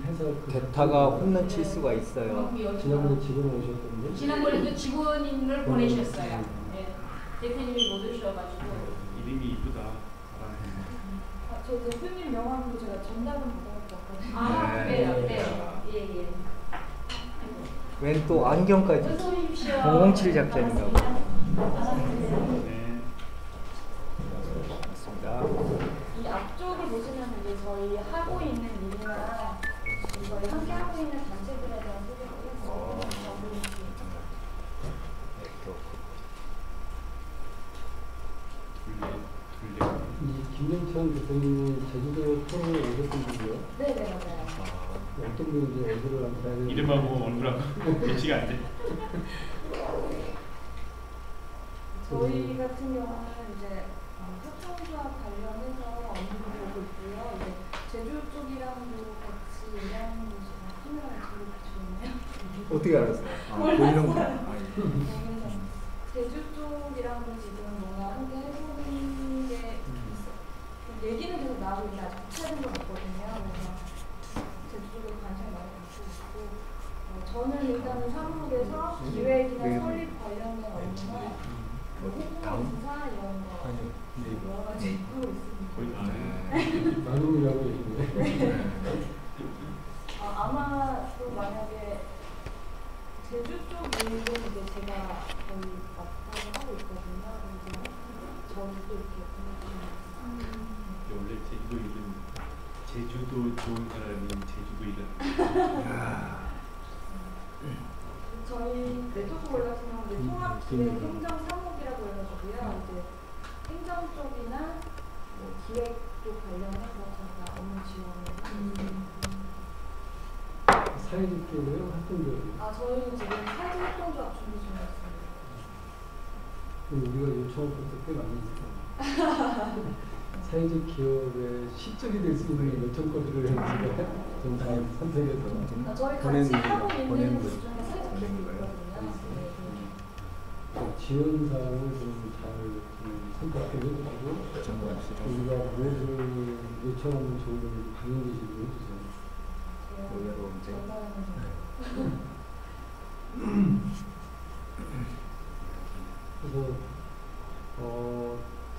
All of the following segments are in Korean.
회사 대타가 홈런 칠 수가 있어요. 지난번에 직원 오셨던데? 지난번에도 직원을 보내셨어요. 네. 대표님이 못 오셔가지고. 이름이 이쁘다. 저 대표님 명함도 제가 전달은 받아봤거든요. 아, 그래요? 네. 예, 예. 웬 또 안경까지. 어서 오십시오. 007 작전인가 봐. 네. 맞습니다. 이 앞쪽을 보시면 이제 저희 하고 있는 일이나 저희 함께 하고 있는 단체들에 대한 소개를 해서 이 김영찬 대표님이 제주도 토론에 오셨던 분이요? 네네 맞아요. 어떤 분인지 얼굴을 한번 봐야 되는데 이름하고 얼굴하고 배치가 안 돼. 저희 같은 경우는 이제 협동조합 관련해서 업무를 보고 있고요. 이제 제주 쪽이랑도 같이 일하는 곳이라 카메라를 들고 같이 오네요. 어떻게 알았어요? 아, 보이는구나. 그래서 제주 쪽이랑도 지금 뭔가 함께 해보는 게 있어. 얘기는 계속 나오고 있는데 아직 구체적인 건 없거든요. 그래서 제주 쪽에 관심을 많이 갖고 있고 저는 일단은 사무국에서 기획이나 설립 관련된 업무나 홍보 인사 이런 거 여러 가지 하고 있습니다. 나눔이라고 얘기해. 아마 또 만약에 제주 쪽 일은 이제 제가 거의 맡아서 하고 있거든요. 그래서 저는 또 이렇게 원래 제주도 이름 제주도 좋은 사람이 제주도 이름. 저희 네트워크 같은 경우는 통합기획 행정사무이라고 해가지고요. 이제 행정 쪽이나 뭐 기획 쪽 관련해서 저희가 업무 지원을 하고 있습니다. 사회적 쪽으로요? 활동적으로? 저희는 지금 사회활동조합 준비 중에 있습니다. 우리가 요청할 것도 꽤 많이 있어요. 사회적 기업의 실적이 될 수 있는 요청거리를 좀 잘 선택해서 저희 같이 하고 있는 곳 중에 사회적 기업이 있거든요. 지원사항을 좀 잘 선택해주고 우리가 무엇을 요청하면 좋은지 방영되시고 해주세요. 의외로 이제 그래서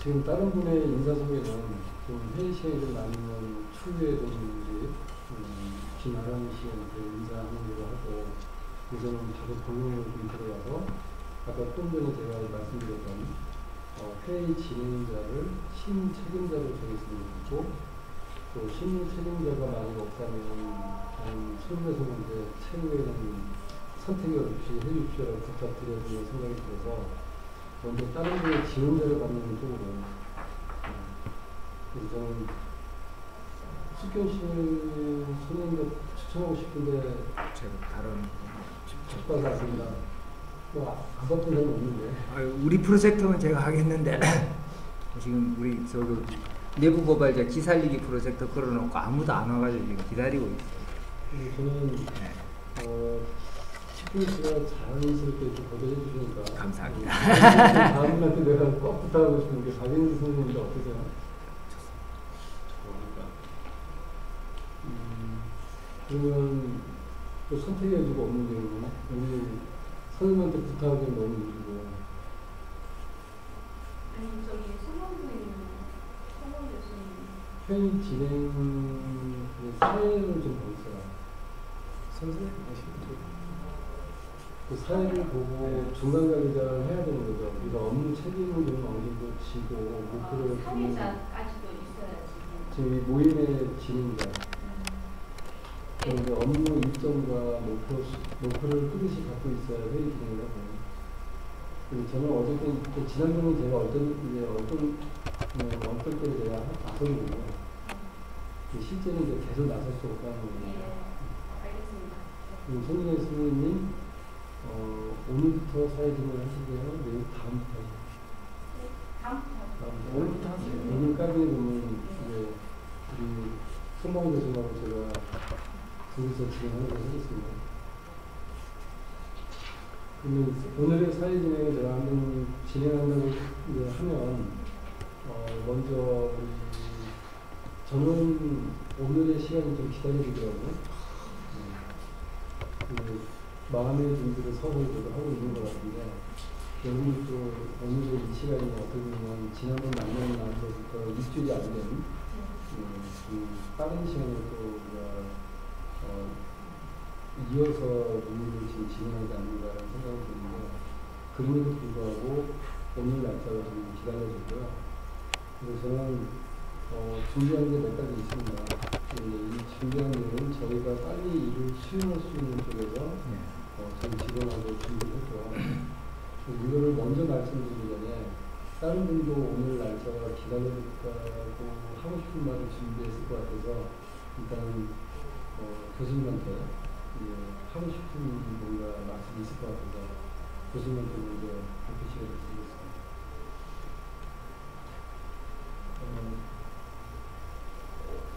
지금 다른 분의 인사소개는 좀 회의 시간이 아니면 추후에 좀 이제 지나가는 시간에 인사하는 걸로 하고 우선은 다소 본론으로 좀 들어가서 아까 좀 전에 제가 말씀드렸던 회의 진행자를 신임 책임자로 정했으면 좋고 또 신임 책임자가 만약 없다면 손대서 이제 최후에는 선택이 없이 해주십시오라고 부탁드려지는 생각이 들어서 먼저 다른 분의 지원자를 받는 쪽으로 그래서 저는 숙경 씨 손님도 추천하고 싶은데 제가 다른 적발 같습니다. 안 바쁜 사람 없는데. 우리 프로젝트는 제가 하겠는데 지금 우리 저기 내부 고발자 기살리기 프로젝트 걸어놓고 아무도 안 와가지고 지금 기다리고 있어요. 저는 식품 씨가 자연스럽게 이렇게 거절해 주시니까 감사합니다. 다음 분한테 내가 꼭 부탁하고 싶은 게 박영수 선생님인데 어떠세요? 그러면 또 선택해주고 없는 경우는 우리 선생님한테 부탁하기는 너무 힘들고. 아니 저기 소망부인 소망 교수님. 회의 진행 사회를 좀 보세요. 선생님 하시죠. 그 사회를 보고 중간 관리자를 해야 되는 거죠. 우리가 업무 책임을 좀 어느 정도 지고 목표를 사회자까지도 있어야지. 지금 이 모임의 진행자. 그런데 업무 일정과 목표를 뚜렷이 갖고 있어야 회의 진행을 하고. 저는 어쨌든 지난번에 제가 어떤 걸 제가 나서는 거고 실제는 이제 계속 나설 수 없다는 거예요. 네, 알겠습니다. 손인혜 선생님 오늘부터 사회진을 하시고요. 내일 다음부터. 다음부터. 오늘부터 하세요. 오늘까지 보면 이제 우리 손봉 교수하고 제가 둘이서 진행하는 걸 하겠습니다. 그러면 오늘의 사회진행을 제가 한번 진행한다고 이제 하면 먼저 우리 저는 오늘의 시간이 좀 기다려지더라고요. 마음의 준비를 서로 하고 있는 것 같은데, 여러분 또 오늘의 이 시간이 어떻게 보면 지난번 만난 날로부터 일주일이 안 된 빠른 시간을 또 우리가 이어서 논의를 지금 진행하지 않는다는 생각이 드는데, 그럼에도 불구하고 오늘 날짜가 좀 기다려지고요. 그래서 저는 준비한 게 몇 가지 있습니다. 이 준비한 일은 저희가 빨리 일을 수행할 수 있는 쪽에서 저희 직원하고 준비했고요. 이거를 먼저 말씀드리기 전에 다른 분도 오늘 날짜가 기다려졌다고 하고 싶은 말을 준비했을 것 같아서 일단 교수님한테 하고 싶은 뭔가 말씀이 있을 것 같아서 교수님한테 먼저 발표 시간을 드리겠습니다.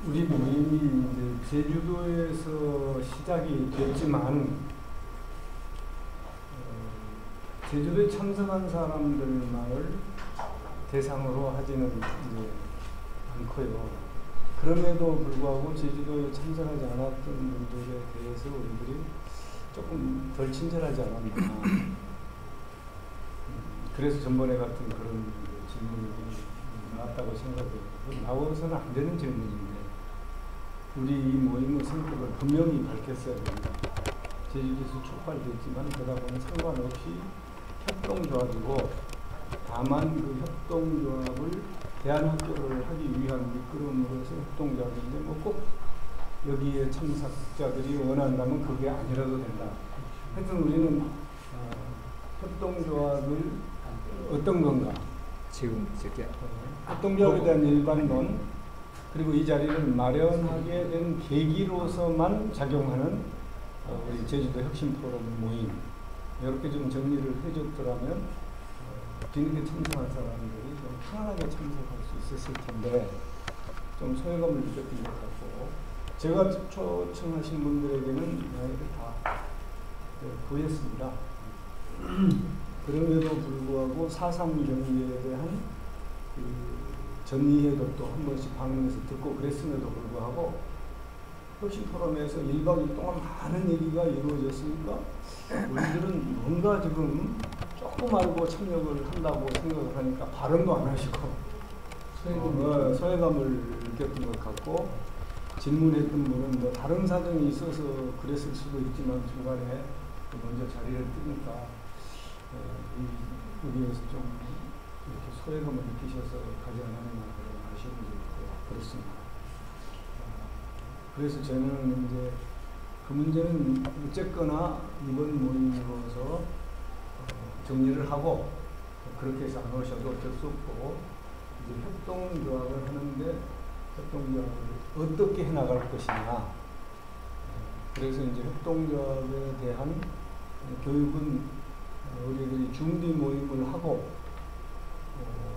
우리 모임이 이제 제주도에서 시작이 됐지만 제주도에 참석한 사람들만을 대상으로 하지는 이제 않고요. 그럼에도 불구하고 제주도에 참석하지 않았던 분들에 대해서 우리들이 조금 덜 친절하지 않았나. 그래서 전번에 같은 그런 질문이 나왔다고 생각해요. 나와서는 안 되는 질문인데 우리 이 모임의 성격을 분명히 밝혔어야 됩니다. 제주도에서 촉발됐지만 그러다 보면 상관없이 협동조합이고, 다만 그 협동조합을 대안학교를 하기 위한 미끄럼으로서 협동조합인데 뭐 꼭 여기에 참석자들이 원한다면 그게 아니라도 된다. 하여튼 우리는 협동조합을 어떤 건가, 지금 저기 협동조합에 대한 일반론, 그리고 이 자리를 마련하게 된 계기로서만 작용하는 우리 제주도 혁신 포럼 모임, 이렇게 좀 정리를 해줬더라면 뒤늦게 참석한 사람들이 좀 편안하게 참석할 수 있었을 텐데 좀 소외감을 느꼈던 것 같고, 제가 초청하신 분들에게는 이야기를 다 구했습니다. 그럼에도 불구하고 4.3 경기에 대한 전의회도 또 한 번씩 방문해서 듣고 그랬음에도 불구하고 혁신 포럼에서 1박 2일 동안 많은 얘기가 이루어졌으니까 우리들은 뭔가 지금 조금 알고 참여를 한다고 생각을 하니까 발언도 안 하시고 소외감을 느꼈던 것 같고, 질문했던 분은 뭐 다른 사정이 있어서 그랬을 수도 있지만 중간에 먼저 자리를 뜨니까 여기에서 좀 이렇게 소외감을 느끼셔서 가지 않았나 그런 아쉬움도 있고 그렇습니다. 그래서 저는 이제 그 문제는 어쨌거나 이번 모임으로서 정리를 하고, 그렇게 해서 안 오셔도 어쩔 수 없고, 이제 협동조합을 하는데 협동조합을 어떻게 해나갈 것이냐. 그래서 이제 협동조합에 대한 교육은 우리들이 준비 모임을 하고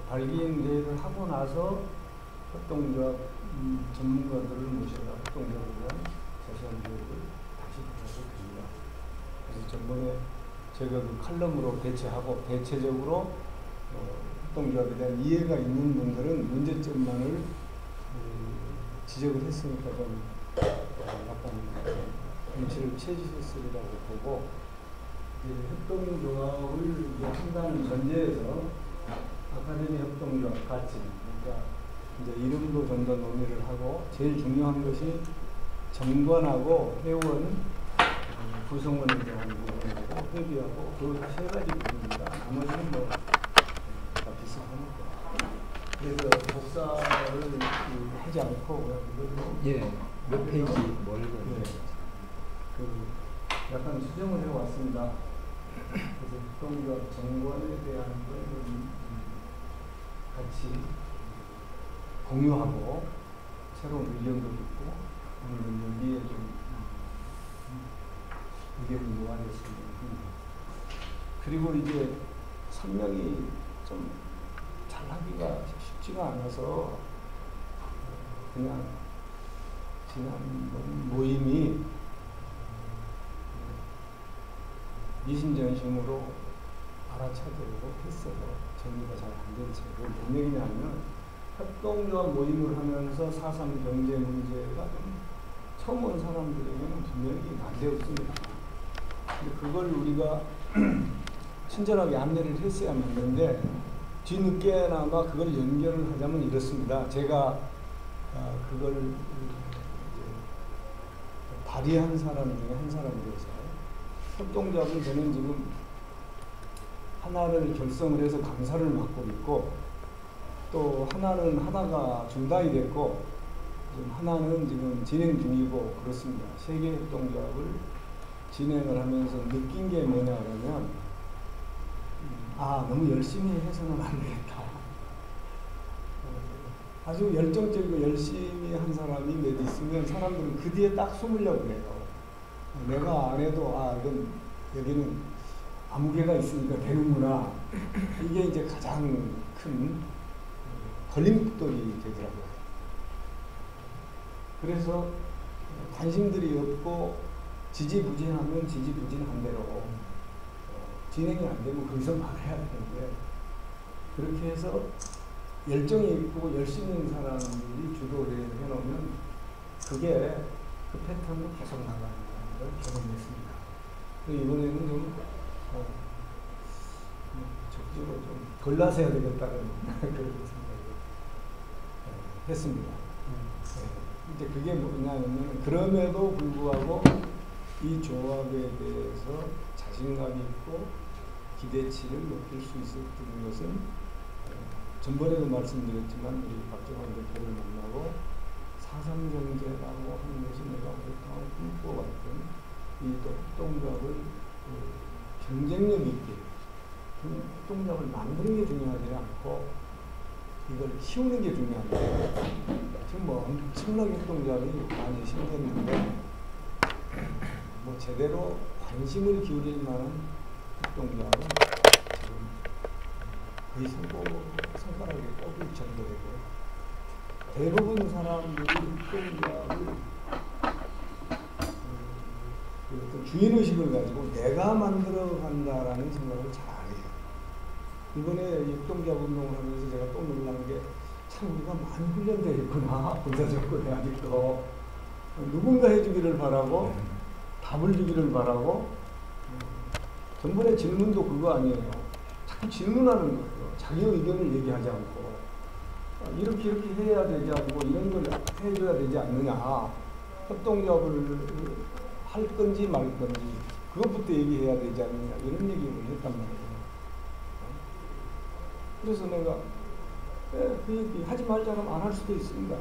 발기인 대회를 하고 나서 협동조합 전문가들을 모셔서 협동조합에 대한 자세한 교육을 다시 받아도 됩니다. 그래서 전번에 제가 그 칼럼으로 대체하고, 대체적으로 협동조합에 대한 이해가 있는 분들은 문제점만을 지적을 했으니까 좀 약간 눈치를 채주셨으리라고 보고, 협동조합을 한다는 전제에서 아카데미 협동조합 같이, 그러니까 이제 이름도 좀 더 논의를 하고, 제일 중요한 것이 정관하고 회원 구성원에 대한 부분이고 회비하고 그 세 가지 부분입니다. 나머지는 뭐 다 비슷하니까. 그래서 복사를 하지 않고 예, 몇 페이지 뭘 그 약간 수정을 해왔습니다. 그래서 협동조합 정관에 대한 걸 같이 공유하고 새로운 의견도 듣고 오늘은 여기에 좀 의견이 모아졌습니다. 그리고 이제 설명이 좀 잘하기가 쉽지가 않아서 그냥 지난번 모임이 미심전심으로 알아차도록 했어요. 정리가 잘 안 된 채로. 뭔 얘기냐면 협동조합 모임을 하면서 4.3 경제 문제가 좀 처음 온 사람들에게는 분명히 난데없습니다. 근데 그걸 우리가 친절하게 안내를 했어야 맞는데 뒤늦게나마 그걸 연결을 하자면 이렇습니다. 제가 그걸 발의한 사람 중에 한 사람으로서 협동조합은 저는 지금 하나를 결성을 해서 감사를 맡고 있고 또 하나가 중단이 됐고 지금 하나는 지금 진행 중이고 그렇습니다. 세계협동조합을 진행을 하면서 느낀 게 뭐냐 그러면 너무 열심히 해서는 안 되겠다. 아주 열정적이고 열심히 한 사람이 몇 있으면 사람들은 그 뒤에 딱 숨으려고 해요. 내가 안 해도 이건 여기는 아무개가 있으니까 되는구나. 이게 이제 가장 큰 걸림돌이 되더라고요. 그래서 관심들이 없고 지지부진하면 지지부진한 대로 진행이 안 되면 거기서 말해야 되는데 그렇게 해서 열정이 있고 열심히 있는 사람들이 주도를 해놓으면 그게 그 패턴으로 계속 나가는 걸 경험했습니다. 이번에는 좀 적극적으로 좀 걸러서야 되겠다는 그런 생각을 했습니다. 이제 그게 뭐냐면 그럼에도 불구하고 이 조합에 대해서 자신감이 있고 기대치를 높일 수 있었던 것은 전번에도 말씀드렸지만 우리 박정환 대표를 만나고 4.3 경제라고 하는 것이 내가 오랫동안 꿈꿔왔던 이 협동조합을 경쟁력 있게 협동조합을 만드는 게 중요하지 않고 이걸 키우는 게 중요한데 지금 뭐 엄청나게 협동조합이 많이 생겼는데 뭐 제대로 관심을 기울일 만한 협동조합은 지금 거의 손가락에 꼽을 정도이고 대부분 사람들이 협동조합을 어떤 주인의식을 가지고 내가 만들어 간다라는 생각을 잘 안 해요. 이번에 협동조합 운동을 하면서 제가 또 놀란 게 참 우리가 많이 훈련되어 있구나. 군사정권에 아직도 누군가 해주기를 바라고 답을 주기를 바라고 전번에 질문도 그거 아니에요. 자꾸 질문하는 거예요. 자기 의견을 얘기하지 않고 이렇게 해야 되지 않고 이런 걸 해줘야 되지 않느냐. 협동조합을 할 건지 말 건지 그것부터 얘기해야 되지 않느냐 이런 얘기를 했단 말이에요. 그래서 내가 그 얘기 하지 말자면 안 할 수도 있습니다.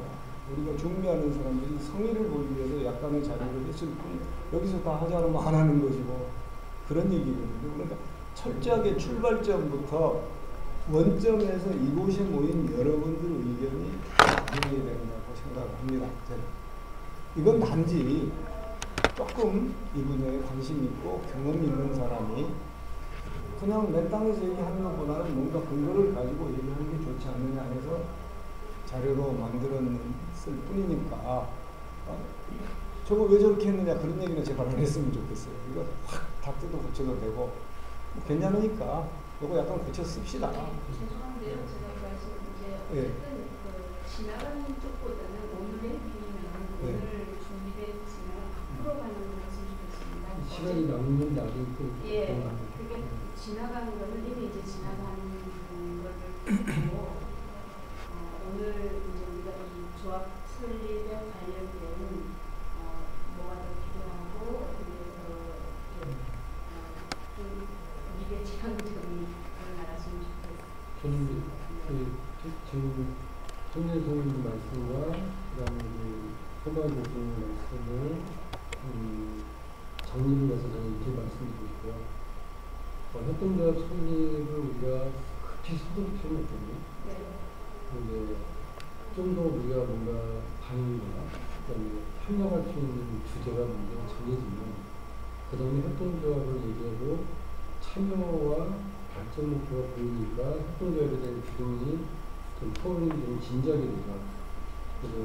우리가 중매하는 사람들이 성의를 보이기 위해서 약간의 자료를 했을 뿐 여기서 다 하지 않으면 안 하는 것이고 그런 얘기거든요. 그러니까 철저하게 출발점부터 원점에서 이곳에 모인 여러분들의 의견이 반영해야 된다고 생각을 합니다. 저는. 이건 단지 조금 이 분야에 관심 있고 경험 있는 사람이 그냥 맨 땅에서 얘기하는 것보다는 뭔가 근거를 가지고 얘기하는 게 좋지 않느냐 해서 자료로 만들었을 뿐이니까 저거 왜 저렇게 했느냐 그런 얘기는 제발 안 했으면 좋겠어요. 이거 확 닥터도 고쳐도 되고 괜찮으니까 이거 약간 고쳐 씁시다. 죄송한데요. 제가 말씀 이제 어쨌든 지나가는 쪽보다는 오늘의 비는 오늘 준비된 지나가 앞으로 가는 말씀 주셨습니다. 시간이 남는 날이 있고 그게 지나가는 거는 이미 이제 지나가는 거를 듣고 오늘 이제 우리가 이 조합 설립에 관련된 뭐가 더 필요하고 어떻게 해서 좀 미래지향적인 걸 알았으면 좋겠어요. 저는 지금 손예 선생님 말씀과 그다음에 소방 교수님 말씀을 정리를 해서 저는 이렇게 말씀드리고 싶고요. 협동조합 설립을 우리가 급히 서둘 필요는 없거든요. 근데 좀 더 우리가 뭔가 방향이나 그다음에 협력할 수 있는 주제가 먼저 정해지면 그 다음에 협동조합을 얘기해도 참여와 발전 목표가 보이니까 협동조합에 대한 규정이 좀 토론이 좀 진지하게 되죠. 그래서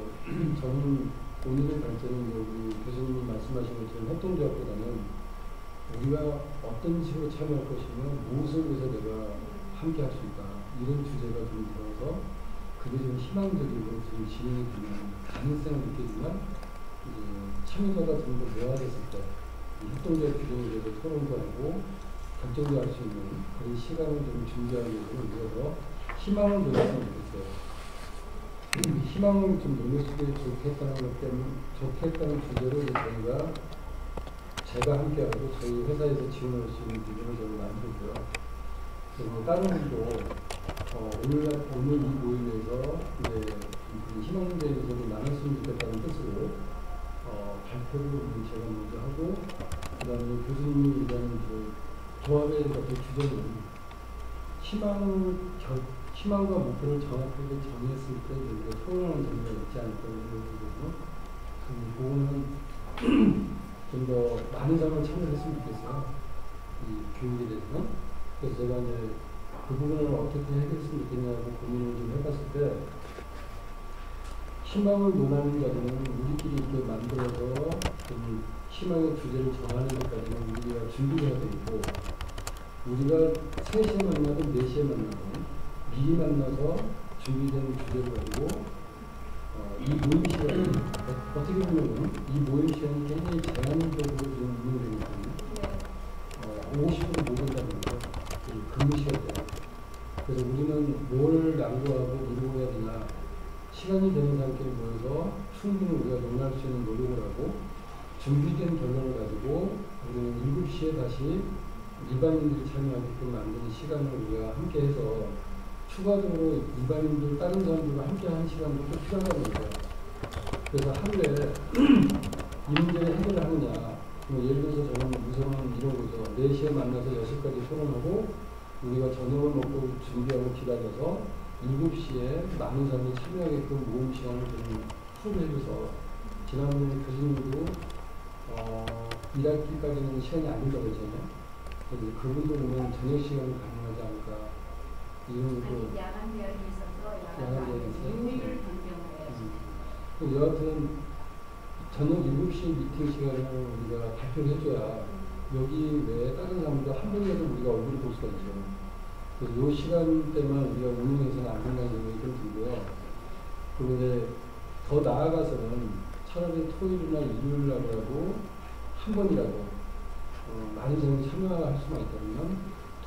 저는 오늘의 발전은 우리 교수님이 말씀하신 것처럼 협동조합보다는 우리가 어떤 식으로 참여할 것이며 무엇을 위해서 내가 함께 할 수 있다 이런 주제가 좀 들어서 그게 좀 희망적이고 좀 진행이 되면 가능성을 느끼지만 참여자가 좀 더 모아졌을 때 협동적 규정에 대해서 토론도 하고 결정도 할 수 있는 그런 시간을 좀 준비하기 위해서 우리가 더 희망을 놓았으면 좋겠어요. 희망을 좀 놓으시기 좋겠다는 것 때문에 좋겠다는 주제로 저희가 제가 함께하고 저희 회사에서 지원할 수 있는 부분을 저희 만들고요. 그리고 다른 분도 오늘 이 모임에서 이제 희망문제에 대해서 나눴으면 좋겠다는 뜻으로 발표를 제가 먼저 하고 그 다음에 교수님이 이런 조합의 어떤 주제는 희망과 목표를 정확하게 정했을 때 우리가 토론하는 재미가 있지 않을까 생각하거든요. 그거는 좀 더 많은 사람을 참여했으면 좋겠어요. 이 교육에 대해서. 그래서 제가 이제 그 부분을 어떻게 해결했으면 좋겠냐고 고민을 좀 해봤을 때 희망을 논하는 자리는 우리끼리 이렇게 만들어서 좀 희망의 주제를 정하는 것까지는 우리가 준비를 해야 되고 우리가 3시에 만나든 4시에 만나든 미리 만나서 준비된 주제를 가지고 이 모임 시간이 어떻게 보면 이 모임 시간이 굉장히 제한적으로 지금 운영되고 있거든요. 50분 못 온다는 거죠. 근무 시간 때. 그래서 우리는 뭘 양보하고 이루고 해야 되나 시간이 되는 사람끼리 모여서 충분히 우리가 논할 수 있는 노력을 하고 준비된 결론을 가지고 우리는 7시에 다시 일반인들이 참여하게끔 만드는 시간을 우리가 함께 해서 추가적으로 일반인들 다른 사람들과 함께 하는 시간도 또 필요하다는 거죠. 그래서 하루에 이 문제를 해결을 하느냐 예를 들어서 저는 우선은 이런 거죠. 4시에 만나서 6시까지 토론하고 우리가 저녁을 먹고 준비하고 기다려서 7시에 많은 사람이 참여하게끔 모임 시간을 좀 풀을 해줘서 지난번에 교수님도 1학기까지는 시간이 안 된다고 했잖아요. 그래서 그분도 보면 저녁 시간이 가능하지 않을까 이런 것도 야간 대학이 있어서 야간 대학이 있어요? 요일 변경을 해야지. 여하튼 저녁 7시 미팅 시간을 우리가 발표를 해줘야 여기 외에 다른 사람도 한 번이라도 우리가 얼굴을 볼 수가 있죠. 그래서 이 시간대만 우리가 운영해서는 안 된다는 생각이 좀 들고요. 그리고 이제 더 나아가서는 차라리 토요일이나 일요일날이라도 한 번이라도 많은 사람이 참여할 수만 있다면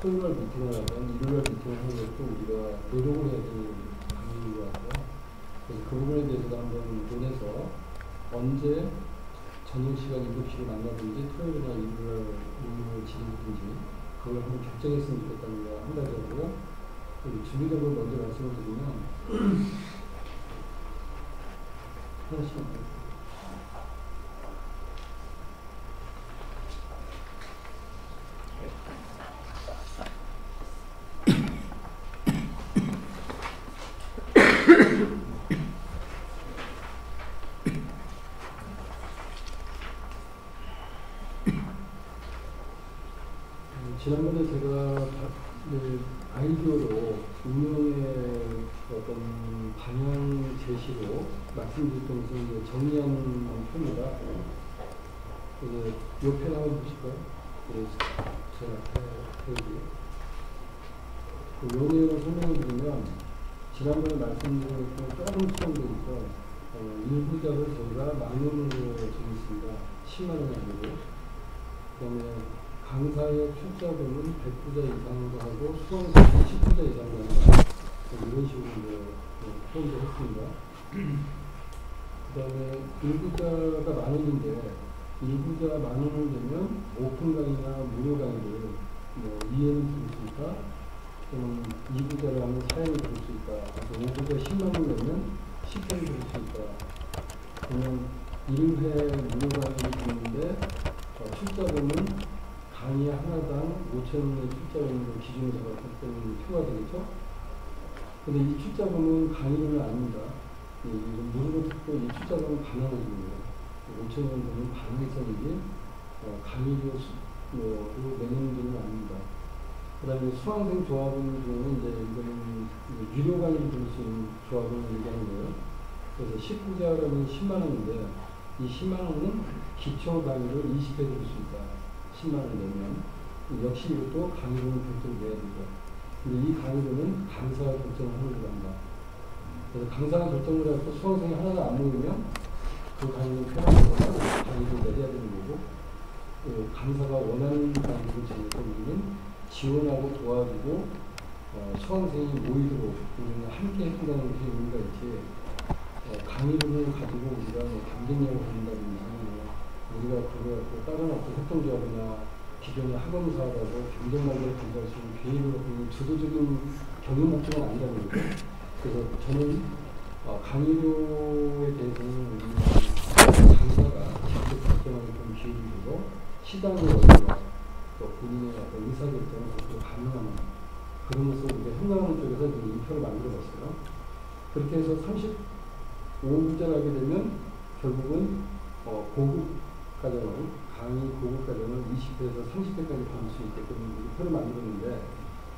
토요일날 미팅을 하든 일요일날 미팅을 하는 것도 우리가 노력을 해야 되는 방법인 것 같아요. 그래서 그 부분에 대해서도 한번 논해서 언제 저녁 시간 7시를 만나든지 토요일이나 일요일날 모임을 진행하든지 그걸 한번 결정했으면 좋겠다는 거 한 가지 하고 준비적으로 먼저 말씀을 드리면 하나씩 지난번에 제가 아이디어로 운영의 어떤 방향 제시로 말씀드렸던 것을 정리한 편이라 옆에 나와주실까요? 제 앞에 페이지. 그 내용을 설명을 드리면 지난번에 말씀드린 것과 조금 수정되니까 1부작을 저희가 만원으로 정했습니다. 10만 원이 아니고. 그 다음에 강사의 출자금은 100부자 이상으로 하고 수강생은 10부자 이상으로 한다. 이런 식으로 표현을 했습니다. 그 다음에 1부자가 만원인데 1부자 만원을 내면 오픈 강의나 무료 강의를 이해는 들을 수 있다. 또는 2부자를 하면 사연을 들을 수 있다. 그래서 5부자 10만원 내면 10회를 들을 수 있다. 그러면 1회 무료 강의를 듣는데 출자금은 강의 하나당 5,000원의 출자금으로 기준을 잡았기 때문에 표가 되겠죠? 근데 이 출자금은 강의료는 아닙니다. 무료로 듣고 이 출자금은 반환을 줍니다. 5,000원 되는 반환성이지 강의료로 내는 돈은 아닙니다. 그 다음에 수강생 조합원 중에는 이거는 유료 강의를 들을 수 있는 조합을 얘기하는 거예요. 그래서 19자라면 10만원인데 이 10만원은 기초 강의를 20회 들을 수 있다. 10만원 내면 역시 이것도 강의료는 별도로 내야 되죠. 근데 이 강의료는 강사가 결정을 하는 걸로 한다. 그래서 강사가 결정을 해서 수강생이 하나도 안 모이면 그 강의는 편하고 강의를 내려야 되는 거고, 강사가 원하는 강의를 제공해서 우리는 지원하고 도와주고 수강생이 모이도록 우리는 함께 해준다는 게 의미가 있지, 강의를 가지고 우리가 경쟁력을 갖는다든지 우리가 그걸 갖고 다른 어떤 협동조합이나 기존의 학원사하고 경쟁관계를 건조할 수 있는 개인으로 보는 주도적인 경영 목적은 아니라는 거죠. 그래서 저는 강의료에 대해서는 우리 강사가 직접 결정하는 그런 기회를 주고 시장의 원리와 또 본인의 어떤 의사결정을 그렇게 반영하는 그런 모습을 우리가 현장하는 쪽에서 이 표를 만들어봤어요. 그렇게 해서 35구제를 하게 되면 결국은 고급 과정을, 강의 고급 과정을 20대에서 30대까지 받을 수 있게끔 이 표를 만들었는데,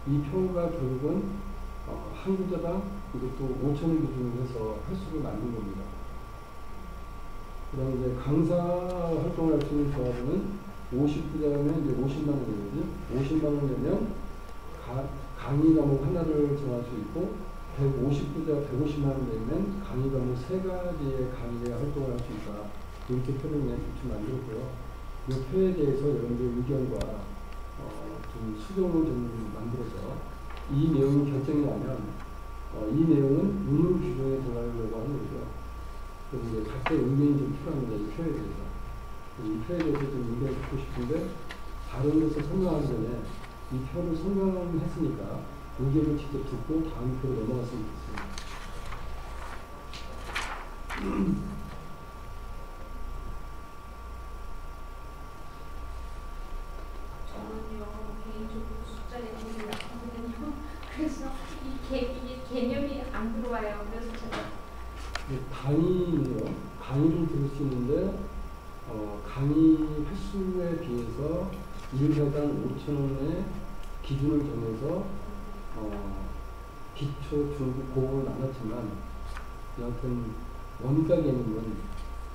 이 표가 결국은 한 구자당 이것도 5,000원 기준으로 해서 횟수를 만든 겁니다. 그 다음에 이제 강사 활동을 할 수 있는 조합은 50구자면 이제 50만 원이거든요. 50만 원이면 강의 과목 하나를 정할 수 있고, 150구자 150만 원 되면 강의 과목 3가지의 강의에 활동을 할 수 있다. 이렇게 표를 대충 만들었고요. 이 표에 대해서 여러분들 의견과 좀 수정을 좀 만들어서 이 내용이 결정이 나면 이 내용은 운영 규정에 들어가려고 하는 거죠. 그래서 이제 각자의 의견이 좀 필요합니다. 이 표에 대해서. 이 표에 대해서 좀 의견을 듣고 싶은데, 다른 데서 설명하기 전에 이 표를 설명했으니까 의견을 직접 듣고 다음 표로 넘어갔으면 좋겠습니다. 그래서 이게 개념이 안 들어와요. 그래서 제가 강의를 들을 수 있는데 강의 횟수에 비해서 1회당 5,000원의 기준을 정해서 기초, 중급, 고급을 나눴지만 여하튼 원가 개념은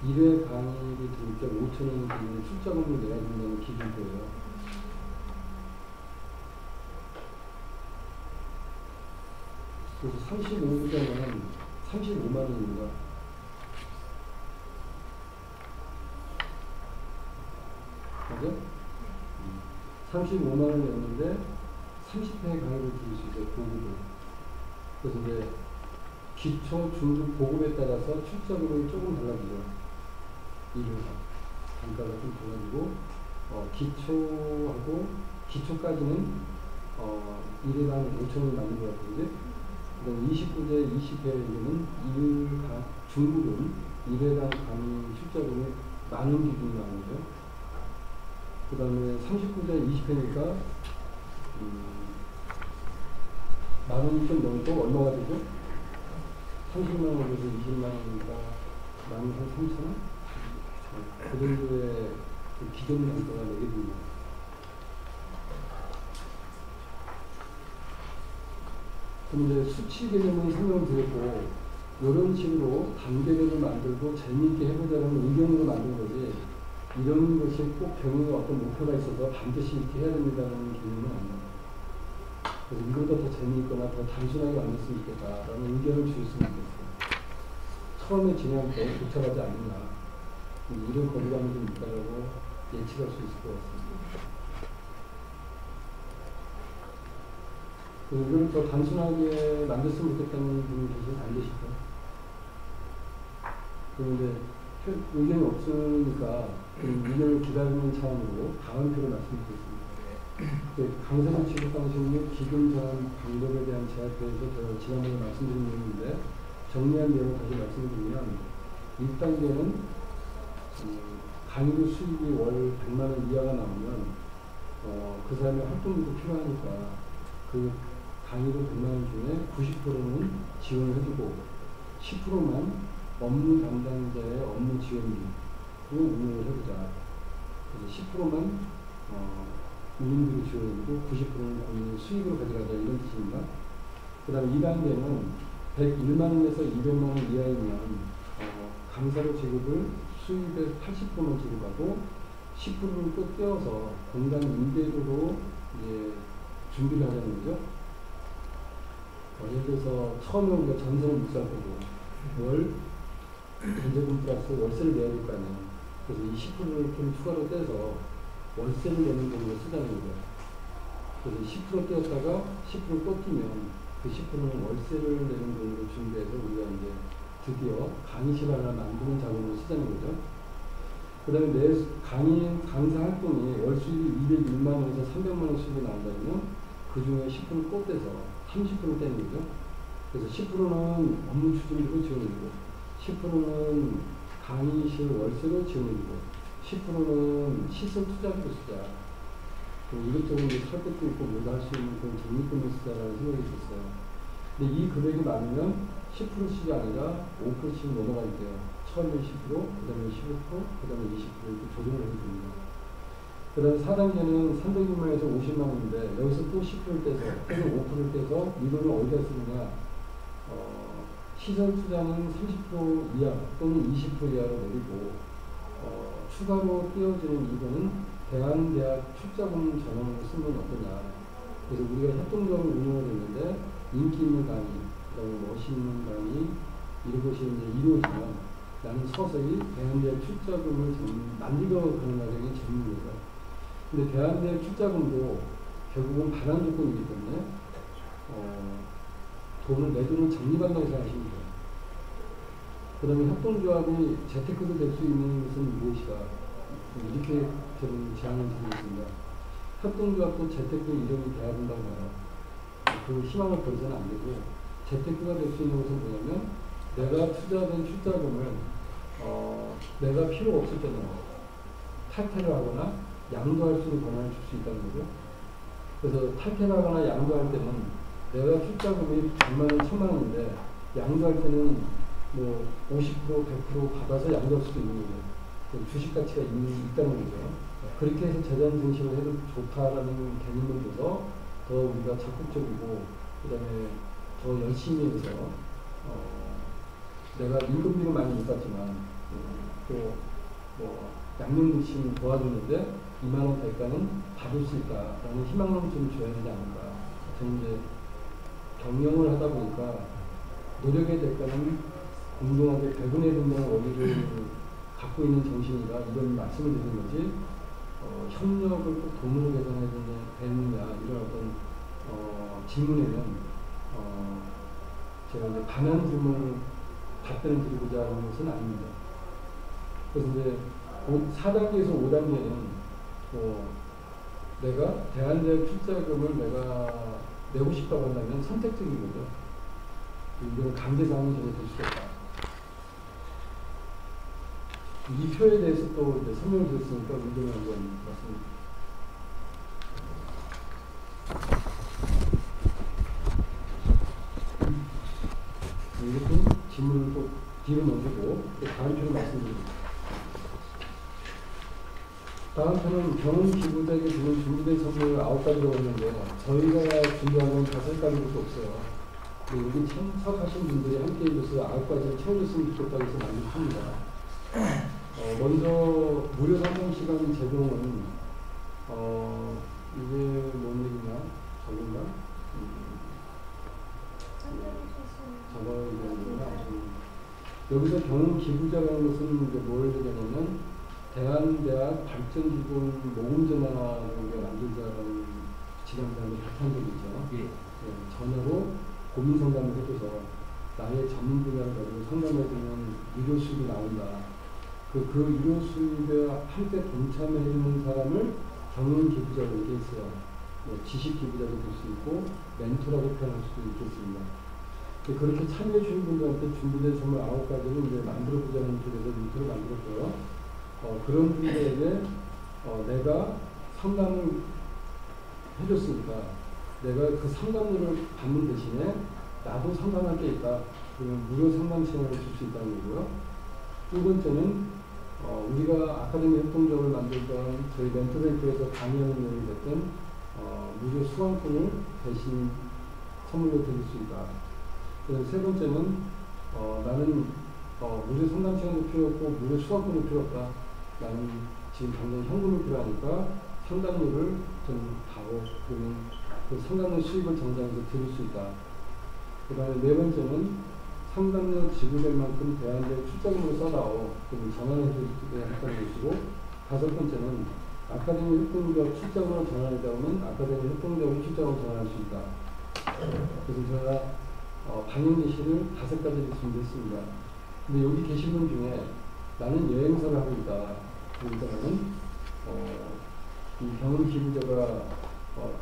1회 강의를 들을 때 5,000원 기준의 출자금을 내야 된다는 기준이에요. 그래서 35구자는 35만 원입니다. 맞죠? 35만 원이었는데 30회 강의를 들을 수 있어요, 고급을. 그래서 이제 기초, 중급, 고급에 따라서 출자금이 조금 달라지죠. 이름상 단가가 좀 달라지고, 기초하고 기초까지는 1회당 5,000원 맞는 것 같은데, 29제 20회에는 중급은 1회당 강의 출자금이 만원 기준이 나오는 거죠. 그 다음에 39제 20회니까 만원이 좀 넘고 얼마가 되죠? 30만 원에서 20만 원이니까 13,000원? 그 정도의 기존 단가가 내게 됩니다. 그럼 이제 수치 개념은 설명을 드렸고, 이런 식으로 단계별로 만들고 재미있게 해보자는 의견으로 만든 거지, 이런 것이 꼭 경영에 어떤 목표가 있어서 반드시 이렇게 해야 된다는 개념은 아니에요. 그래서 이거보다 더 재미있거나 더 단순하게 만들었으면 좋겠다라는 의견을 주셨으면 좋겠어요. 처음에 진행할 때 도착하지 않는다. 이런 거부감이 좀 있다라고 예측할 수 있을 것 같습니다. 이걸 더 단순하게 만들었으면 좋겠다는 분이 안 계실까요? 그런데 의견이 없으니까 의견을 기다리는 차원으로 다음 표를 말씀드리겠습니다. 강사를 취급하는 시 기금 정한 방법에 대한 제약에 대해서 제가 지난번에 말씀드린 내용인데, 정리한 내용을 다시 말씀드리면, 1단계는 강의료 수익이 월 100만 원 이하가 나오면 그 사람의 활동비도 필요하니까 그 강의료 100만 원 중에 90%는 지원을 해주고 10%만 업무 담당자의 업무 지원비로 운영을 해보자. 그래서 10%만 운영비로 지원해주고 90%는 본인의 수익으로 가져가자, 이런 뜻입니다. 그 다음에 2단계는 101만 원에서 200만 원 이하이면 강사료 지급을 수입의 80%만 지급하고 10%를 또 떼어서 공단 임대료로 이제 준비를 하자는 거죠. 예를 들어서 처음에 우리가 전세를 못 살 거고 월 전세금 플러스 월세를 내야 될 거 아니에요. 그래서 이 10%를 좀 추가로 떼서 월세를 내는 돈으로 쓰자는 거죠. 그래서 10% 떼었다가 10% 또 뛰면 그 10%는 월세를 내는 돈으로 준비해서 우리가 이제 드디어 강의실 하나 만드는 자금으로 쓰자는 거죠. 그 다음에 내 강사 활동이 월 수입이 201만 원에서 300만 원 수입이 나온다면 그 중에 10%를 또 떼서 30% 떼는 거죠. 그래서 10%는 업무 추진비로 지원해주고 10%는 강의실 월세로 지원해주고 10%는 시설 투자비로 쓰자. 이것저것 살 것도 있고 뭔가 할 수 있는 그런 적립금을 쓰자라는 생각이 들었어요. 근데 이 금액이 많으면 10%씩이 아니라 5%씩 넘어갈 때요. 처음에 10%, 그 다음에 15%, 그 다음에 20% 이렇게 조정을 해줍니다. 그 다음에 4단계는 300만 원에서 50만 원인데 여기서 또 10%를 떼서, 또는 5%를 떼서 이 돈을 어디다 쓰느냐. 시설 투자는 30% 이하 또는 20% 이하로 내리고 추가로 띄어지는 이거는 대한대학 출자금 전환으로 쓰면 어떠냐. 그래서 우리가 협동조합을 운영을 했는데 인기 있는 강의, 그 다음에 멋있는 강의 이런 것이 이제 이루어지면 나는 서서히 대한대학 출자금을 만들어가는 과정이 재밌는 거죠. 근데 대한대학 출자금도 결국은 반환 조건이기 때문에 내 돈을 적립한다고 생각하시면 돼요. 그 다음에 협동조합이 재테크도 될 수 있는 것은 무엇이가 이렇게 저는 제안을 드리겠습니다. 협동조합도 재테크 이름이 돼야 된다고 봐요. 그 희망을 버리서는 안 되고 재테크가 될 수 있는 것은 뭐냐면 내가 투자된 출자금을 내가 필요 없을 때는 탈퇴를 하거나 양도할 수 있는 권한을 줄 수 있다는 거죠. 그래서 탈퇴를 하거나 양도할 때는 내가 출자금이 100만 원, 1000만 원인데 양도할 때는 뭐 50%, 100% 받아서 양도할 수도 있는 거예요. 주식 가치가 있다는 거죠. 그렇게 해서 재단 증식을 해도 좋다라는 개념을 줘서 더 우리가 적극적이고 그 다음에 더 열심히 해서 내가 임금비를 많이 못 받지만 또 뭐 양념무침 도와줬는데 2만 원 대가는 받을 수 있다라는 희망을 좀 줘야 되지 않을까. 저는 이제 경영을 하다 보니까 노력의 대가는 공정하게 배분해야 된다는 원리를 갖고 있는 정신이라 이런 말씀을 드리는 거지 협력을 꼭 돈으로 계산해야 되느냐 이런 어떤 질문에는 제가 이제 반환 질문을 답변을 드리고자 하는 것은 아닙니다. 그래서 이제 4단계에서 5단계는 내가 대한대학 출자금을 내가 내고 싶다고 한다면 선택적인 거죠. 이건 강제사항이 전혀 될 수가 없다. 이 표에 대해서 또 이제 설명을 드렸으니까 의견을 한번 말씀드립니다. 이것도 질문을 또 뒤로 넘기고 다음 표를 말씀드립니다. 다음 편은 경험기부자에게 주는 준비된 선물 9가지라고 했는데 저희가 준비하는 5가지밖에 없어요. 여기 참석하신 분들이 함께 해줘서 9가지를 채워줬으면 좋겠다고 해서 만족합니다. 먼저 무료 상담 시간 제공은 이게 뭔 얘기냐? 저건가? 저거 얘기하는구나. 여기서 경험기부자라는 것은 이제 뭘 얘기하냐면 대한대학 발전기금 모금전화를 만들자라는 지난번에 발표한 적이 있죠. 예. 전화로 고민 상담을 해줘서 나의 전문 분야를 가지고 상담해주면 유료 수입이 나온다. 그 유료 수입에 함께 동참해주는 사람을 경영기부자로 얘기했어요. 지식 기부자도 볼 수 있고 멘토라고 표현할 수도 있겠습니다. 그렇게 참여해주신 분들한테 준비된 선물 9가지를 이제 만들어보자는 쪽에서 루트를 만들었고요. 그런 분들에게 내가 상담을 해줬으니까 내가 그 상담료를 받는 대신에 나도 상담할 게 있다. 그러면 무료 상담 시간을 줄 수 있다는 거고요. 두 번째는 우리가 아카데미 협동조합을 만들던 저희 멘토링크에서 강의하는 내용이 됐던 무료 수강권을 대신 선물로 드릴 수 있다. 그리고 세 번째는 나는 무료 상담 시간도 필요 없고 무료 수강권도 필요 없다. 나는 지금 당장 현금이 필요하니까 상담료를 좀 바로 그러면 그 상담료 수익을 정산해서 드릴 수 있다. 그 다음에 네 번째는 상담료 지급액 만큼 대안대 출자금으로 써다오. 그럼 전환해서 했다는 것이고, 다섯 번째는 아카데미 협동조합 출자금으로 전환하다 보면 아카데미 협동조합 출자금으로 전환할 수 있다. 그래서 제가 방역 예시를 5가지를 준비했습니다. 근데 여기 계신 분 중에 나는 여행사를 하고 있다. 그러니까는 이 병원 기부자가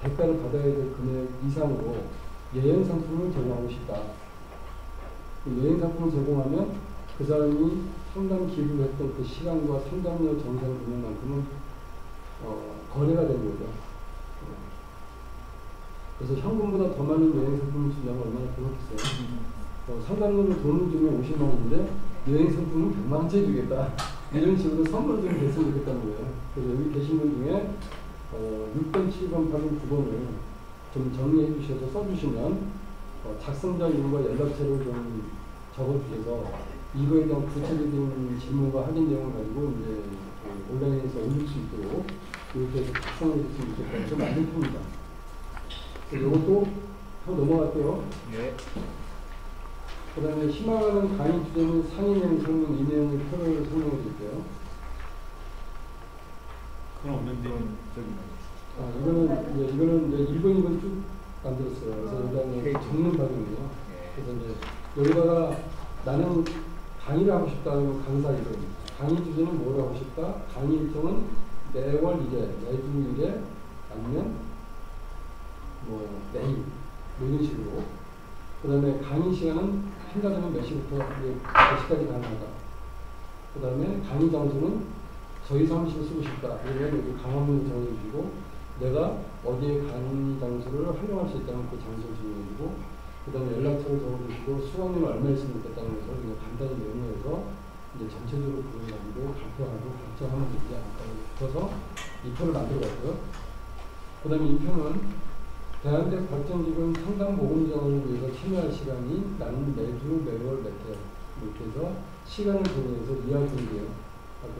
대가를 받아야 될 금액 이상으로 여행 상품을 제공하고 싶다. 여행 상품을 제공하면 그 사람이 상담 기부를 했던 그 시간과 상담료 정상 금액만큼은 거래가 되는 거죠. 그래서 현금보다 더 많은 여행 상품을 주려면 얼마나 고맙겠어요. 상담료로 돈을 주면 50만 원인데 여행 상품은 100만 원짜리 주겠다. 이런 식으로 선물을 좀 됐으면 좋겠다는 거예요. 그래서 여기 계신 분 중에 6번, 7번, 8번, 9번을 좀 정리해 주셔서 써주시면 작성자 이름과 연락처를 좀 적어주셔서 이거에 대한 구체적인 질문과 확인 내용을 가지고 이제 온라인에서 올릴 수 있도록 이렇게 해서 작성해 줬으면 좋겠다. 좀 많은 편입니다. 이것도 한번 넘어갈게요. 네. 그 다음에 희망하는 강의 주제는 상위 내용 설명, 이 내용의 표를 설명해 드릴게요. 그건 없는데. 이거는 이제 1번, 2번 쭉 만들었어요. 그래서 여기다가 적는 방이에요. 그래서 이제 여기다가 나는 강의를 하고 싶다는 강사 이름, 강의 주제는 뭘 하고 싶다, 강의 일정은 매월 1회, 매주 1회, 아니면 매일, 이런 식으로. 그 다음에 강의 시간은 한 달이면 몇 시부터 몇 시까지 가능하다. 그 다음에 강의 장소는 저희 사무실을 쓰고 싶다. 그러면 여기 강화문을 정해주시고, 내가 어디에 강의 장소를 활용할 수 있다는 그 장소를 정해주고, 그 다음에 연락처를 적어주시고, 수강료를 얼마 있으면 좋겠다는 것을 그냥 간단히 명료해서 이제 전체적으로 그걸 가지고 발표하고 결정하면 되지 않을까 싶어서 이 표를 만들어 봤고요. 그 다음에 이 표는 대한대 발전기금 상담 모금장을 위해서 참여할 시간이 나는 매주, 매월, 매달 이렇게 해서 시간을 정해서 이야기인데요.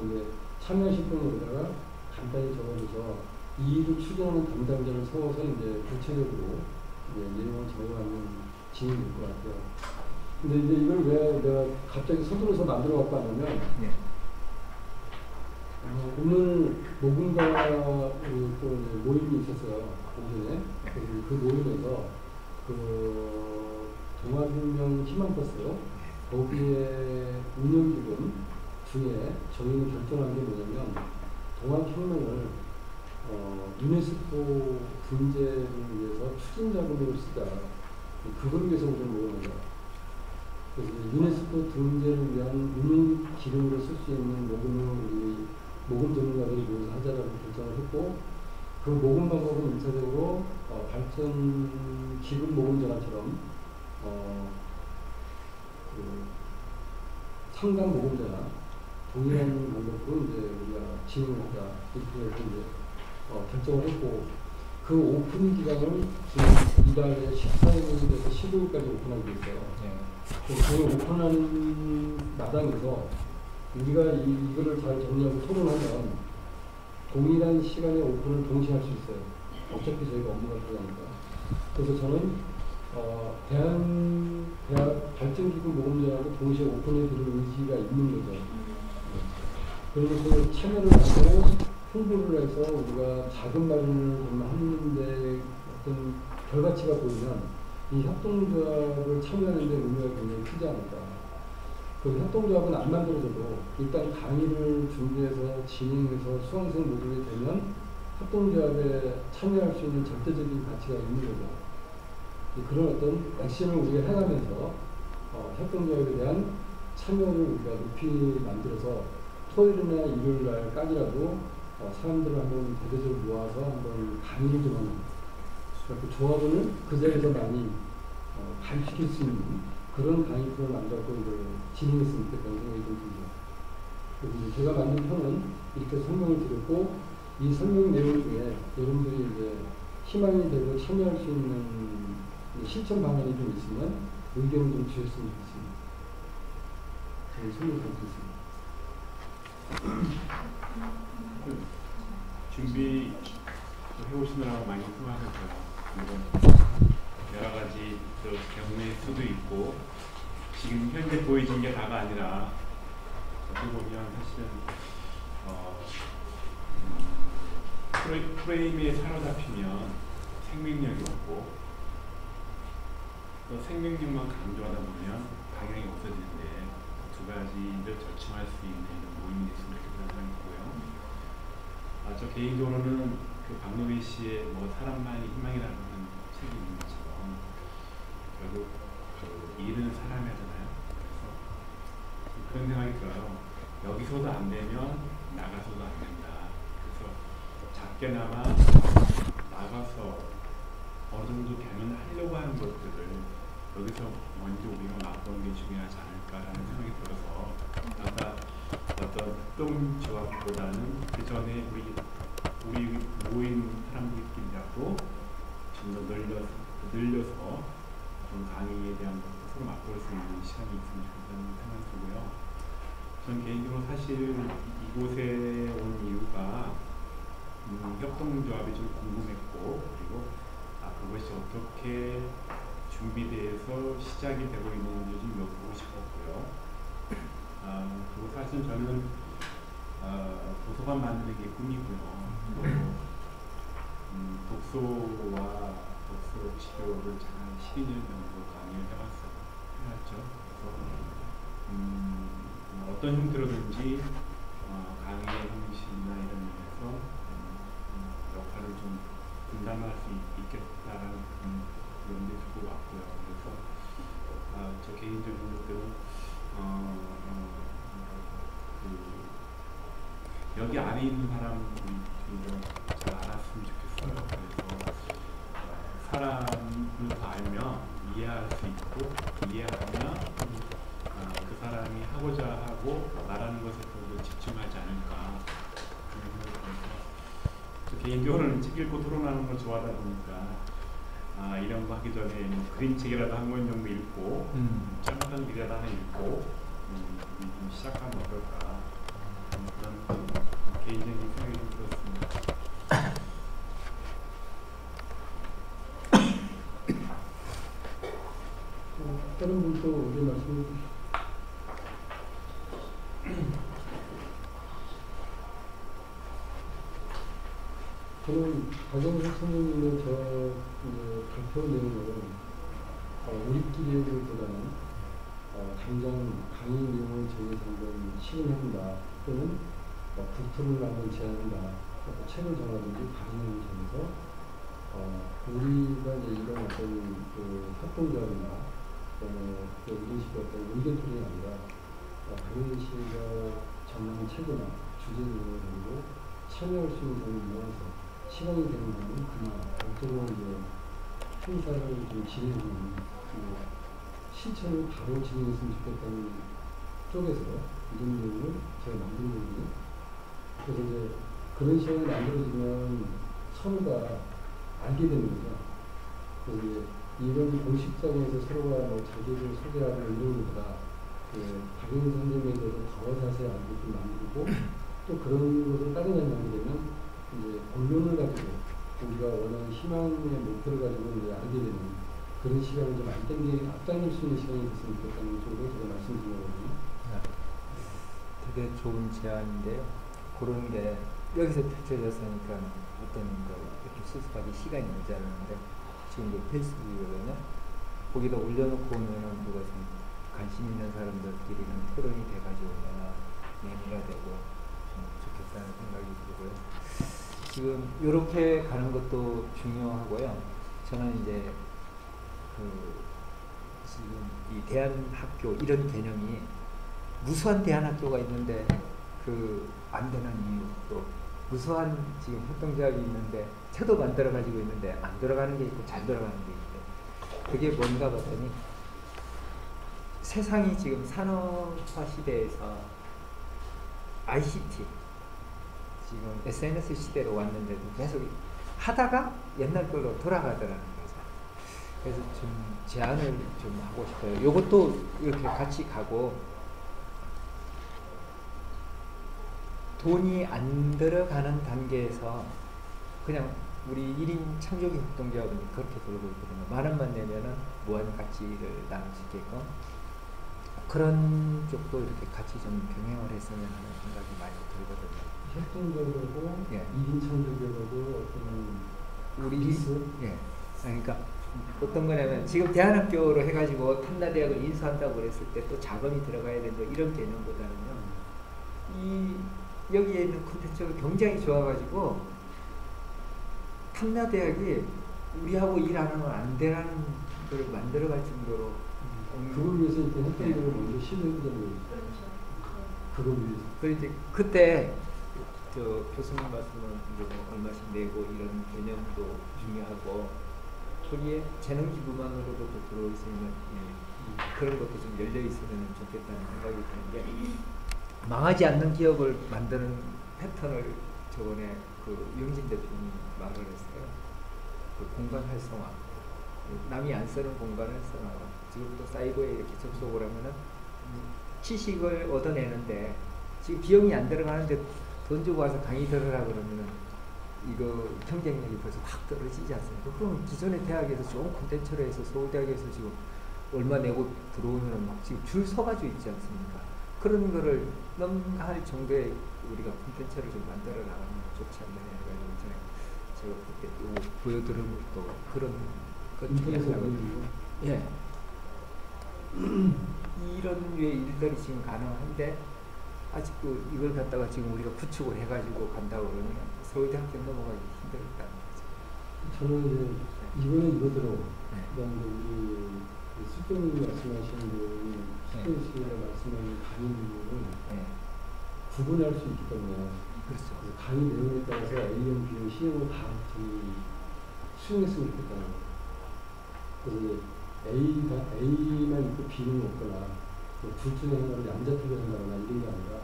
이제 참여하실 분에다가 간단히 적어줘서 이 일을 추진하는 담당자를 세워서 이제 구체적으로 이제 내용을 적어가는 진행이 될 것 같아요. 근데 이제 이걸 왜 내가 갑자기 서둘러서 만들어 갖고 왔냐면, 오늘 모금가 또 모임이 있었어요. 오전에. 그 모임에서 동아균형 희망버스 거기에 운영기금 중에 저희는 결정한 게 뭐냐면 동아혁명을 유네스코 분재를 위해서 추진 자금으로 쓰자. 그걸 위해서 우리는 모은 거예요. 그래서 유네스코 등재를 위한 운영 기금으로 쓸 수 있는 모금을 모금 전문가들이 모여서 하자라고 결정을 했고, 그 모금 방법은 일차적으로 발전 기금 모금 전화처럼 상담 모금 전화 동일한 방법으로 이제 우리가 진행하자 이렇게 해서 이제 결정을 했고, 그 오픈 기간을 지금 이달에 14일에서 15일까지 오픈하고 있어요. 그 오픈하는 마당에서 우리가 이거를 잘 정리하고 토론하면 동일한 시간에 오픈을 동시에 할 수 있어요. 어차피 저희가 업무가 들어가니까. 그래서 저는 대학 발전기금 모금전하고 동시에 오픈해 드릴 의지가 있는 거죠. 그래서 참여를 하고 홍보를 해서 우리가 자금 마련을 하는데 어떤 결과치가 보이면 이 협동조합을 참여하는 데 의미가 굉장히 크지 않을까. 그 협동조합은 안 만들어져도 일단 강의를 준비해서 진행해서 수강생 모집이 되면 협동조합에 참여할 수 있는 절대적인 가치가 있는 거죠. 그런 어떤 액션을 우리가 해가면서 협동조합에 대한 참여를 우리가 높이 만들어서 토요일이나 일요일날 까지라도 사람들을 한번 대대적으로 모아서 한번 강의를 좀 하는, 그 조합을 그 자리에서 많이 가입시킬 수 있는 그런 강의 프로를 만들고 이걸 진행했으면 좋겠다는 생각이 좀 듭니다. 그래서 제가 만든 편은 이렇게 설명을 드렸고, 이 설명 내용 중에 여러분들이 이제 희망이 되고 참여할 수 있는 실천 방안이 좀 있으면 의견을 좀 주셨으면 좋겠습니다. 저는 설명 드리겠습니다. 준비 해오시느라고 많이 수고하셨어요. 여러 가지 또 경우일 수도 있고 지금 현재 보여진 게 다가 아니라 어떻게 보면 사실은 프레임에 사로잡히면 생명력이 없고 또 생명력만 강조하다 보면 방향이 없어지는데 두 가지를 절충할 수 있는 모임이 됐으면 좋겠다는 생각이 있고요. 저 개인적으로는 그 박노비 씨의 뭐 사람만이 희망이라는 책이 있는 것처럼 결국 그 일은 사람이 하잖아요. 그래서 그런 생각이 들어요. 여기서도 안 되면 나가서도 안 된다. 그래서 작게나마 나가서 어느 정도 개선하려고 하는 것들을 여기서 먼저 우리가 맛보는 게 중요하지 않을까라는 생각이 들어서 아까 어떤 협동조합보다는 그 전에 우리 모인 사람들끼리라도 좀 더 늘려서 좀 강의에 대한 것도 서로 맛볼 수 있는 시간이 있으면 좋겠다는 생각이 들고요. 저는 개인적으로 사실 이곳에 온 이유가 협동조합이 좀 궁금했고 그리고 그것이 어떻게 준비돼서 시작이 되고 있는지 좀 여쭤보고 싶었고요. 그리고 사실 저는 도서관 만드는 게 꿈이고요. 독서와 독서 치료를 한 12년 정도 강의를 해왔죠. 그래서 어떤 형태로든지 강의의 형식이나 이런 면에서 역할을 좀 분담할 수 있겠다라는 그런 데 두고 왔고요. 그래서 저 개인적으로도 여기 안에 있는 사람들이 좀 잘 알았으면 좋겠어요. 그래서 사람을 더 알면 이해할 수 있고 이해하면 그 사람이 하고자 하고 말하는 것에 더 집중하지 않을까. 그래서 개인적으로는 책 읽고 토론하는 걸 좋아하다 보니까 이런 거 하기 전에 뭐 그림책이라도 한 권 정도 읽고 짧은 글이라도 하나 읽고 좀 시작하면 어떨까 그런 개인적인 생각이 좀 들었습니다. 다른 분도 의견 말씀해 주시죠. 저는 박영석 선생님의 발표 내용은 우리끼리보다는 당장 강의 내용을 저희에서 한번 실행한다 또는 국토를 한번 제안한다 책을 정하든지 강의를 정해서 우리가 이제 이런 어떤 협동조합이나 이런 식의 어떤 의견들이 아니라 박영석 씨가 정한 책이나 주제 내용을 가지고 참여할 수 있는 점을 모아서 시간이 되는 거는 그냥 별도로 행사를 좀 진행하는 실천을 바로 진행했으면 좋겠다는 쪽에서 이런 내용을 제가 만든 거거든요. 그래서 이제 그런 시간이 만들어지면 서로가 알게 되는 거죠. 그래서 이제 이런 공식장에서 서로가 뭐 자기를 소개하고 이런 것보다 박영석 선생님에 대해서 더 자세히 알게끔 만들고 또 그런 것을 다른 연락이 되면 이제 본론을 가지고 우리가 원하는 희망의 목표를 가지고 이제 알게 되는 그런 시간을 좀 앞당길 수 있는 시간이 됐으면 좋겠다는 쪽으로 제가 말씀드린 거거든요. 되게 좋은 제안인데요. 그런 게 여기서 펼쳐졌으니까 어떤 거 이렇게 수습하기 시간이 모자라는데 지금 페이스북이거든요. 거기다 올려놓고 오면은 그것은 관심 있는 사람들끼리는 토론이 돼가지고 얘기가 되고 좋겠다는 생각이 들고요. 지금 이렇게 가는 것도 중요하고요. 저는 이제 지금 이 대안학교 이런 개념이 무수한 대안학교가 있는데 안 되는 이유도 무수한 지금 협동조합이 있는데 채도 만들어 가지고 있는데 안 들어가는 게 있고 잘 들어가는 게 있고 그게 뭔가 봤더니 세상이 지금 산업화 시대에서 ICT 지금 SNS 시대로 왔는데도 계속 하다가 옛날 걸로 돌아가더라는 거죠. 그래서 좀 제안을 좀 하고 싶어요. 이것도 이렇게 같이 가고 돈이 안 들어가는 단계에서 그냥 우리 1인 창조기 협동조합은 그렇게 돌고 있거든요. 10,000원만 내면은 무한 가치를 나눌 수 있게끔 그런 쪽도 이렇게 같이 좀 병행을 했으면 하는 생각이 많이 들거든요. 협동적으로 예. 1인 창조적으로 어떤 우리 비스? 예. 그러니까 어떤 거냐면 지금 대한학교로 해가지고 탐나대학을 인수한다고 그랬을 때 또 자금이 들어가야 된다 이런 개념보다는요. 이 여기에 있는 콘텐츠가 굉장히 좋아가지고 탐나대학이 우리하고 일 안 하면 안 되라는 걸 만들어갈 정도로 그걸 위해서 일단 협동적으로 먼저 시도해보자는 거죠. 그렇죠. 그걸 위해서. 그 이제 그때 저 교수님 말씀은 이제 뭐 얼마씩 내고 이런 개념도 중요하고 거기에 재능 기부만으로도 또 들어올 수 있는 그런 것도 좀 열려 있으면 좋겠다는 생각이 드는데 망하지 않는 기업을 만드는 패턴을 저번에 그 유영진 대표님이 말을 했어요. 그 공간 활성화, 남이 안 쓰는 공간 활성화. 지금 또 사이버에 이렇게 접속을 하면은 지식을 얻어내는데 지금 비용이 안 들어가는데 돈 주고 와서 강의 들으라 그러면은 이거 경쟁력이 벌써 확 떨어지지 않습니까? 그럼 기존의 대학에서 좋은 콘텐츠를 해서 서울대학에서 지금 얼마 내고 들어오면 막 지금 줄 서가지고 있지 않습니까? 그런 거를 넘할 정도의 우리가 콘텐츠를 좀 만들어 나가면 좋지 않느냐 해가지고 제가 그때 요거 보여드린 것도 그런 것 중에 하나거든요. 예. 이런 류의 일들이 지금 가능한데 아직도 이걸 갖다가 지금 우리가 구축을 해가지고 간다고 그러면 서울대학교 넘어가기 힘들다는 거죠. 저는 이제 이거는 이거대로 네. 그다음에 우리 수교님 말씀하시는 분이 수교 씨가 말씀하는 강의 부분을 네. 구분할 수 있기 때문에 그렇죠. 그래서 강의 내용에 따라서 A형, B형, C형을 다 수용했으면 좋겠다는 거예요. 그래서 A만 있고 B는 없거나 둘 중에 하나를 양자택일 한다거나 이런 게 아니라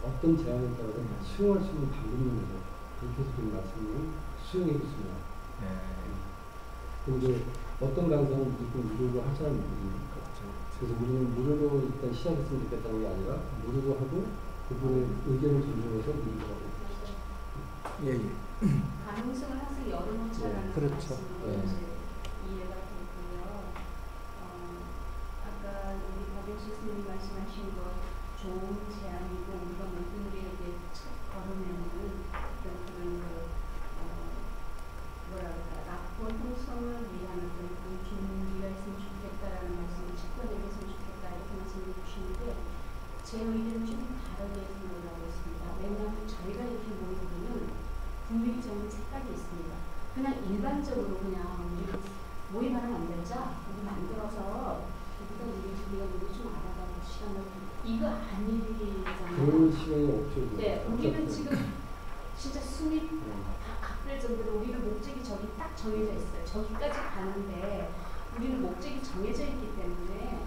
어떤 제안에 따라서 수용할 수 있는 방법인 거죠. 그렇게 해서 좀 말씀을 수용해 주시면. 네. 근데 어떤 강사는 무조건 무료로 하자는 거거든요. 그래서 우리는 무료로 일단 시작했으면 좋겠다는 게 아니라 무료로 하고 그분의 의견을 존중해서 무료로 하고. 예, 예. 가능성을 항상 열어놓자라는 그렇죠. 말씀으로 네. 이제 이해가 되고요. 아까 우리 박영수 선생님 말씀하신 거 좋은 제안이고 우리가 모든 게 이제 첫 걸으면은 그런 뭐랄까 낙후 형성을 위한 어떤 준비가 있으면 좋겠다라는 말씀을 직관하게 했으면 좋겠다 이렇게 말씀해 주시는데 제 의견은 좀 다르게 생각을 하고 있습니다. 왜냐하면 저희가 이렇게 모이는 분위기적인 색깔이 있습니다. 그냥 일반적으로 그냥 우리 모임 하나 만들자 우리 만들어서 우리가 누구 좀 알아가고 시간을 이거 아니잖아요. 그런 시간이 없죠. 네, 우리는 지금 진짜 숨이 다 가쁠 정도로 우리는 목적이 저기 딱 정해져 있어요. 저기까지 가는데 우리는 목적이 정해져 있기 때문에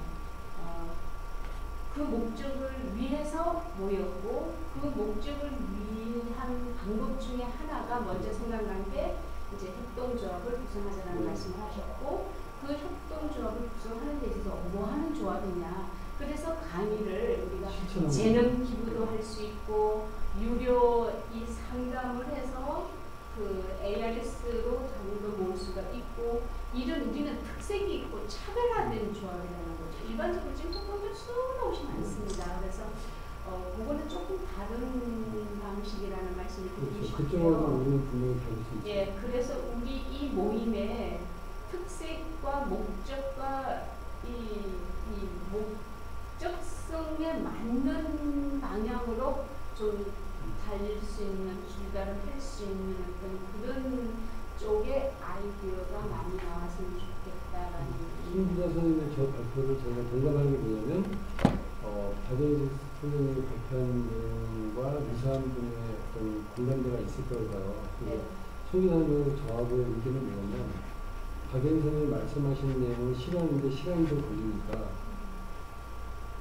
그 목적을 위해서 모였고 그 목적을 위한 방법 중에 하나가 먼저 생각난 게 이제 협동조합을 구성하자라는 말씀을 하셨고 그 협동조합을 구성하는 데 있어서 뭐 하는 조합이냐 그래서 강의를 우리가 재능 기부도 할 수 있고 유료 이 상담을 해서 그 ARS로 자금도 모을 수가 있고 이런 우리는 특색이 있고 차별화된 조합이라는 거죠. 일반적으로 지금 토론들 수없이 많습니다. 그래서 그거는 조금 다른 방식이라는 말씀을 드리고 싶고요. 그쪽하고 우리는 분명히 다를 수 있죠. 예, 그래서 우리 이 모임의 특색과 목적과 이 목적성에 맞는 방향으로 좀 달릴 수 있는 출발을 할 수 있는 어떤 그런 쪽의 아이디어가 많이 나왔으면 좋겠다라는. 김기자 선생님의 저 발표를 제가 동감하는 게 뭐냐면 박영수 선생님이 발표한 내용과 유사한 분의 어떤 공감대가 있을 거라고 봐요. 그래서 송기사님 저하고의 의견은 뭐냐면 박영수 선생님이 말씀하신 내용을 실현하는데 시간이 좀 걸리니까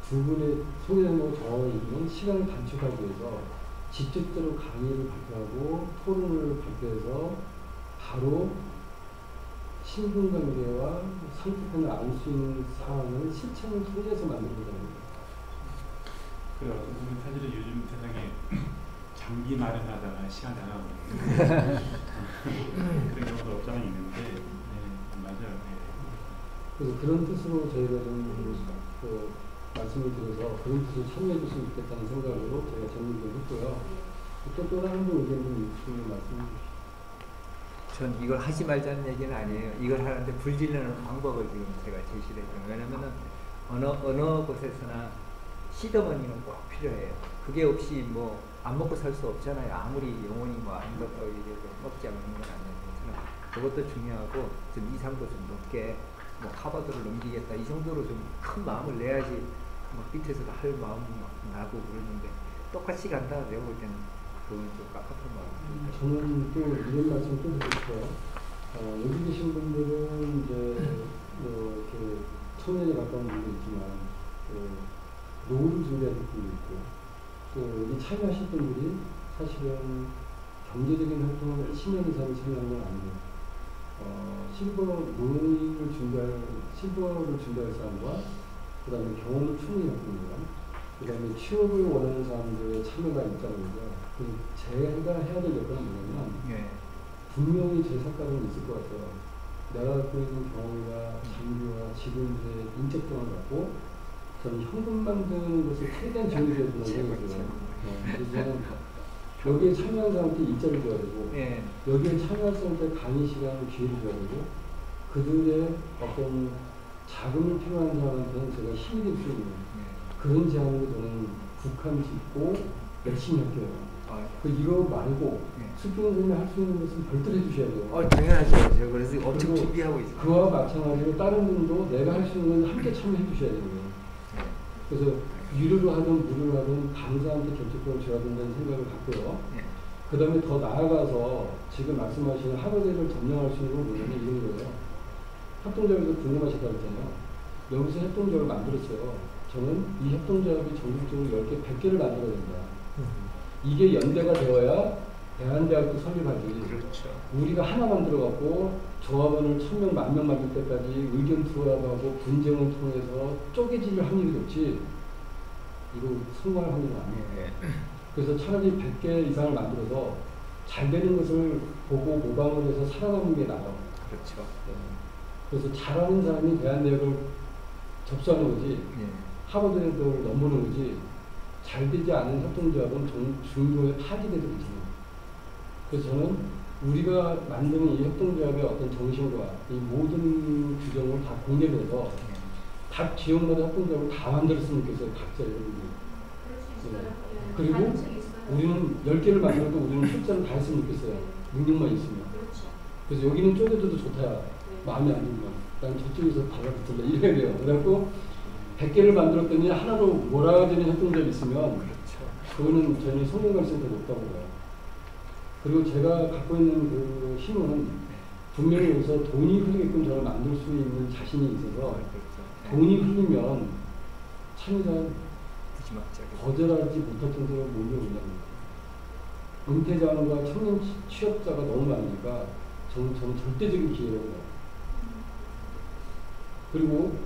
두 분의 송기사님하고 저하고의 의견은 시간을 단축하기 위해서 직접적으로 강의를 발표하고 토론을 발표해서 바로 신분관계와 상태편을 알 수 있는 사안을 실천을 통해서 만들고자 합니다. 그래 어떤 분은 사실은 요즘 세상에 장기 마련하다가 시간 다 나가고 그런 경우도 없잖아 있는데 맞아요. 그래서 그런 뜻으로 저희가 좀 말씀을 드려서 그런 뜻으로 참여해 줬으면 좋겠다는 생각으로 제가 정리를 했고요. 또 다른 분 의견 좀 있으면 말씀해 주시죠. 전 이걸 하지 말자는 얘기는 아니에요. 이걸 하는데 불질르는 방법을 지금 제가 제시를 했어요. 왜냐면은 어느 곳에서나 시드머니는 꼭 필요해요. 그게 없이 뭐 안 먹고 살 수 없잖아요. 아무리 영혼이 뭐 안 먹고 먹지 않는 건 아니지만 그것도 중요하고 좀 이상도 좀 높게 뭐 하버드를 넘기겠다 이 정도로 좀 큰 마음을 내야지 막 밑에서도 할 마음 나고 그러는데 똑같이 간다 내가 볼 때는 그건 좀 깝깝한 마음. 저는 또 이런 말씀 좀 드리고 싶어요. 여기 계신 분들은 이제 뭐 이렇게 청년에 가까운 분도 있지만 노후를 준비하는 분도 있고 또 여기 참여하실 분들이 사실은 경제적인 활동을 열심히 하는 사람이 참여하는 건 아니에요. 실버를 준비할 사람과 그 다음에 경험을 충분히 갖고 있는 사람 그 다음에 취업을 원하는 사람들의 참여가 있다는 거죠. 제가 해야 될 역할은 뭐냐면 분명히 제 색깔은 있을 것 같아요. 내가 갖고 있는 경험과 장비와 지금의 인적 경험을 갖고 저는 현금 만드는 것을 최대한 지원해줘야 된다고 생각해요. 그래서 저는 여기에 참여한 사람한테 일자리를 줘야 되고 여기에 참여한 사람한테 강의 시간 기회를 줘야 되고 그들의 어떤 자금이 필요한 사람한테는 제가 힘이 될 수 있는 그런 제안으로 저는 국한 짓고 열심히 할게요. 이거 말고 수평 선생님이 할 수 있는 것은 별도로 해주셔야 돼요. 당연하죠. 제가 그래서 엄청 준비하고 있어요. 그와 마찬가지로 다른 분도 내가 할 수 있는 건 함께 참여해 주셔야 되는 거예요. 그래서 유료로 하든 무료로 하든 강사한테 결정권을 줘야 된다는 생각을 갖고요. 그 다음에 더 나아가서 지금 말씀하시는 하버드를 점령할 수 있는 건 뭐냐면 이런 거예요. 협동조합에서 궁금하셨다고 했잖아요. 여기서 협동조합을 만들었어요. 저는 이 협동조합이 전국적으로 10개, 100개를 만들어야 된다. 이게 연대가 되어야 대한대학도 설립하지. 그렇죠. 우리가 하나 만들어갖고 조합원을 1000명, 10,000명 만들 때까지 의견 투합하고 분쟁을 통해서 쪼개질 확률이 높지. 이거 성공할 확률은 아니에요. 그래서 차라리 100개 이상을 만들어서 잘 되는 것을 보고 모방을 해서 살아가는 게 나아요. 그렇죠. 그래서 잘하는 사람이 대한대학을 접수하는 거지. 하버드를 넘보는 거지. 잘 되지 않은 협동조합은 중도에 파기돼도 괜찮아요. 그래서 저는 우리가 만드는 이 협동조합의 어떤 정신과 이 모든 규정을 다 공개해서 각 지역마다 협동조합을 다 만들었으면 좋겠어요. 각자 여러분들이. 그리고 우리는 10개를 만들어도 우리는 숫자를 다 했으면 좋겠어요. 능력만 있으면. 그래서 여기는 쪼개져도 좋다. 마음에 안 들면. 난 저쪽에서 달라붙을래. 이래야 돼요. 그래갖고 100개를 만들었더니 하나로 몰아가지는 협동조합이 있으면 그거는 저는 성공 가능성이 더 높다고 봐요. 그리고 제가 갖고 있는 그 힘은 분명히 여기서 돈이 흘리게끔 저를 만들 수 있는 자신이 있어서 돈이 흘리면 참여자 거절하지 못할 정도로 몰려오냐는 은퇴자원과 청년 취업자가 너무 많으니까 저는 절대적인 기회라고 봐요. 그리고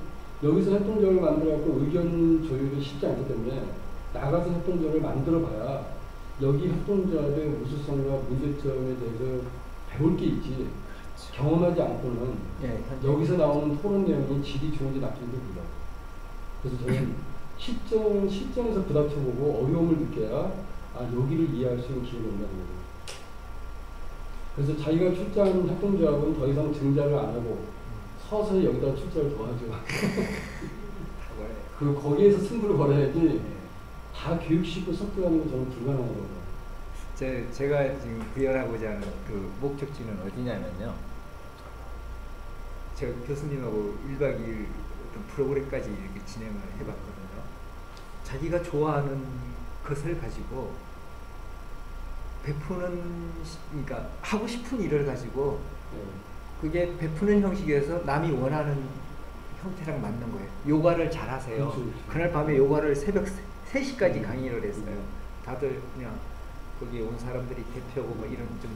여기서 협동조합을 만들어갖고 의견 조율이 쉽지 않기 때문에 나가서 협동조합을 만들어봐야 여기 협동조합의 우수성과 문제점에 대해서 배울 게 있지. 경험하지 않고는 여기서 나오는 토론 내용이 질이 좋은지 나쁜지 몰라요. 그래서 저는 실전에서 부닥쳐보고 어려움을 느껴야 여기를 이해할 수 있는 기회가 온다는 거예요. 그래서 자기가 출자하는 협동조합은 더 이상 증자를 안 하고 서서히 여기다 출자를 더 하죠. 거기에서 승부를 걸어야지 다 교육식으로 섞여가는 건 저는 불가능하다고 봐요. 제가 지금 구현하고자 하는 그 목적지는 어디냐면요. 제가 교수님하고 1박 2일 어떤 프로그램까지 이렇게 진행을 해봤거든요. 자기가 좋아하는 것을 가지고 베푸는, 그러니까 하고 싶은 일을 가지고 그게 베푸는 형식에서 남이 원하는 형태랑 맞는 거예요. 요가를 잘 하세요. 그렇죠. 그날 밤에 요가를 새벽 3시까지 강의를 했어요. 다들 그냥 거기에 온 사람들이 대표고 뭐 이런 좀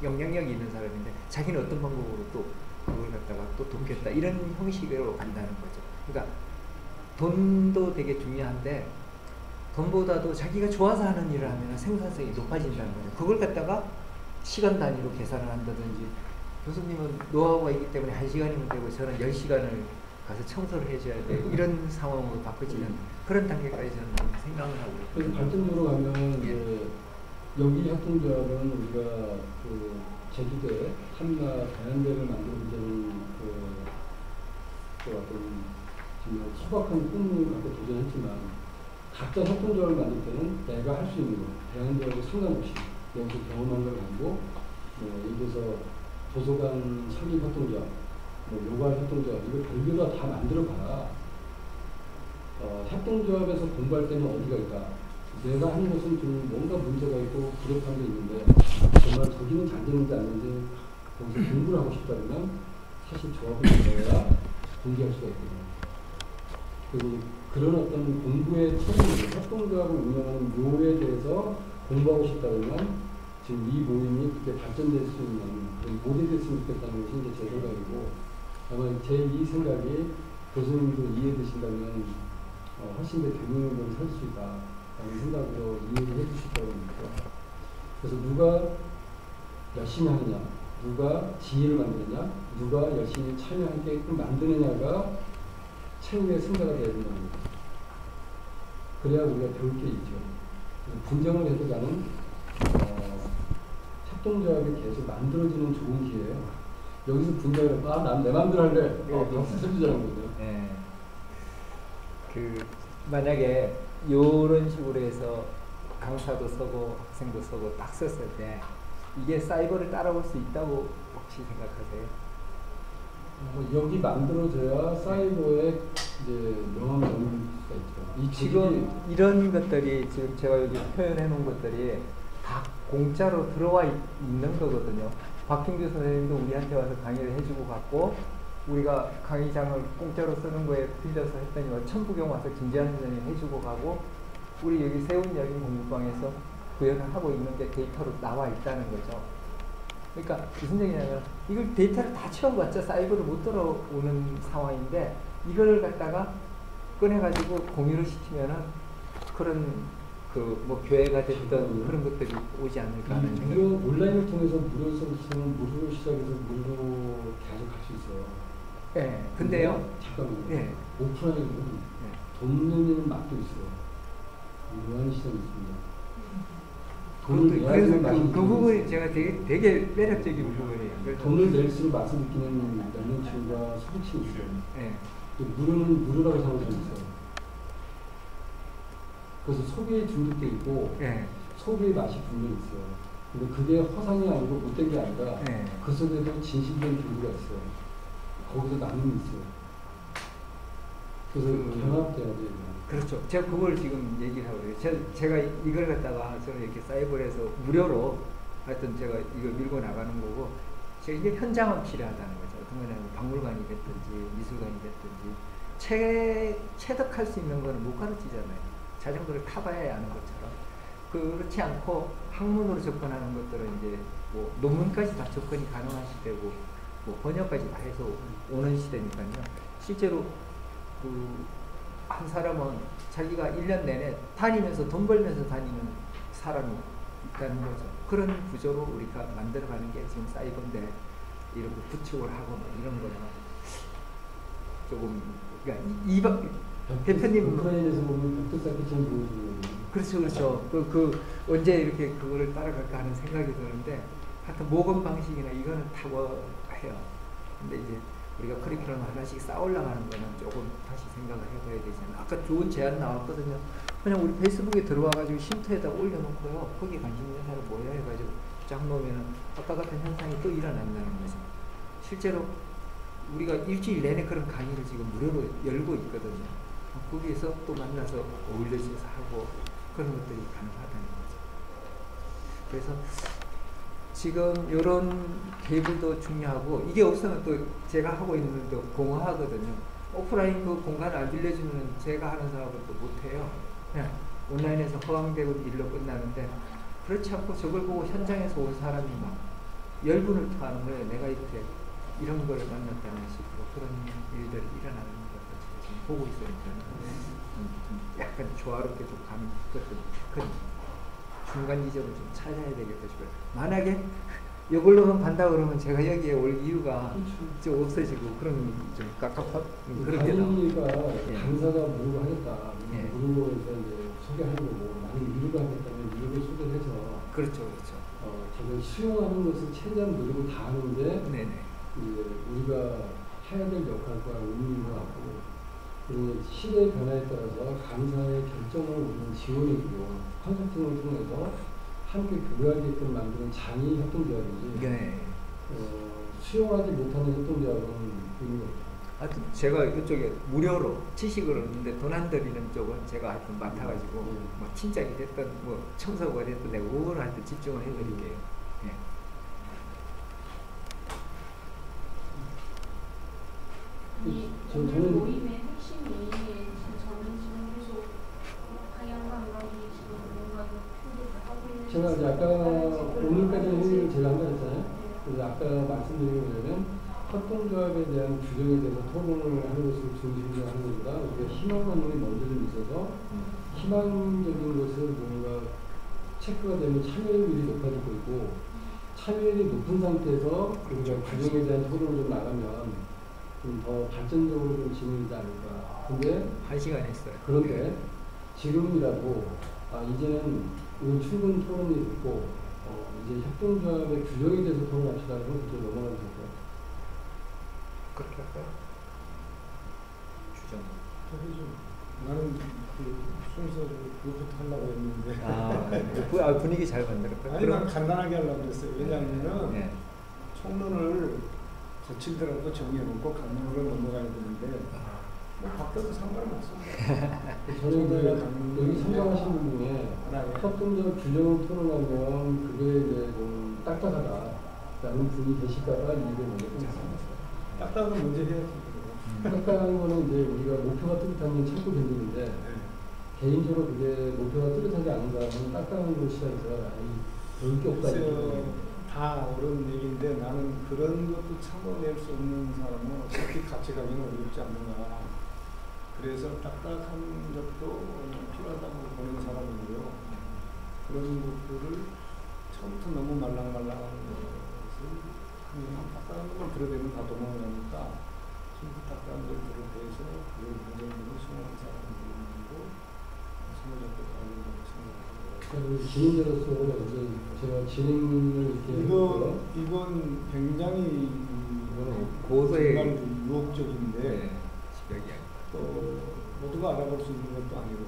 영향력이 있는 사람인데 자기는 어떤 방법으로 또 그걸 갖다가 또 돕겠다 이런 형식으로 간다는 거죠. 그러니까 돈도 되게 중요한데 돈보다도 자기가 좋아서 하는 일을 하면 생산성이 높아진다는 거예요. 그걸 갖다가 시간 단위로 계산을 한다든지, 교수님은 노하우가 있기 때문에 1시간이면 되고 저는 10시간을 가서 청소를 해줘야 돼. 이런 상황으로 바꿔지는 그런 단계까지 저는 생각을 하고 있어요. 그래서 발전으로 가면 이제 여기 협동조합은 우리가 그 제주도에 한나 대한대를 만들어보자는 그 어떤 정말 소박한 꿈을 갖고 도전했지만, 각자 협동조합을 만들 때는 내가 할 수 있는 거, 대한대하고 상관없이 여기서 경험한 걸 가지고 예를 들어서 도서관 설립 협동조합, 요가 협동조합, 이거 별개로 다 만들어봐. 협동조합에서 공부할 때는 어디가 있다. 내가 하는 것은 좀 뭔가 문제가 있고 부족한 게 있는데, 정말 저기는 잘 되는지 안 되는지 거기서 공부를 하고 싶다면 사실 조합을 들어야 공개할 수가 있거든요. 그리고 그런 어떤 공부의 처리, 협동조합을 운영하는 묘에 대해서 공부하고 싶다면 지금 이 모임이 그렇게 발전될 수 있는 그런 모델이 됐으면 좋겠다는 것이 이제 제 생각이고, 아마 제 이 생각이 교수님도 이해되신다면 훨씬 더 경영을 살 수 있다라는 생각으로 이해를 해주실 거거든요. 그래서 누가 열심히 하느냐, 누가 지혜를 만드느냐, 누가 열심히 참여하게끔 만드느냐가 최후의 승자가 되어야 된다는 거죠. 그래야 우리가 배울 게 있죠. 분쟁을 해도 가는 협동조합이 계속 만들어지는 좋은 기회예요. 여기서 분쟁을 해서 난 내 마음대로 할래. 박수 쳐주자는 거죠. 네. 만약에 이런 식으로 해서 강사도 쓰고 학생도 쓰고 딱 썼을 때 이게 사이버를 따라올 수 있다고 혹시 생각하세요? 여기 만들어져야 사이버에 이제 명함을 넣을 수가 있죠. 지금 이런 것들이 지금 제가 여기 표현해 놓은 것들이 다 공짜로 들어와 있는 거거든요. 박hin규 선생님도 우리한테 와서 강의를 해주고 갔고, 우리가 강의장을 공짜로 쓰는 거에 빌려서 했더니 천부경 와서 김재환 선생님 해주고 가고, 우리 여기 세운여긴 공부방에서 구현을 하고 있는 게 데이터로 나와 있다는 거죠. 그러니까 무슨 얘기냐면 이걸 데이터를 다 채워봤자 사이버를 못 들어오는 상황인데, 이걸 갖다가 꺼내가지고 공유를 시키면은 그런 뭐 교회가 됐던 그런 것들이 오지 않을까 하는 생각이. 온라인을 통해서 무료 서비스는 무료로 시작해서 무료로 계속 갈 수 있어요. 네, 근데요. 잠깐만요. 네. 오프라인은 돈 내는 맛도 있어요. 무한 시장이 있습니다. 그래서 그 부분이 제가 되게 매력적인 부분이에요. 돈을 낼수록 맛을 느끼는 연령층과 소비층이 있어요. 네. 무료는 무료라고 생각하는 사람이 있어요. 그래서 소비에 중독돼 있고 소비의 맛이 분명히 있어요. 근데 그게 허상이 아니고 못된 게 아니라 그 속에도 진실된 교류가 있어요. 거기서 나눔이 있어요. 그래서 변화돼야 돼요. 그렇죠. 제가 그걸 지금 얘기를 하고 있어요. 제가 이걸 갖다가 저는 이렇게 사이버에서 무료로 하여튼 제가 이걸 밀고 나가는 거고, 제가 이게 현장은 필요하다는 거죠. 어떤 거냐면 박물관이 됐든지 미술관이 됐든지 체득할 수 있는 거는 못 가르치잖아요. 자전거를 타봐야 아는 것처럼. 그렇지 않고 학문으로 접근하는 것들은 이제 뭐 논문까지 다 접근이 가능한 시대고, 뭐 번역까지 다 해서 오는 시대니까요. 실제로 한 사람은 자기가 1년 내내 다니면서 돈 벌면서 다니는 사람이 있다는 거죠. 그런 구조로 우리가 만들어가는 게 지금 사이버인데, 이런 거 구축을 하고 뭐 이런 거는 조금, 그러니까 대표님 우크라이나에서 보면 벽돌쌓기처럼 보여주는. 그렇죠, 그렇죠. 언제 이렇게 그거를 따라갈까 하는 생각이 드는데, 하여튼 모금 방식이나 이거는 탁월해요. 근데 이제 우리가 커리큘럼 하나씩 쌓아올라가는 거는 조금 다시 생각을 해봐야 되잖아요. 아까 좋은 제안 나왔거든요. 그냥 우리 페이스북에 들어와가지고 쉼터에다 올려놓고요. 거기에 관심 있는 사람 모여 해가지고 쫙 놓으면 아까 같은 현상이 또 일어난다는 거죠. 실제로 우리가 일주일 내내 그런 강의를 지금 무료로 열고 있거든요. 거기에서 또 만나서 어울려서 하고 그런 것들이 가능하다는 거죠. 그래서 지금 이런 계획도 중요하고, 이게 없으면 또 제가 하고 있는 일도 공허하거든요. 오프라인 그 공간을 안 빌려주면 제가 하는 사업을 또 못해요. 그냥 온라인에서 허황되고 일로 끝나는데, 그렇지 않고 저걸 보고 현장에서 온 사람이 막 열분을 토하는 거예요. 내가 이렇게 이런 걸 만났다는 식으로 그런 일들이 일어나는 것을 지금 보고 있으니까 좀 약간 조화롭게 좀 가는 것도 큰 중간 지점을 좀 찾아야 되겠다 싶어요. 만약에 이걸로만 간다 그러면 제가 여기에 올 이유가 좀 없어지고 그런 좀 깝깝한 그런 게 강의가 예. 강사가 무료로 하겠다. 예. 무료로 해서 이제 소개하는 거고 만약 유료로 하겠다면 유료로 소개를 해서 그렇죠, 그렇죠. 저는 수용하는 것을 최대한 노력을 다 하는데 네네. 이제 우리가 해야 될 역할과 의미인 것 같고 그리고 시대의 변화에 따라서 강사의 결정을 우리는 지원해주고 컨설팅을 통해서 함께 교류하게끔 만드는 장이 협동조합이지 네. 수용하지 못하는 협동조합은 의미가 없죠. 하여튼 제가 이쪽에 무료로 지식을 얻는데 돈 안 들이는 쪽은 제가 하여튼 맡아가지고 뭐 팀장이 됐든 뭐 청소가 됐든 내가 그걸 하여튼 집중을 해드릴게요. 예. 오늘 모임의 핵심이 저는 지금 계속 방향 감각이 지금 뭔가 표기를 하고 있는 제가 이제 아까 오늘까지 회의를 제가 한다 했잖아요. 그래서 아까 말씀드린 게 뭐냐면 협동조합에 대한 규정에 대해서 토론을 하는 것을 중심으로 하는 것보다 우리가 희망하는 게 먼저 좀 있어서 희망적인 것을 뭔가 체크가 되면 참여율이 높아지고 있고 참여율이 높은 상태에서 우리가 규정에 대한 토론을 좀 나가면 좀 더 발전적으로 좀 진행되지 않을까. 근데 1시간 했어요. 그런데 지금이라도 이제는 이건 충분 토론이 됐고 이제 협동조합의 규정에 대해서 토론합시다는 건 그쪽으로 넘어가면 될 것 같아요. 그렇게 할까요? 주장. 나는 그 순서를 그것부터 하려고 했는데 분위기 잘 만들었고요. 아니 난 간단하게 하려고 그랬어요. 왜냐하면 네. 총론을 거칠더라도 정해놓고 강론으로 넘어가야 되는데 뭐 바뀌어도 상관은 없습니다. 저는 여기 참가하신 분 중에 협동조합 규정을 토론하면 그게 이제 좀 딱딱하다라는 분이 계실까봐 이게 먼저 끊었습니다. 딱딱은 먼저 해야지. 딱딱한 거는 이제 우리가 목표가 뚜렷하면 참고 견디는데 개인적으로 그게 목표가 뚜렷하지 않은 사람은 딱딱한 걸 시작해서 별 게 없다. 다 옳은 얘기인데 나는 그런 것도 참아낼 수 없는 사람은 어차피 같이 가기는 어렵지 않는가. 그래서 딱딱한 것도 필요하다고 보는 사람이고요. 그런 것들을 처음부터 너무 말랑말랑한 것을 그냥 딱딱한 것만 들어대면 다 도망가니까 처음부터 딱딱한 걸 들어대서 그걸 굉장히 수용하는 사람들이고 손을 잡고 가야 된다고 생각합니다. 진행자로서 제가 진행을 이렇게 이건 굉장히 고도의 정말 유혹적인데 네. 또 모두가 알아볼 수 있는 것도 아니고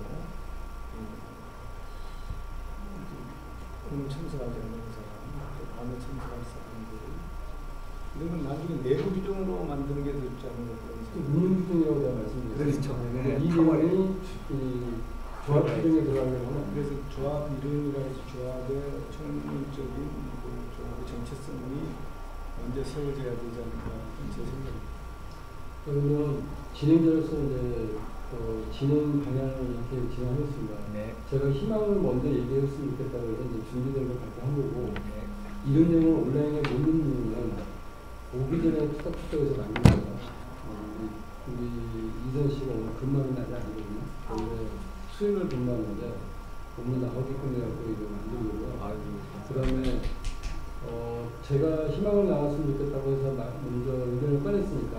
오늘 참석하지 않는 사람, 또 다음에 참석할 사람들 이런 건 나중에 내부 규정으로 만드는 게 더 있지 않는 것 같아요. 운영 규정이라고 내가 말씀드렸죠. 그렇죠. 이 내용이 조합 규정에 들어가려면 그래서 조합 이름이라 해서 조합의 총론적인 조합의 정체성이 먼저 세워져야 되지 않을까 제 생각입니다. 그러면 진행자로서 이제 진행 방향을 이렇게 진행하겠습니다. 네. 제가 희망을 먼저 얘기했으면 좋겠다고 해서 이제 준비된 걸 발표한 거고 네. 이런 내용을 온라인에 못 넣는 이유는 오기 전에 투닥투닥해서 만든 거예요. 우리 이선 씨가 오늘 근무하는 날이 아니거든요. 원래 수요일 근무하는데 오늘 나오게끔 해갖고 이거 만들고요. 그 다음에 제가 희망을 나갔으면 좋겠다고 해서 먼저 의견을 꺼냈으니까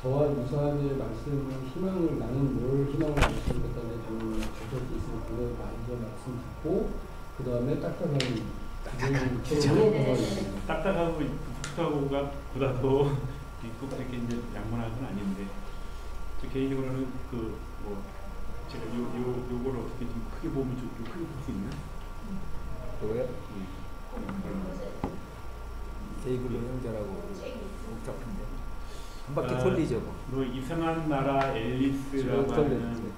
저와 유사하게 말씀을 희망을 나는 뭘 희망을 나갔으면 좋겠다는 저는 주실 수 있으면 그걸 먼저 말씀 듣고 그 다음에 딱딱한 딱딱하고 풋하고가 보다도 꼭 그렇게 이제 양만한 건 아닌데 저 개인적으로는 제가 요거를 어떻게 좀 크게 보면 좀 크게 볼 수 있나? 뭐요? 테이블로 형제라고 복잡한데 한 바퀴 돌리죠 뭐. 이상한 나라 앨리스라고 하는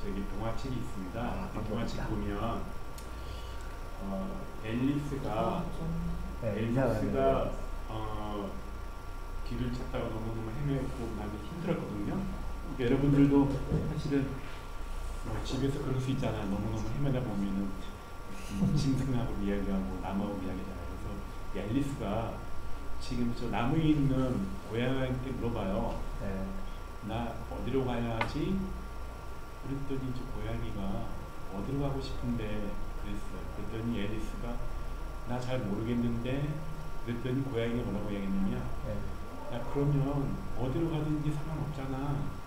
저기 동화책이 있습니다. 동화책 보면 앨리스가 길을 찾다가 너무너무 헤매고 많이 힘들었거든요. 여러분들도 사실은 집에서 그럴 수 있잖아. 너무너무 헤매다 보면은 짐승하고 이야기하고 나무하고 이야기하잖아요. 그래서 앨리스가 지금 저 나무에 있는 고양이한테 물어봐요. 나 어디로 가야 하지? 그랬더니 이제 고양이가 어디로 가고 싶은데 그랬어요. 그랬더니 앨리스가 나 잘 모르겠는데 그랬더니 고양이가 뭐라고 얘기했냐면 야 그러면 어디로 가든지 상관없잖아.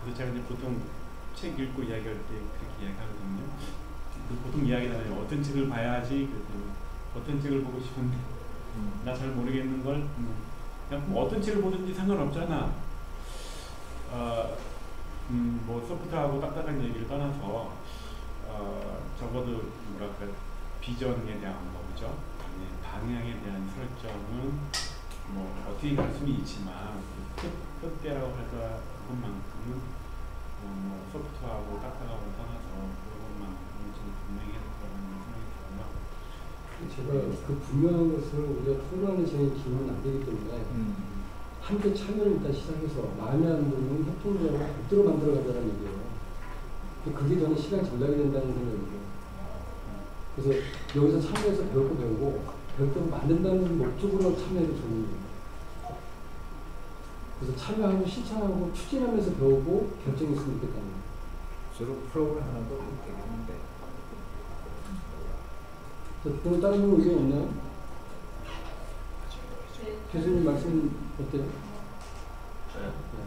그래서 제가 이제 보통 책 읽고 이야기할 때 그렇게 이야기하거든요. 보통 이야기하잖아요. 어떤 책을 봐야지 그랬더니 어떤 책을 보고 싶은데 나 잘 모르겠는 걸 그냥 뭐 어떤 책을 보든지 상관없잖아. 뭐 소프트하고 딱딱한 얘기를 떠나서 적어도 뭐랄까 비전에 대한 거죠. 방향에 대한 설정은 뭐 어떻게 갈 수는 있지만 끝대라고 할까 그것만큼은 뭐 소프트하고 딱딱하고 떠나서 그것만큼은 좀 분명히 해야 된다는 생각이 들고요. 제가 그 분명한 것을 우리가 토론하는 시간이 길면 안 되기 때문에 함께 참여를 일단 시작해서 마음에 안 들면 협동조합을 별도로 만들어 가자는 얘기예요. 그게 저는 시간 전략이 된다는 생각이죠. 그래서 여기서 참여해서 배울 거 배우고 별도로 만든다는 목적으로 참여해도 좋은 거예요. 그래서 참여하고 실천하고 추진하면서 배우고 결정했으면 좋겠다는 거예요. 주로 프로그램 하나도 되겠는데. 그럼 다른 분 의견 없나요? 교수님 말씀 어때요? 저요? 네.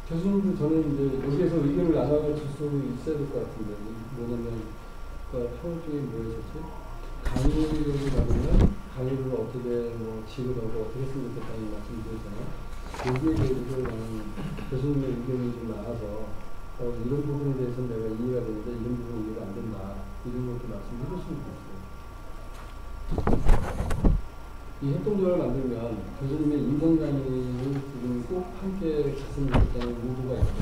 교수님도 저는 이제 여기에서 의견을 나눠줄 수 있어야 될 것 같은데 뭐냐면 그러니까 평소에 뭐였었지? 강의를 받으면 강의를 어떻게 뭐 지급하고 어떻게 했으면 좋겠다는 말씀드렸잖아요. 여기에 대해서 나는 교수님의 의견이 좀 나와서 이런 부분에 대해서는 내가 이해가 되는데 이런 부분은 이해가 안 된다. 이런 것도 말씀해 줬으면 좋겠어요. 이 협동조합을 만들면 교수님의 인성 강의를 지금 꼭 함께 갔으면 좋겠다는 의도가 있고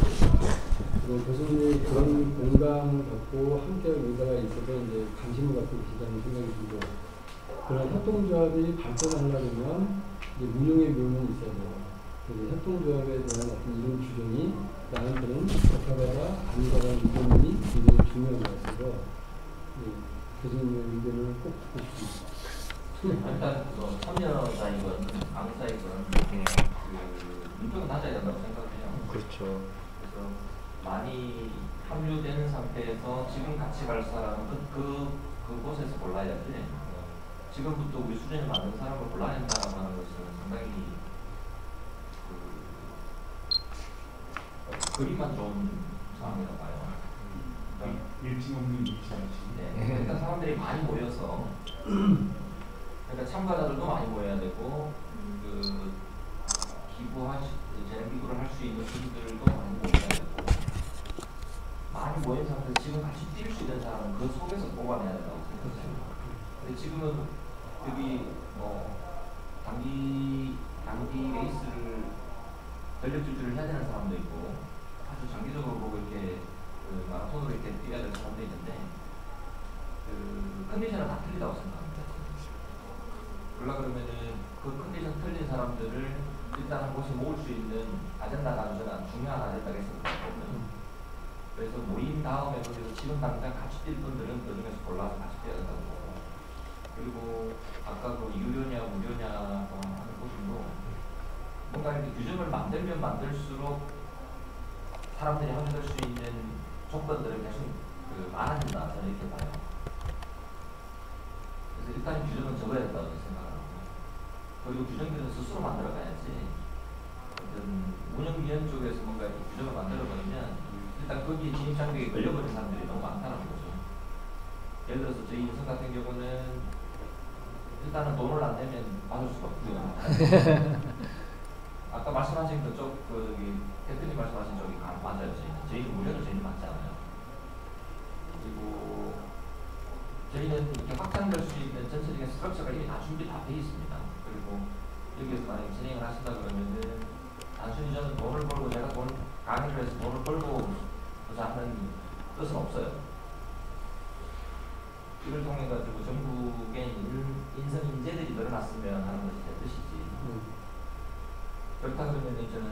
그리고 교수님이 그런 공감을 갖고 함께 의사가 있어서 이제 관심을 갖고 계시다는 생각이 들고 그런 협동조합이 발전하려면 이제 운영의 묘는 있어야 돼요. 그래서 협동조합에 대한 어떤 이런 규정이 나한테는 적합하다 아니다라는 의견이 굉장히 중요한 것 같아서 교수님의 의견을 꼭 듣고 싶습니다. 일단 참여자이건 강사이건 인격은 낮아야 된다고 생각해요. 그렇죠. 그래서 많이 합류되는 상태에서 지금 같이 갈 사람은 그곳에서 골라야지 지금부터 우리 수준에 맞는 사람을 골라야 된다고 하는 것은 상당히 그림만 좋은 상황이라고 봐요. 그러니까 일찍 없는 일찍 네, 일단 사람들이 많이 모여서 그러니까 참가자들도 많이 모여야 되고 기부를 할 수 있는 분들도 많이 모여야 되고 많이 모인 상태에서 지금 같이 뛸 수 있는 사람은 그 속에서 뽑아내야 된다고 생각해요. 근데 지금은 여기 뭐 단기 레이스를 전력 질주를 해야 되는 사람도 있고 아주 장기적으로 보고 이렇게 마라톤으로 이렇게 뛰어야 될 사람도 있는데 컨디션은 다 틀리다고 생각합니다. 그러면은 그 컨디션 틀린 사람들을 일단 한 곳에 모을 수 있는 아젠다가 아주 중요한 아젠다가 있을 것 같거든요. 그래서 모인 다음에 거기서 지금 당장 같이 뛸 분들은 그 중에서 골라서 같이 뛰어야 된다고 보고 그리고 아까 그 유료냐 무료냐 하는 부분도 뭔가 이렇게 규정을 만들면 만들수록 사람들이 합류할 수 있는 조건들을 계속 많아진다 저는 이렇게 봐요. 그래서 일단 규정은 적어야 된다고 생각하고 그리고 규정들은 스스로 만들어가야지 운영위원 쪽에서 뭔가 이렇게 규정을 만들어버리면 일단 거기에 진입 장벽에 걸려버린 사람들이 너무 많다는 거죠. 예를 들어서 저희 인성 같은 경우는 일단은 돈을 안 내면 받을 수가 없고요. 아까 말씀하신 그쪽 대표님 말씀하신 쪽이 맞아요. 저희는 무료도 제일 많잖아요. 그리고 저희는 이렇게 확장될 수 있는 전체적인 스트럭처가 이미 다 준비 다 되어 있습니다. 그리고 여기에서 만약에 진행을 하신다 그러면은 단순히 저는 돈을 벌고 제가 강의를 해서 돈을 벌고 하는 뜻은 없어요. 이걸 통해 가지고 전국에 인성 인재들이 늘어났으면 하는 것이 제 뜻이지. 그렇다 그러면 저는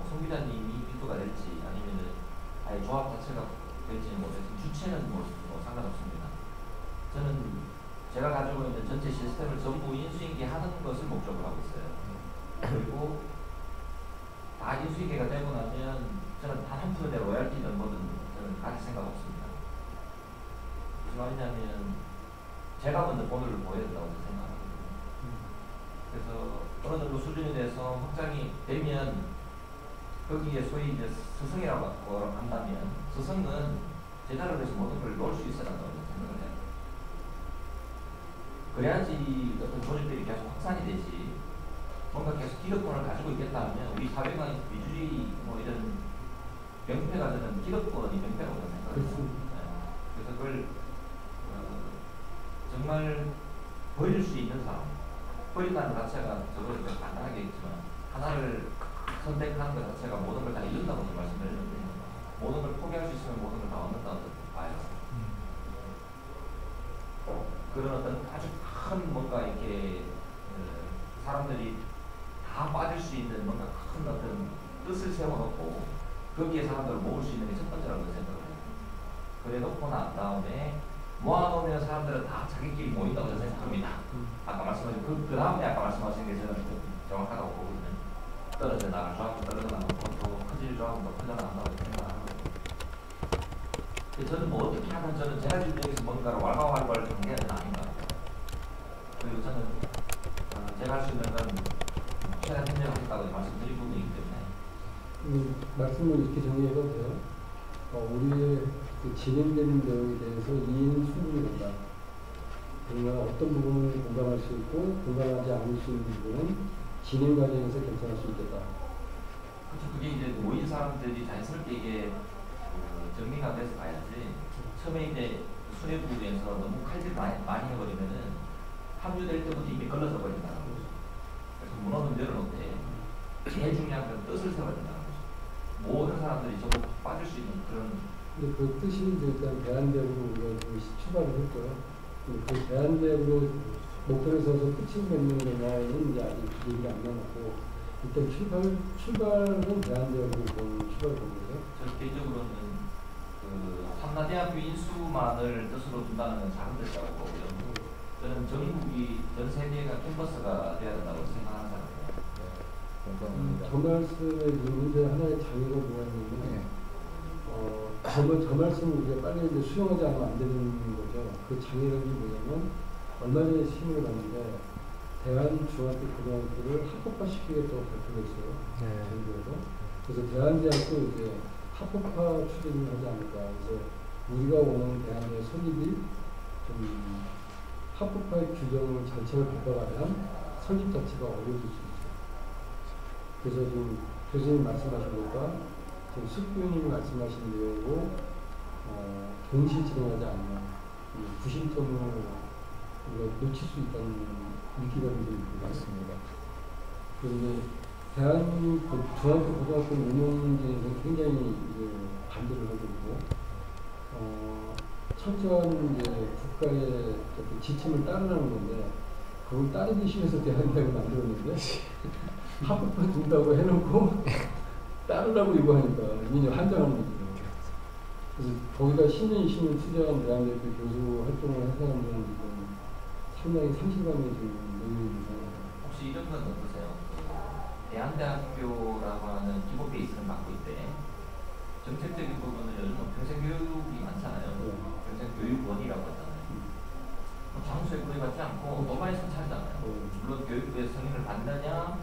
송기자님이 필두가 될지 아니면은 아예 조합 자체가 될지는 모르겠지만 주체는 뭐 상관없습니다. 저는 제가 가지고 있는 전체 시스템을 전부 인수인계하는 것을 목적으로 하고 있어요. 그리고 다 인수인계가 되고 나면 저는 단 한 푼의 로얄티는 뭐든 저는 가질 생각 없습니다. 무슨 말이냐면 제가 먼저 본을 보여야 된다고 생각하거든요. 그래서 어느 정도 수준에 대해서 확장이 되면 거기에 소위 이제 스승이라고 한다면 스승은 제자를 위해서 모든 걸 놓을 수 있어야 한다고 생각을 해요. 그래야지 어떤 조직들이 계속 확산이 되지. 뭔가 계속 기득권을 가지고 있겠다 하면 우리 사회가 위주의 뭐 이런 명패가 저는 기득권이 명패라고 생각해요. 그래서 그걸 정말 버릴 수 있는 사람, 버린다는 것 자체가 저도 좀 간단하게 했지만 하나를 선택하는 것 자체가 모든 걸 다 잃는다고 말씀드렸는데 모든 걸 포기할 수 있으면 모든 걸 다 얻는다고 봐요. 그런 어떤 아주 큰 뭔가 이렇게 사람들이 다 빠질 수 있는 뭔가 큰 어떤 뜻을 세워놓고 거기에 사람들을 모을 수 있는 게 첫 번째라고 생각을 해요. 그래 놓고 난 다음에 모아놓으면 사람들은 다 자기끼리 모인다고 저는 생각합니다. 아까 말씀하신 그 다음에 아까 말씀하신 게 저는 정확하다고 보거든요. 떨어져 나갈 조합도 떨어져 나가고 또 커질 조합도 커져 나간다고 생각합니다. 저는 뭐 어떻게 하든 저는 제가 집중해서 뭔가를 왈가왈부할 관계는 아닌 것 같아요. 그리고 저는 제가 할 수 있는 건 최대한 협력하겠다고 말씀드린 부분이기 때문에 말씀을 이렇게 정리해도 돼요. 우리의 그 진행되는 내용에 대해서 이해는 충분히 된다. 그러나 어떤 부분을 공감할 수 있고 공감하지 않을 수 있는 부분은 진행 과정에서 결정할 수 있겠다. 그렇죠. 그게 이제 모인 사람들이 자연스럽게 이게 정리가 돼서 가야지. 처음에 이제 수뇌 부분에서 너무 칼질 많이 해버리면은 합류될 때부터 이미 걸러져 버린다는 거죠. 그래서 문헌은 열어놓되 제일 중요한 건 뜻을 세워야 된다는 거죠. 모든 사람들이 전부 빠질 수 있는 그런. 근데 그 뜻이 일단 대안대학으로 우리가 출발을 했고요. 그 대안대학으로 목표를 세워서 끝을 맺는 거냐는 이제 아직 얘기가 안 나왔고 일단 출발은 대안대학으로 출발을 본 거죠. 저 개인적으로는 그 삼라대학교 인수만을 뜻으로 둔다는 건 작은 뜻이라고 보고요. 저는 전국이 전 세계가 캠퍼스가 돼야 된다고 생각하는 사람이에요. 저 말씀에 문제 하나의 장애가 뭐냐면 저 말씀을 우리가 빨리 이제 수용하지 않으면 안 되는 거죠. 그 장애가 뭐냐면 얼마 전에 신문을 봤는데 대한중학교 고등학교를 합법화 시키겠다고 발표를 했어요. 정부에서. 그래서 대한대학도 이제 합법화 추진을 하지 않을까. 그래서 우리가 원하는 대한의 설립이 좀 합법화의 규정을 절차를 밟아가면 설립 자체가 어려워질 수 있어요. 그래서 지금 교수님 말씀하신 것과 지금 숙부님이 말씀하신 내용으로 동시에 진행하지 않으면 구심점을 우리가 놓칠 수 있다는 위기감이 좀 있습니다. 그런데 중학교 고등학교 운영진에서 굉장히 반대를 하고 있고 철저한 이제 국가의 지침을 따르라는 건데 그걸 따르기 싫어서 대한대학을 만들었는데 합법화 준다고 해놓고 따르라고 요구하니까 이제 한장하는 거죠. 그래서 거기다 10년, 20년 투자한 대한대학교 교수 활동을 한 사람들은 지금 상당히 상실감에 지금 놓여 있는 상황입니다. 혹시 이런 건 어떠세요? 대한대학교라고 하는 기본 베이스는 갖고 있대. 정책적인 부분은 요즘은 평생교육이 많잖아요. 평생교육원이라고 하잖아요. 장소에 구애받지 않고 너만이 선차리잖아요. 물론 교육부의 승인을 받느냐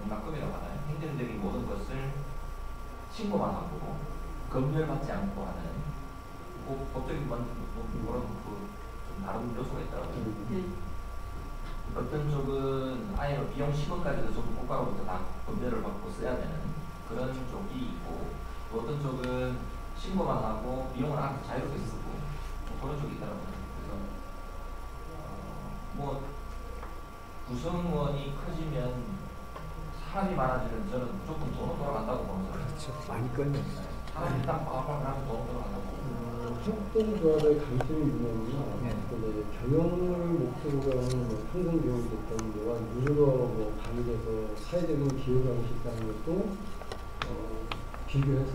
낙금이라고 하나요? 행정적인 모든 것을 신고만 하고 검열받지 않고 하는 법적인 그런 좀 다른 요소가 있더라고요. 어떤 쪽은 아예 비용 10원까지도 전부 국가로부터 다 검열을 받고 써야 되는 그런 쪽이 있고 또 어떤 쪽은 신고만 하고 비용을 알아서 자유롭게 쓰고 그런 쪽이 있더라고요. 그래서 뭐 구성원이 커지면 사람이 많아지면 저는 무조건 돈으로 돌아간다고 보는 사람이에요. 그렇죠. 많이 끌면 사람이 일단 빠박을 하면 돈으로 돌아간다고. 협동조합의 강점이 뭐냐면요. 경영을 목표로 하는 평생 교육이 됐던 데와 누르러 강의돼서 사회적인 기여를 하고 싶다는 것도 비교해서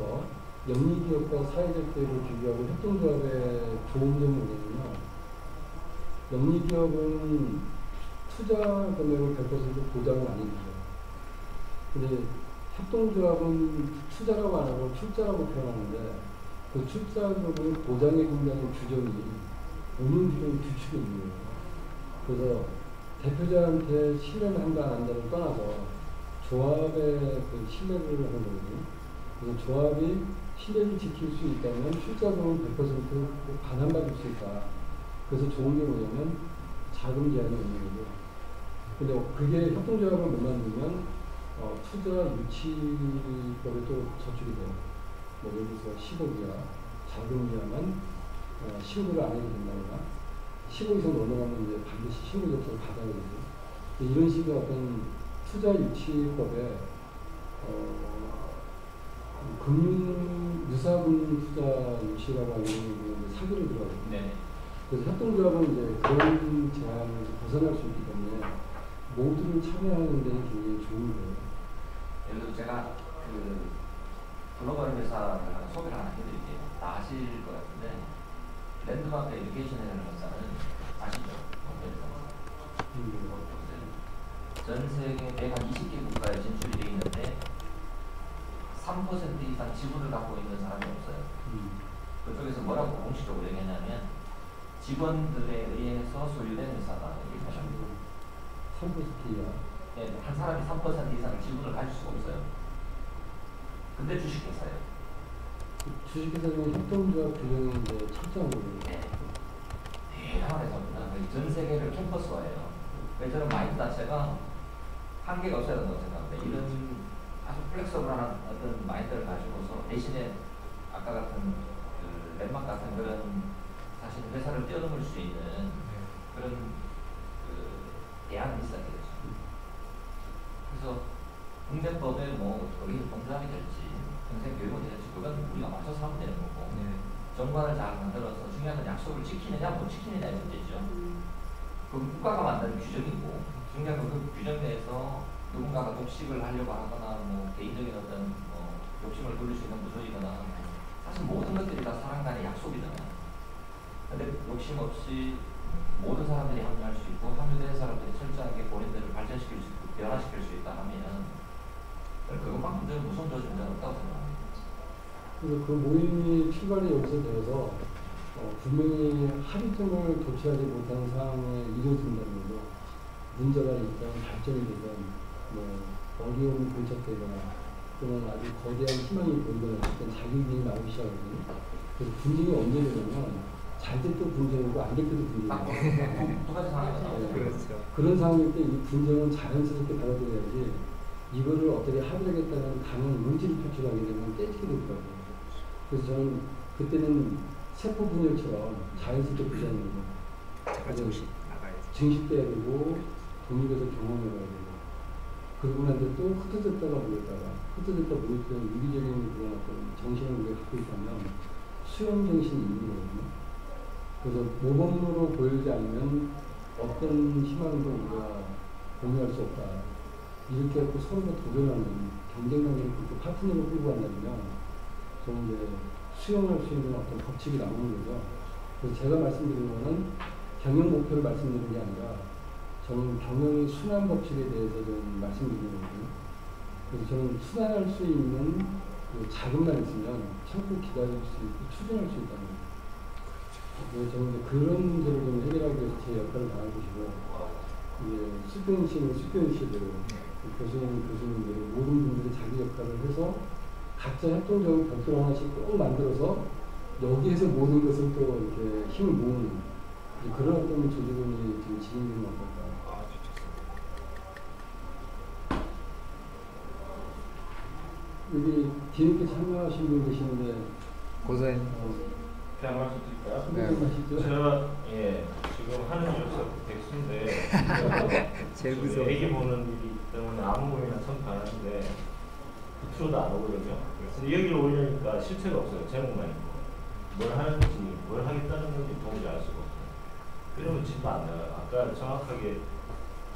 영리기업과 사회적 기업을 비교하고 협동조합의 좋은 점이 뭐냐면요. 영리기업은 투자 금액을 100% 보장을 안 해주죠. 근데 협동조합은 투자라고 안 하고 출자라고 표현하는데 그 출자 부분은 보장해 준다는 규정이 운용 규정이 규칙이 있는 거예요. 그래서 대표자한테 신뢰를 한다 안 한다를 떠나서 조합의 그 신뢰를 하는 거거든요. 그래서 조합이 신뢰를 지킬 수 있다면 출자금은 100% 반환받을 수 있다. 그래서 좋은 게 뭐냐면 자금 제한이 있는 거죠. 근데 그게 협동조합을 못 만들면 투자 유치법에 또 저축이 돼요. 뭐 예를 들어서 10억이야. 자금 제한만 15%를 안 해도 된다거나 15 이상 넘어가면 이제 반드시 신고 접수를 받아야 되죠. 이런 식의 어떤 투자 유치법에 유사금 투자 유치라고 하는 게 사기를 들어가거든요. 네. 그래서 협동조합은 이제 그런 제한을 벗어날 수 있기 때문에 모두를 참여하는 데는 굉장히 좋은 거예요. 예를 들어 제가 그 글로벌 회사를 하나 소개를 하나 해드릴게요. 다 아실 것 같은데 랜드마크 에듀케이션이라는 회사는 아시죠? 전 세계 120개 국가에 진출이 되어 있는데 3% 이상 지분을 갖고 있는 사람이 없어요. 그쪽에서 뭐라고 공식적으로 얘기하냐면 직원들에 의해서 소유된 회사다. 이렇게 하십니다. 3%야. 네, 한 사람이 3% 이상의 지분을 가질 수가 없어요. 근데 주식회사예요. 주식회사는 협동조합 규정이 이제 철저한 네. 대단한 회사입니다. 전 세계를 캠퍼스화해요. 그래서 저는 마인드 자체가 한계가 없어야 된다고 생각합니다. 이런 아주 플렉서블한 어떤 마인드를 가지고서 대신에 아까 같은 그 랜막 같은 그런 사실 회사를 뛰어넘을 수 있는 그런 그 대안이 있어야 되겠죠. 그래서 국내법에 뭐 거기 동조합이 될지 평생 교육이 될지 그건 우리가 맞춰서 하면 되는 거고 정관을 잘 만들어서 중요한 건 약속을 지키느냐 못 지키느냐의 문제죠. 그건 국가가 만드는 규정이고 중요한 건 그 규정 내에서 누군가가 독식을 하려고 하거나 뭐 개인적인 어떤 욕심을 부릴 수 있는 구조이거나 사실 모든 것들이 다 사람 간의 약속이잖아요. 근데 욕심 없이 모든 사람들이 합류할 수 있고 합류된 사람들이 철저하게 본인들을 발전시킬 수 있고 변화시킬 수 있다 하면 그것만큼 무서운 조짐은 없다고 생각합니다. 그래서 그 모임이 출발이 여기서 되어서 분명히 합의점을 도취하지 못하는 상황에 이뤄진다는 거죠. 문제가 있든 발전이 되든 뭐 어려움이 근접되거나 또는 아주 거대한 희망이 보이거나 어떤 자기들이 나오기 시작하거든요. 그래서 분쟁이 언제 되냐면 잘 될 때 분쟁이고 안 될 때도 분쟁이고 두 가지 상황이죠. 그렇죠. 그런 상황일 때 이 분쟁은 자연스럽게 받아들여야지 이거를 어떻게 합의하겠다는 강한 의지를 표출하게 되면 깨지게 되더라고요. 그래서 저는 그때는 세포 분열처럼 자연스럽게 되자는 거죠. 제가 정신 나가야지. 증식돼야 되고 독립해서 경험해봐야 되고 그러고 난 뒤에 또 흩어졌다가 모일 때 유기적인 그런 어떤 정신을 우리가 갖고 있다면 수용 정신이 있는 거거든요. 그래서 모범으로 보이지 않으면 어떤 희망도 우리가 공유할 수 없다. 이렇게 해서 서로가 도전하는 경쟁 관계를 그렇게 파트너로 끌고 간다면 저는 이제 수용할 수 있는 어떤 법칙이 나오는 거죠. 그래서 제가 말씀드린 거는 경영 목표를 말씀드리는 게 아니라 저는 경영의 순환 법칙에 대해서 좀 말씀드리는 거거든요. 그래서 저는 순환할 수 있는 그 자금만 있으면 참고 기다릴 수 있고 추진할 수 있다는 거예요. 그래서 저는 이제 그런 문제를 좀 해결하기 위해서 제 역할을 다하고 싶고 이제 수교인씨들 교수님들 모든 분들이 자기 역할을 해서 각자 협동적인 벽돌 하나씩 꼭 만들어서 여기에서 모든 것을 또 이렇게 힘을 모으는 그런 어떤 조직원이 지금 진행되는 것 같다. 여기 뒤늦게 참여하신 분 계시는데 고사님 제가 말씀 드릴까요? 선생님 제가 지금 하는 일에서 백수인데 제일 무서워. 애기 보는 일이 때문에 아무 모임이나 참가하는데 구트로도 안 오거든요. 그래서 여기를 오려니까 실체가 없어요. 제목만 있고 뭘 하는지 뭘 하겠다는 건지 도무지 알 수가 없어요. 그러면 집도 안 나가요. 아까 정확하게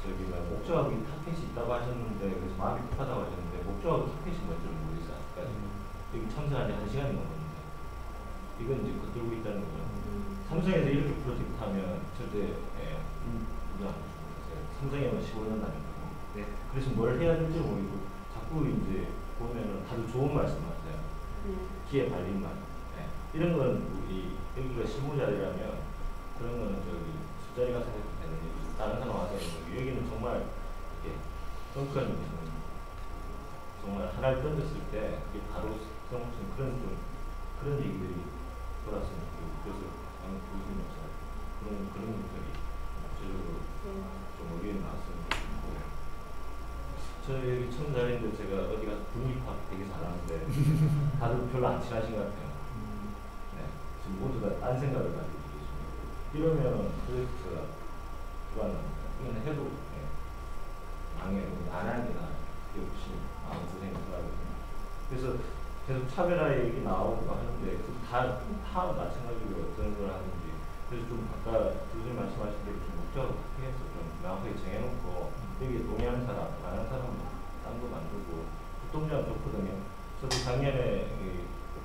목적하기 타켓이 있다고 하셨는데 그래서 마음이 급하다고 하셨는데 목적하고 타켓이 뭔지를 모르겠어요. 여기 참석한 지 1시간이 넘었는데 이건 이제 겉돌고 있다는 거죠. 삼성에서 이렇게 프로젝트 하면 절대 삼성에만 15년 다니고 네. 그래서 뭘 해야 될지 모르고 자꾸 이제 보면은 다들 좋은 말씀하세요. 기회 발림만. 네. 이런 건 우리 여기가 실무 자리라면 그런 거는 저기 술자리 가서 해도 되는 얘기. 다른 사람 와서 여기는 정말 이렇게 덩크한 정말 하나를 던졌을 때 그게 바로 성공적인 그런 얘기들이 돌았으면 좋겠고 그래서 교수님 역사 그런 것들이 구체적으로 좀 의견이 나왔으면 좋겠고 저 여기 처음 다니는데 제가 어디 가서 분위기 파악 되게 잘하는데 다들 별로 안 친하신 것 같아요. 네. 지금 모두 다 딴 생각을 가지고 계십니다. 이러면 프로젝트가 불안합니다. 이건 해도 망해요. 안 하는 게 나아요. 역시 마음고생이 들어가거든요. 그래서 계속 차별화 얘기 나오고 하는데 다 마찬가지로 어떤 걸 하는지 그래서 좀 아까 교수님 말씀하신 대로 좀 목적을 해서 좀 명확하게 정해놓고 여기에 동의하는 사람, 안 하는 사람은 딴 거 만들고 협동조합 좋거든요. 저도 작년에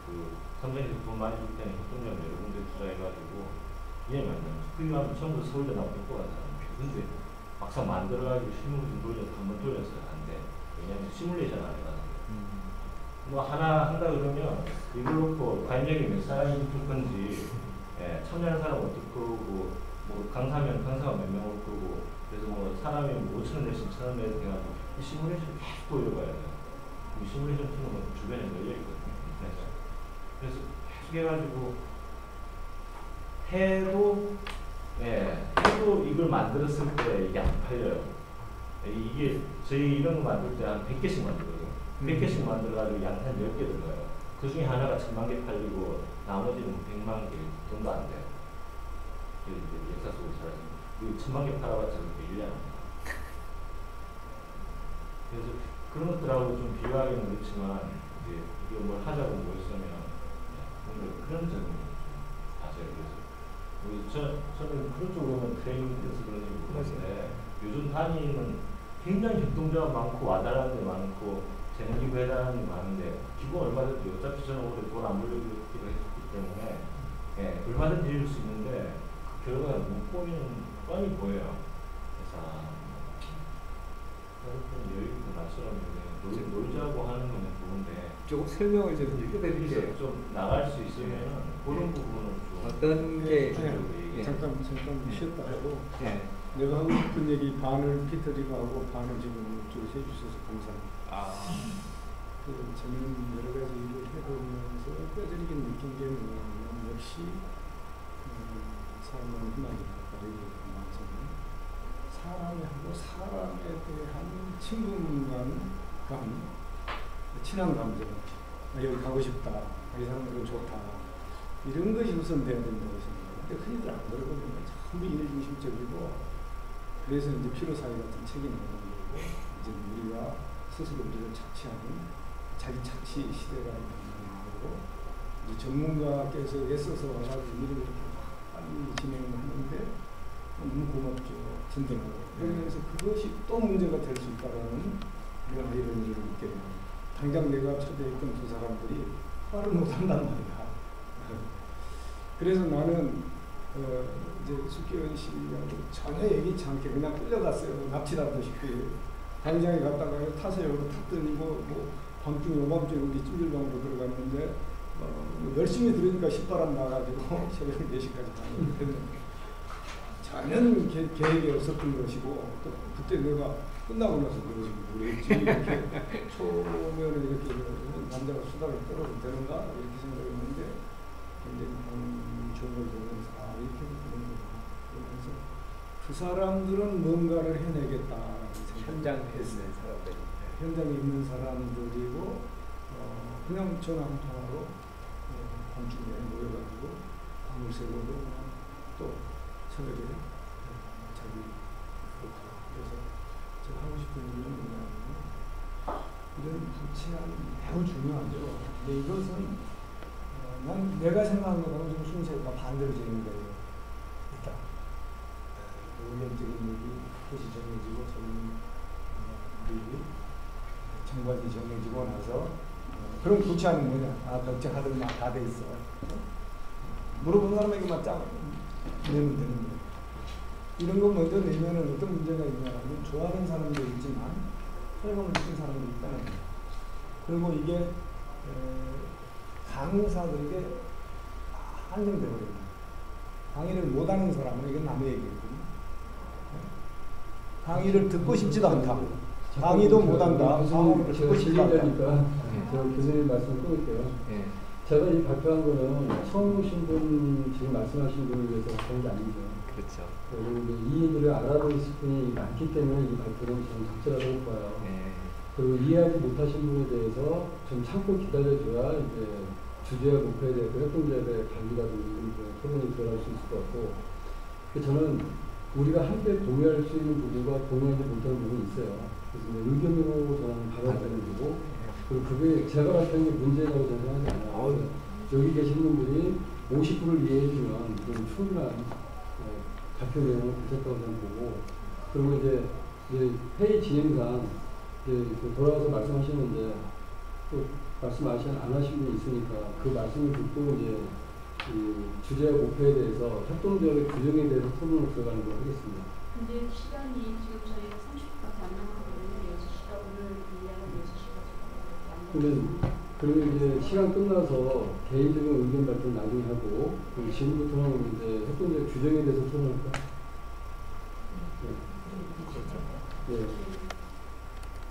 그 삼성에서 돈 많이 줄 때는 협동조합 여러 군데 투자해가지고 예 만들었어요. 그 다음에 처음부터 서울대 나올 것 같아요. 근데 막상 만들어가지고 실무 좀 돌려서 한번 돌렸어요. 안 돼. 왜냐하면 시뮬레이션 안 해가지고. 뭐 하나 한다 그러면 이걸 놓고 관역이 몇 사람이 줄 건지 참여하는 사람 어떨 거고 뭐 강사면 강사가 몇 명 올 거고 그래서 뭐 사람이 5,000원 내씩 1,000원 내서 해가지고 이 시뮬레이션 계속 돌려봐야 돼요. 이 시뮬레이션 투는 뭐 주변에 널려 있거든요. 그래서 계속 해가지고 해도 이걸 만들었을 때 이게 안 팔려요. 이게 저희 이런 거 만들 때 한 100개씩 만들거든요. 100개씩 만들어가지고 양탄 10개 들어가요. 그 중에 하나가 1000만 개 팔리고 나머지는 100만 개 돈도 안 돼요. 역사 속으로 살아서 1000만 개 팔아봤자 그게 1년 안 돼요. 그래서 그런 것들하고 좀 비교하기는 그렇지만 이제 이거 뭘 하자고 모였으면 그런 점이 좀 맞아요. 그래서 저는 그런 쪽으로는 트레이닝돼서 그런지 모르겠는데 요즘 다니는 굉장히 협동조합 많고 와달라는 데 많고 재능기부 해달라는 게 많은데 기부 얼마든지 어차피 저는 올해 돈 안 벌려기로 했기 때문에 얼마든지 해줄 수 있는데 그 결과가 못 보이는 뻔히 보여요. 그래서 여유 있고 나처럼 놀자고 하는 건 좋은데 조금 설명을 좀 해드릴게요. 좀 나갈 수 있으면 그런 부분은 좀 어떤 게 잠깐 쉬었다 하고 내가 하고 싶은 얘기 반을 피터리가 하고 반을 지금 쭉 해주셔서 감사합니다. 저는 여러 가지 일을 해보면서 뼈저리게 느낀 게 뭐냐면 역시 삶은 희망이다. 사람하고 사람에 대한 친근감, 친한 감정, 여기 가고 싶다, 이 사람들은 좋다, 이런 것이 우선 돼야 된다고 생각해요. 근데 흔히들 안 그러거든요. 전부 인일중심적이고, 그래서 이제 피로사회 같은 책임이 있는 거고, 이제 우리가 스스로 우리를 착취하는 자기 착취 시대가 있는 거고, 이제 전문가께서 애써서 와가지고 일을 이렇게 빨리 진행을 하는데, 너무 고맙죠. 든든하고. 그러면서 그것이 또 문제가 될 수 있다는 그런 아이러니를 느껴요. 당장 내가 초대했던 두 사람들이 말을 못한단 말이야. 그래서 나는 이제 숙기원 씨하고 전혀 얘기치 않게 그냥 끌려갔어요. 납치하다시피. 당장에 갔다가 타세요. 탔더니 뭐 밤중에 오밤중에 우리 찜질방으로 들어갔는데 열심히 들으니까 신바람 나가지고 새벽 4시까지 다녔는데 전혀 계획이 없었던 것이고 또 그때 내가 끝나고 나서 그러지 이렇게 초면에 이렇게 남자가 수다를 떨어도 되는가 이렇게 생각했는데 굉장히 좋은 걸 보면서 이렇게 그러면서 그 사람들은 뭔가를 해내겠다. 현장에 있는 사람들. 현장에 있는 사람들이고 그냥 전화 한 통화로 밤중에 모여가지고 밤을 새고도 또 저녁에 자기 그렇고 그래서 제가 하고 싶은 일은 뭐냐면 이런 부채함이 매우 중요하죠. 근데 이것은 난 내가 생각하는 거는 좀 순서가 반대로 되는 거예요. 일단 의견적인 얘기 뜻이 정해지고 우리 정관이 정해지고 나서 그럼 구체하는 뭐냐? 결정하든 다 돼 있어. 물어보는 사람에게만 내면 되는 거예요. 이런 거 먼저 내면은 어떤 문제가 있냐면 좋아하는 사람도 있지만 설명을 듣는 사람도 있다는 거예요. 그리고 이게 강의사들에게 한정되거든요. 강의를 못하는 사람은 이건 남의 얘기거든요. 강의를 듣고 싶지도 않다. 강의도 못한다. 교수님, 제가 질리려니까 제가 교수님 말씀 끊을게요. 예. 제가 이 발표한 거는 처음 오신 분, 지금 말씀하신 분을 위해서 그런 게 아니죠. 그렇죠. 그리고 이 일을 알아보실 분이 많기 때문에 이 발표는 저는 적절하다고 봐요. 예. 그리고 이해하지 못하신 부분에 대해서 좀 참고 기다려줘야 이제 주제와 목표에 대해서 협동조합의 관리라든지 토론이 들어갈 수 있을 것 같고, 저는 우리가 함께 공유할 수 있는 부분과 공유하지 못하는 부분이 있어요. 그래서 의견으로 저는 받아들이는 거고, 그리고 그게 제가 발표한 게 문제라고 생각하지 않아요. 여기 계신 분들이 50%를 이해해주면 그건 충분한 발표 내용을 괜찮다고 생각하고, 그리고 이제 회의 진행상 돌아와서 말씀하시는데 또 말씀 안 하신 분이 있으니까 그 말씀을 듣고 이제 이 주제와 목표에 대해서 협동조합의 규정에 대해서 토론을 들어가는 걸 하겠습니다. 근데 시간이 지금 저희가 30분밖에 안 남았거든요. 6시가 오늘 이야기 6시까지. 그러면 이제 시간 끝나서 개인적인 의견 발표를 나중에 하고, 그럼 지금부터는 이제 협동조합 규정에 대해서 토론할까요? 네. 네.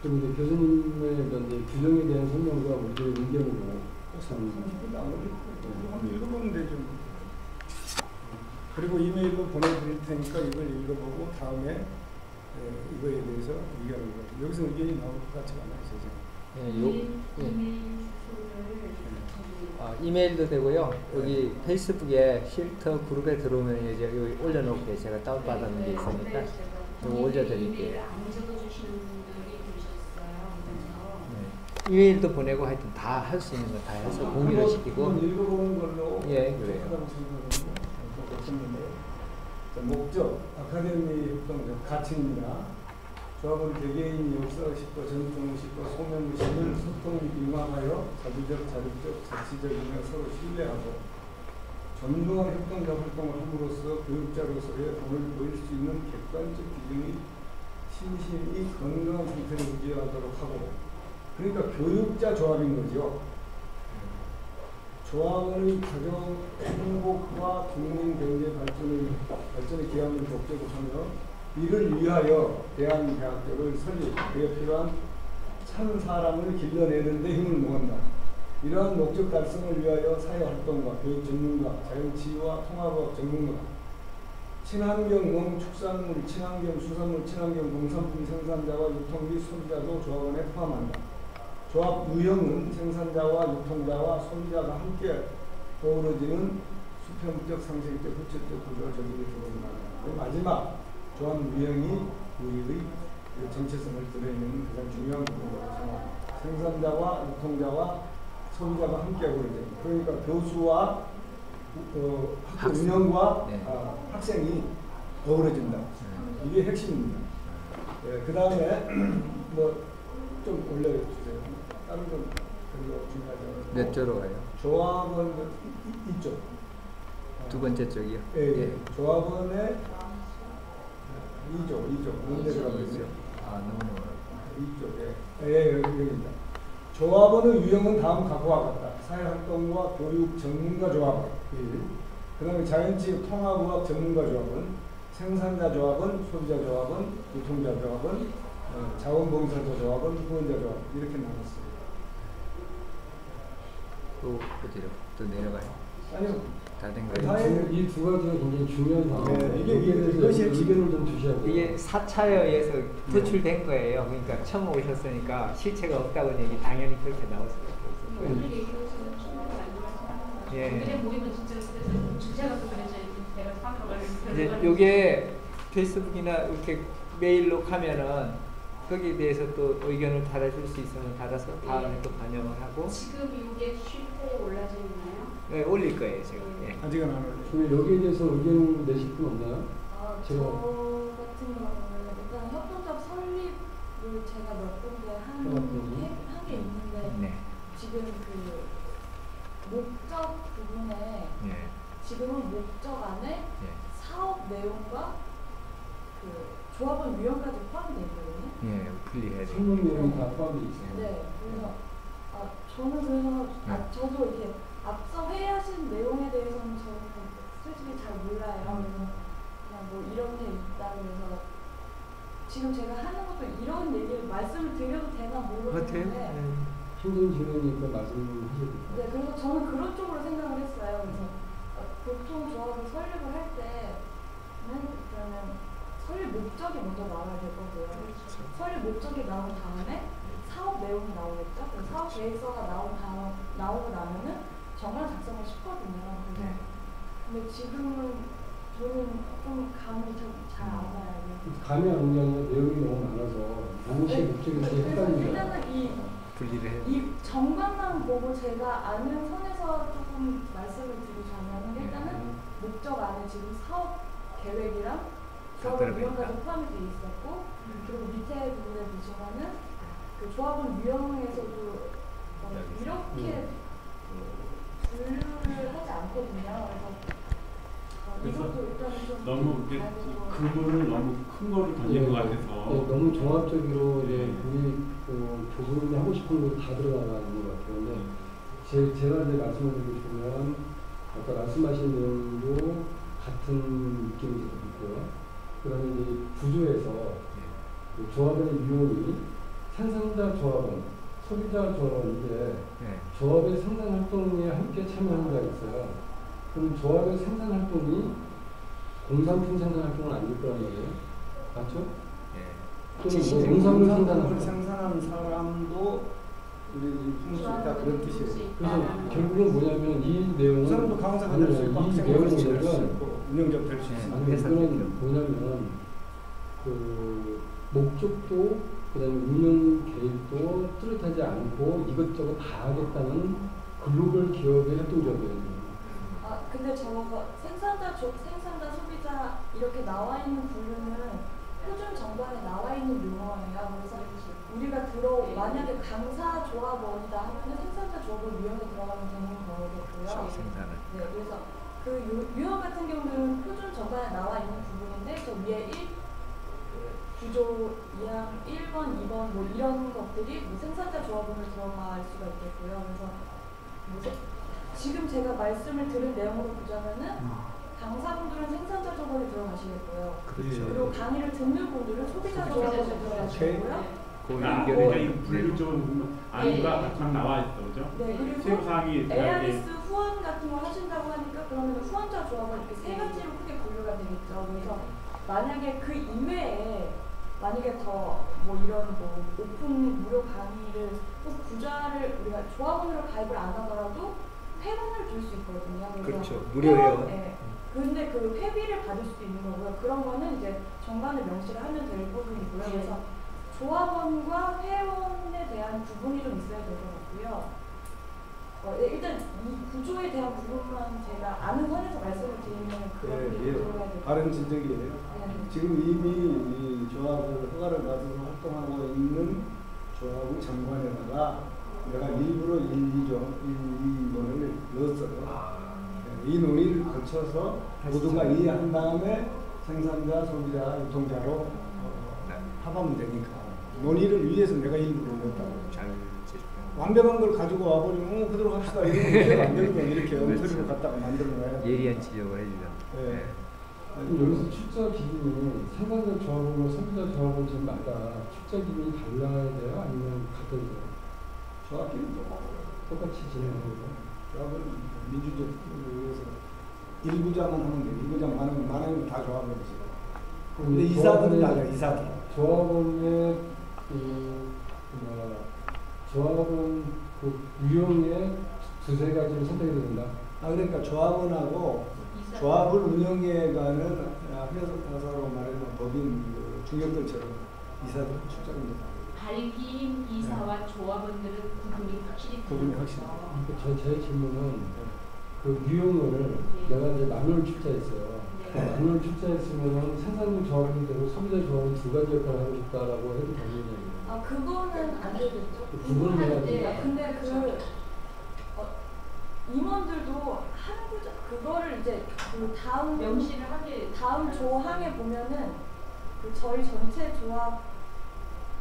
그럼 이제 교수님의 이제 규정에 대한 설명과 우리의 의견으로 30분도 안 걸리고 한번 읽어보면 되죠. 그리고 이메일로 보내드릴 테니까 이걸 읽어보고 다음에 이거에 대해서 의견을 여기서 의견이 나올 것 같지가 않아요. 이메일도 되고요. 여기 페이스북에 쉴터 그룹에 들어오면 이제 여기 올려놓을게요. 제가 다운받은 게 있으니까 이거 올려드릴게요. 이메일도 보내고 하여튼 다 할 수 있는 거 다 해서 공유를 시키고. 읽어보는 걸로. 예, 그래요. 목적, 아카데미 협동조 가치입니다. 조합은 개개인이 역사의식과 전통의식과 소명의식을 소통이 융합하여 자주적, 자립적, 자치적이며 서로 신뢰하고 전도한 협동조 활동을 함으로써 교육자로서의 본을 보일 수 있는 객관적 기준이 심신이 건강한 상태를 유지하도록 하고, 그러니까 교육자 조합인 거죠. 조합원의 가정 행복과 국민 경제 발전에 기여하는 목적을 하며 이를 위하여 대한대학교를 설립, 그에 필요한 참 사람을 길러내는 데 힘을 모은다. 이러한 목적 달성을 위하여 사회활동가, 교육 전문가, 자연치유와 통합학 전문가, 친환경 농축산물, 친환경 수산물, 친환경 농산품 생산자와 유통 및 소비자도 조합원에 포함한다. 조합 유형은 생산자와 유통자와 소비자가 함께 어우러지는 수평적, 상생적, 후체적 구조를 전개해 주고 마지막 조합 유형이 우리의 정체성을 드러내는 가장 중요한 부분이라고 생각합니다. 생산자와 유통자와 소비자가 함께 어우러지는, 그러니까 교수와 학교 운영과 학생이 어우러진다. 이게 핵심입니다. 그 다음에 뭐 좀 올려주세요. 다른 건 별로 중요하지 않아요. 몇 조로 가요? 조합원 이쪽. 두 번째 쪽이요? 예. 조합원의 2조. 문제가 있죠. 너무 이쪽에. 여기입니다. 조합원의 유형은 다음 각과 같다. 사회활동과 교육 전문가 조합원 1. 그 다음에 자연치유 통합의학 전문가 조합원, 생산자 조합원, 소비자 조합원, 유통자 조합원, 자원봉사자 조합원, 후원자 조합원 이렇게 나눴어요. 또 어디로? 또 내려가요? 아니요. 다 된 거예요? 이 두 가지가 굉장히 중요한 상황이에요. 이것이 의견을 좀 주셔야 돼요. 이게 4차여에서 도출된 거예요. 그러니까 처음 오셨으니까 실체가 없다고 얘기 당연히 그렇게 나올 수가 없어요. 예. 이제 요게 페이스북이나 이렇게 메일로 가면은 거기에 대해서 또 의견을 달아줄 수 있으면 달아서 다음에 또 반영을 하고. 지금 이게 쉴때 올라져 있나요? 네, 올릴 거예요 제가. 예. 아직은 안 올려요. 그럼 여기에 대해서 의견 내실 분 없나요? 저 같은 경우는 일단 협동조합 설립을 제가 몇 군데 한 게 있는데 네. 지금 그 목적 부분에 예. 지금은 목적 안에 예. 사업 내용과 그 조합원 유형까지 포함되어 있거든요. 예. 분리해야 돼. 설문 내용이 다 포함되어 있어요. 네, 그래서 저는 그래서 저도 이렇게 앞서 회의하신 내용에 대해서는 저는 솔직히 잘 몰라요. 그래서 그냥 뭐 이런 게 있다 그래서 지금 제가 하는 것도 이런 얘기를 말씀을 드려도 되나 모르겠는데 힘든 질문이니까 말씀하셔도 돼요. 네, 그래서 저는 그런 쪽으로 생각을 했어요. 그래서 보통 조합을 설립을 할 때는 그러면 설립 목적이 먼저 나와야 될 거고요. 설립 목적이 나온 다음에 사업 내용이 나오겠죠. 그래서 사업 계획서가 나오고 나면은 정말 작성을 쉽거든요. 그래서 근데 지금은 저는 좀 감이 잘 안 와요. 감이 안 오는 게 아니라 내용이 너무 많아서 무엇이 목적인지 헷갈립니다. 일단은 분리를 해. 이 정관만 보고 제가 아는 선에서 조금 말씀을 드리자면 일단은 목적 안에 지금 사업 계획이랑 조합원 유형까지 포함이 되어 있었고 그리고 밑에 부분에 보시면은 그 조합원 유형에서도 이렇게 분류를 하지 않거든요. 그래서 이것도 일단 좀 너무 그거를 너무 큰 거를 던진 것 같아서 너무 종합적으로 이제 우리 교수님이 하고 싶은 거 다 들어가는 것 같아요. 근데 제가 이제 말씀을 드리면 아까 말씀하신 내용도 같은 느낌이 있고요. 그다음에 이제 구조에서 그 조합의 유형이 생산자 조합원, 소비자 조합원인데 조합의 생산 활동에 함께 참여하는 자가 있어요. 그럼 조합의 생산 활동이 공산품 생산 활동은 아닐 거란 말이에요. 맞죠? 또는 농산물 생산하는 사람도 우리 품을 수 있다 그런 뜻이에요. 그래서 결국은 뭐냐면 이 내용은 그 사람도 강사가 될 수 있고 학생이 될 수 있고 운영자가 될 수 있습니다. 이거는 뭐냐면 그 목적도 그다음에 운영 계획도 뚜렷하지 않고 이것저것 다 하겠다는 글로벌 기업의 활동적이에요. 근데 저거 생산자, 소비자 이렇게 나와 있는 분류는 표준 정관에 나와 있는 용어예요. 그래서 우리가 만약에 강사 조합원이다 하면은 생산자 조합원 유형에 들어가면 되는 거겠고요. 네, 그래서 그 유형 같은 경우는 표준 정관에 나와 있는 부분인데 저 위에 구조 2항 1번, 2번 뭐 이런 것들이 뭐 생산자 조합원으로 들어갈 수가 있겠고요. 그래서 지금 제가 말씀을 들은 내용으로 보자면은 강사분들은 생산자 조합원에 들어가시겠고요. 그렇죠. 그리고 강의를 듣는 분들은 소비자 조합원에 들어가시고요. 그러니까 이 분류적인 안과 딱 나와 있어, 그죠? 네, 그리고 세부사항이 ARS 후원 같은 걸 하신다고 하니까 그러면 후원자 조합원 이렇게 세 가지로 크게 분류가 되겠죠. 그래서 만약에 그 이외에 만약에 더 뭐 이런 뭐 오픈 무료 강의를 꼭 부자를 우리가 조합원으로 가입을 안 하더라도 회원을 줄 수 있거든요. 그렇죠. 무료 회원. 네. 근데 그 회비를 받을 수도 있는 거고요. 그런 거는 이제 정관을 명시를 하면 될 부분이고요. 그래서 조합원과 회원에 대한 구분이 좀 있어야 될 것 같고요. 일단 이 구조에 대한 부분만 제가 아는 선에서 말씀을 드리면 그런 게 들어가야 될 것 같아요. 바른 지적이에요. 지금 이미 이 조합을 허가를 받아서 활동하고 있는 조합의 정관에다가 내가 일부러 1번을 넣었어요. 이 논의를 거쳐서 모두가 이해한 다음에 생산자, 소비자, 유통자로 합하면 되니까 논의를 위해서 내가 일부러 넣었다고. 완벽한 걸 가지고 와버리면 그대로 갑시다 이러면 안 되는 거예요. 이렇게 엉터리로 갖다가 만들어 놔야 돼. 예리한 지적을 해주죠. 네. 여기서 출자 기준이 생산자 조합원과 소비자 조합원마다 출자 기준이 달라야 돼요? 아니면 같아야 돼요? 조합끼리 똑같이 진행하는 거예요? 조합은 민주적 위해서 일부자만 하면 돼요. 일부자 많으면 다 조합을 해주세요. 근데 이사들은 달라요. 이사들. 조합원의 조합은 그 유형의 두세 가지를 선택해야 된다. 그러니까 조합원하고 조합을 운영해가는 회사로 말하면 법인 중역들처럼 이사들 출자금도 발기인 이사와 조합원들은 구분이 확실히 제 질문은 그 유형을 내가 이제 마누얼 출자했어요. 마누얼 출자했으면 생산자 조합원대로 소비자 조합원 두 가지 역할을 하고 싶다라고 해도 되는 얘기예요. 아 그거는 안 되겠죠. 구분해야 돼. 근데 임원들도 한구조 그거를 이제 그 다음 명시를 하게 다음 조항에 보면은 그 저희 전체 조합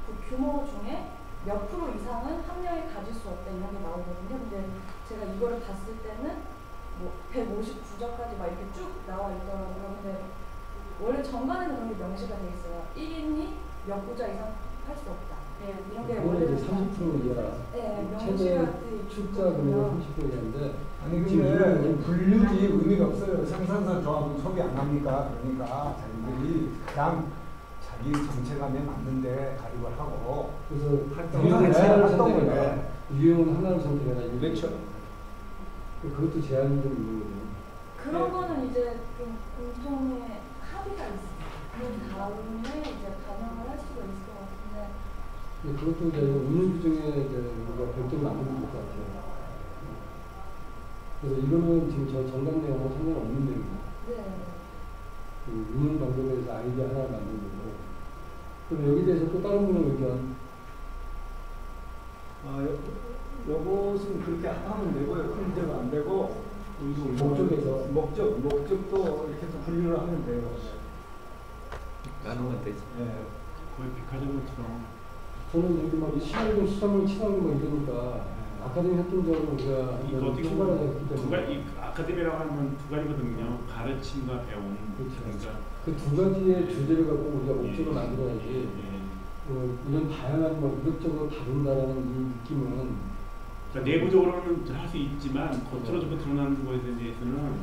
그 규모 중에 몇 프로 이상은 한 명이 가질 수 없다 이런 게 나오거든요. 근데 제가 이거를 봤을 때는 뭐 159조까지 막 이렇게 쭉 나와 있더라고요. 근데 원래 정관에는 그런 게 명시가 돼 있어요. 1인이 몇 구자 이상 할 수 없다. 네, 이런 게 그거는 원래 이제 30% 이하. 네, 최대 명시가 돼 출자 있거든요. 금액은 30% 이하인데 아니 지금 근데 이거는 분류지 의미가 없어요. 생산사 조합은 소비 안 합니까? 그러니까 자기들이 그냥 자기 정체감에 맞는데 가입을 하고 그래서 활동을 유형을 해, 하나를 활동을 선택해라. 해. 유형은 하나를 선택해라. 그렇죠. 그것도 제한이 좀 있는 거죠. 그런 거는 이제 좀 공통의 합의가 있어요. 그 다음에 이제 반영을 할 수가 있을 것 같은데. 근데 그것도 이제 운영 규정에 이제 우리가 별도로 만드는 것 같아요. 그래서 이거는 지금 저 정당 내용하고 상관없는 내용이에요. 네. 그 운영 방법에 대해서 아이디어 하나 만든 거고. 그럼 여기에 대해서 또 다른 분의 의견. 요것은 그렇게 하면 되고요. 큰 문제가 안 되고 목적에서 목적도 이렇게 해서 분류를 하면 돼요. 나누면 되지. 예. 거의 백화점처럼 저는 여기 막 시간이고 수산물 친하고 막 이러니까 아카데미 활동적으로 우리가 이거 어떻게 출발하자 보면 했기 이 때문에 아카데미라고 하면 두 가지거든요. 가르침과 배움. 그렇죠. 그러니까 그 두 가지의 주제를 갖고 우리가 목적을 만들어야지 예. 이런 다양한 뭐 이것저것 다룬다라는 이 느낌은 그러니까 내부적으로는 할 수 있지만 겉으로 좀 드러나는 거에 대해서는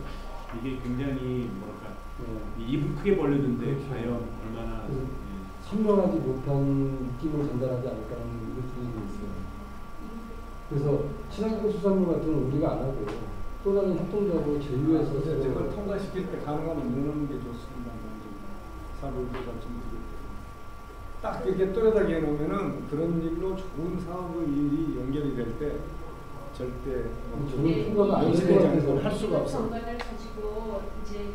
이게 굉장히 뭐랄까 입을 크게 벌리는데 그렇죠. 과연 얼마나 선명하지 못한 느낌을 전달하지 않을까라는 느낌이 있어요. 그래서 친환경 수산물 같은 건 우리가 안 하고 또 다른 협동조합으로 제휴해서 이걸 통과시킬 때 가능하면 넣는 게 좋습니다. 사업을 딱 이렇게 또렷하게 해놓으면은 그런 일로 좋은 사업의 일이 연결이 될 때 절대 저는 통과가 안 될 것 같아서 할 수가 없어요. 정관을 가지고 이제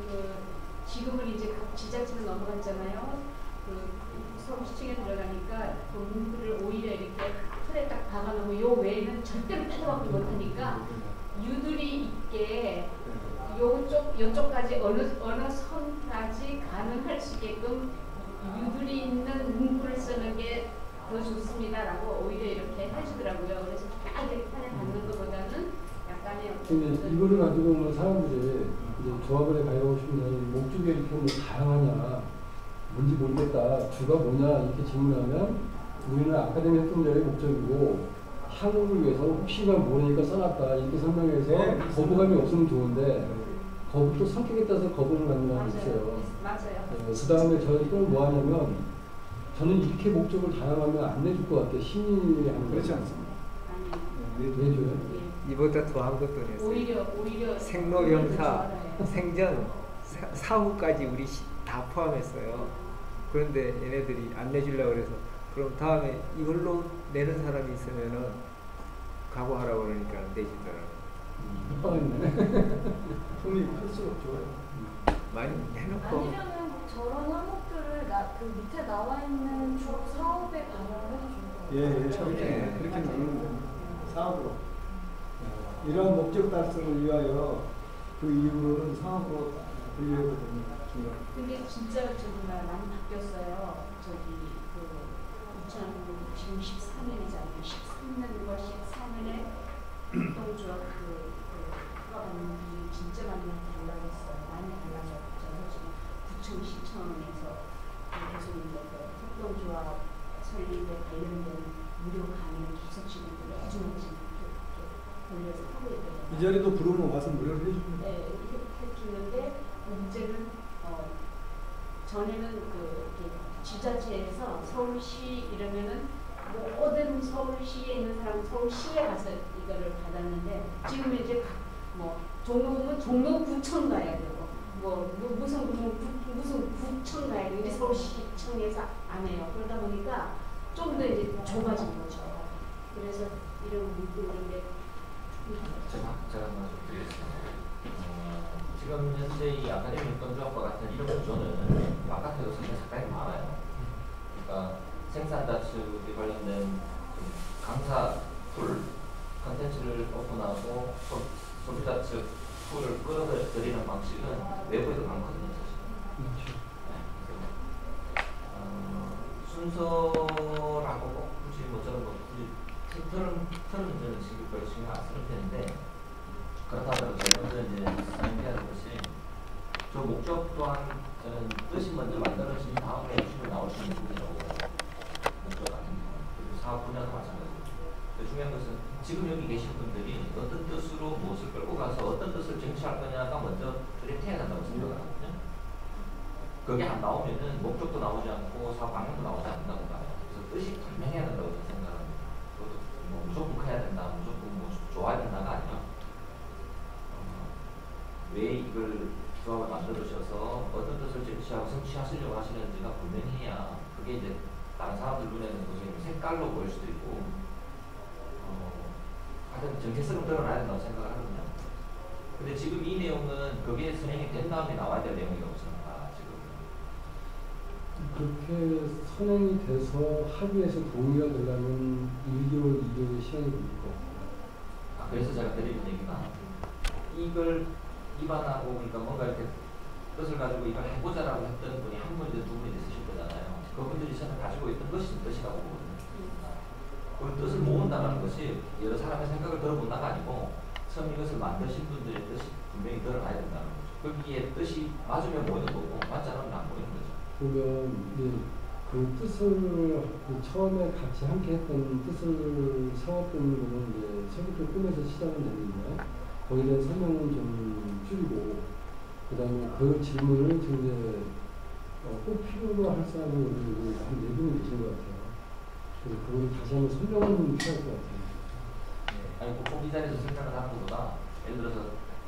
지금은 이제 각 지자체로 넘어갔잖아요. 서울시청에 들어가니까 문구를 오히려 이렇게 틀에 딱 박아놓으면 요 외에는 절대로 뜯어먹지 못하니까 유들이 있게 요쪽까지 어느 선까지 가능할 수 있게끔 유들이 있는 문구를 쓰는 게 더 좋습니다라고 오히려 이렇게 해주더라고요. 그래서 딱 이렇게 판에 받는 것보다는 약간의 근데 이거를 가지고 오는 사람들이 이제 조합을 가입하고 싶으면 목적이 이렇게 뭐 다양하냐 뭔지 모르겠다 주가 뭐냐 이렇게 질문하면 우리는 아카데미 활동자의 목적이고 향후를 위해서 혹시나 모르니까 써놨다 이렇게 설명해서 거부감이 없으면 좋은데 또 성격에 따라서 거부를 갖는 사람이 있어요. 맞아요. 그 다음에 저희 또 뭐 하냐면 저는 이렇게 목적을 다양하면 안 내줄 것 같아요. 신인이 하는 그렇지 거죠. 않습니다. 내줘요. 이보다 더한 것도 냈어요. 오히려 생로병사, 생전, 사후까지 우리 다 포함했어요. 그런데 얘네들이 안 내주려고 그래서 그럼 다음에 이걸로 내는 사람이 있으면은 각오하라고 그러니까 내주더라고요. 협박했네. 돈이 클수록 좋아요. 많이 해놓고 아니면은 저런 항목들을 그 밑에 나와 있는 주 사업에 반영을 해도 좋을 것 같아요. 그렇게 나누면 됩니다. 사업으로. 이러한 목적 달성을 위하여 그 이후로는 사업으로 분류해도 됩니다. 근데 진짜 정말 많이 바뀌었어요. 지금 13년이잖아요. 13년과 14년에 협동조합 받는 게 진짜 많이 달라졌어요. 많이 달라졌죠. 지금 구청 시청에서 계속 이제 협동조합 설립에 관련된 무료 강의 기속 시간들을 아주 많이 돌려서 하고 있거든요. 이 자리도 부르면 와서 무료로 해줍니다. 네, 이렇게 해주는데 문제는 전에는 지자체에서 서울시 이러면은 모든 서울시에 있는 사람 서울시에 가서 이거를 받았는데 지금 이제 종로구면 종로구청 가야 되고 무슨 구청 가야 되고 이제 서울시청에서 안 해요. 그러다 보니까 좀 더 이제 좁아진 거죠. 그래서 이런 이런 게 제가 말씀드리겠습니다. 지금 현재 이 아카데미 협동조합과 같은 이런 구조는 바깥에도 사실 상당히 많아요. 그러니까 생산자 측에 관련된 강사 툴 컨텐츠를 오픈하고 소비자 측 툴을 끌어들이는 방식은 외부에도 많거든요. 사실. 네, 순서라고 꼭 굳이 뭐처럼 굳이 틀은 저는 신경 안 쓰는 편인데 그렇다 하더라도 제일 먼저 이제 생각해야 할 것이 저 목적 또한 저는 뜻이 먼저 만들어진 다음에 춤이 나올 수 있는 부분이라고 목적 같은 경우 그리고 사업 분야도 마찬가지고 중요한 것은 지금 여기 계신 분들이 어떤 뜻으로 무엇을 끌고 가서 어떤 뜻을 쟁취할 거냐가 먼저 뚜렷해야 된다고 생각하거든요. 그게 안 나오면은 목적도 나오지 않고 사업 방향도 나오지 않는다고 봐요. 그래서 뜻이 분명해야 된다고 저는 생각합니다. 그것도 뭐 무조건 커야 된다, 무조건 뭐 좋아야 된다가 아니라 왜 이걸 조합을 만들으셔서 어떤 뜻을 쟁취하고 성취하시려고 하시는지가 분명해야 그게 이제 다른 사람들 눈에는 도저히 색깔로 보일 수도 있고 하여튼 정체성을 드러나야 된다고 생각을 하거든요. 근데 지금 이 내용은 그게 선행이 된 다음에 나와야 될 내용이라고 생각합니다. 지금 그렇게 선행이 돼서 합의해서 동의가 되려면 1개월, 2개월 시간이 걸릴 것 같아요. 그래서 제가 드리는 얘기가 이걸 입안하고 그러니까 뭔가 이렇게 뜻을 가지고 이걸 해보자라고 했던 분이 한 분이든 두 분이든 있으실 거잖아요. 그분들이 처음에 가지고 있던 것이 뜻이라고 보거든요. 그 뜻을 모은다는 것이 여러 사람의 생각을 들어본다가 아니고 처음 이것을 만드신 분들의 뜻이 분명히 드러나야 된다는 거죠. 거기에 뜻이 맞으면 모이는 거고 맞지 않으면 안 모이는 거죠. 그러면 그 뜻을 처음에 같이 함께 했던 뜻을 세웠던 거는 이제 서비스를 꾸며서 시작은 됐는데 거기에 대한 설명은 좀 줄이고 그 다음에 그 질문을 이제 꼭 필요로 할 사람이 한 4분이 계신 것 같아요. 그래서 그걸 다시 한번 설명은 필요할 것 같아요. 아니 꼭 이 자리에서 생각을 하는 것보다 예를 들어서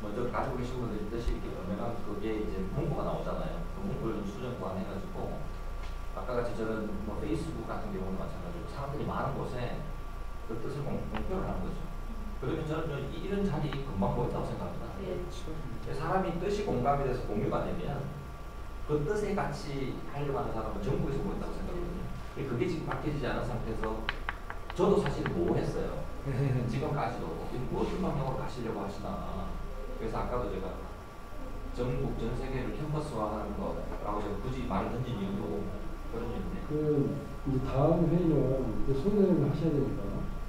먼저 가지고 계신 분들의 뜻이 이렇게 분명한 그게 이제 문구가 나오잖아요. 그 문구를 좀 수정 보완해가지고 아까 같이 저는 뭐 페이스북 같은 경우는 마찬가지로 사람들이 많은 곳에 그 뜻을 공표를 하는 거죠. 그러면 저는 이런 자리 금방 보인다고 생각합니다. 사람이 뜻이 공감이 돼서 공유가 되면 그 뜻에 같이 하려고 하는 사람은 전국에서 보인다고 생각하거든요. 그게 지금 바뀌어지지 않은 상태에서 저도 사실 모호했어요. 지금까지도 어떤 방향으로 가시려고 하시나. 그래서 아까도 제가 전국 전 세계를 캠퍼스화하는 거라고 제가 굳이 말을 던진 이유도 그런 이유인데. 이제 다음 회의는 이제 소개를 하셔야 되니까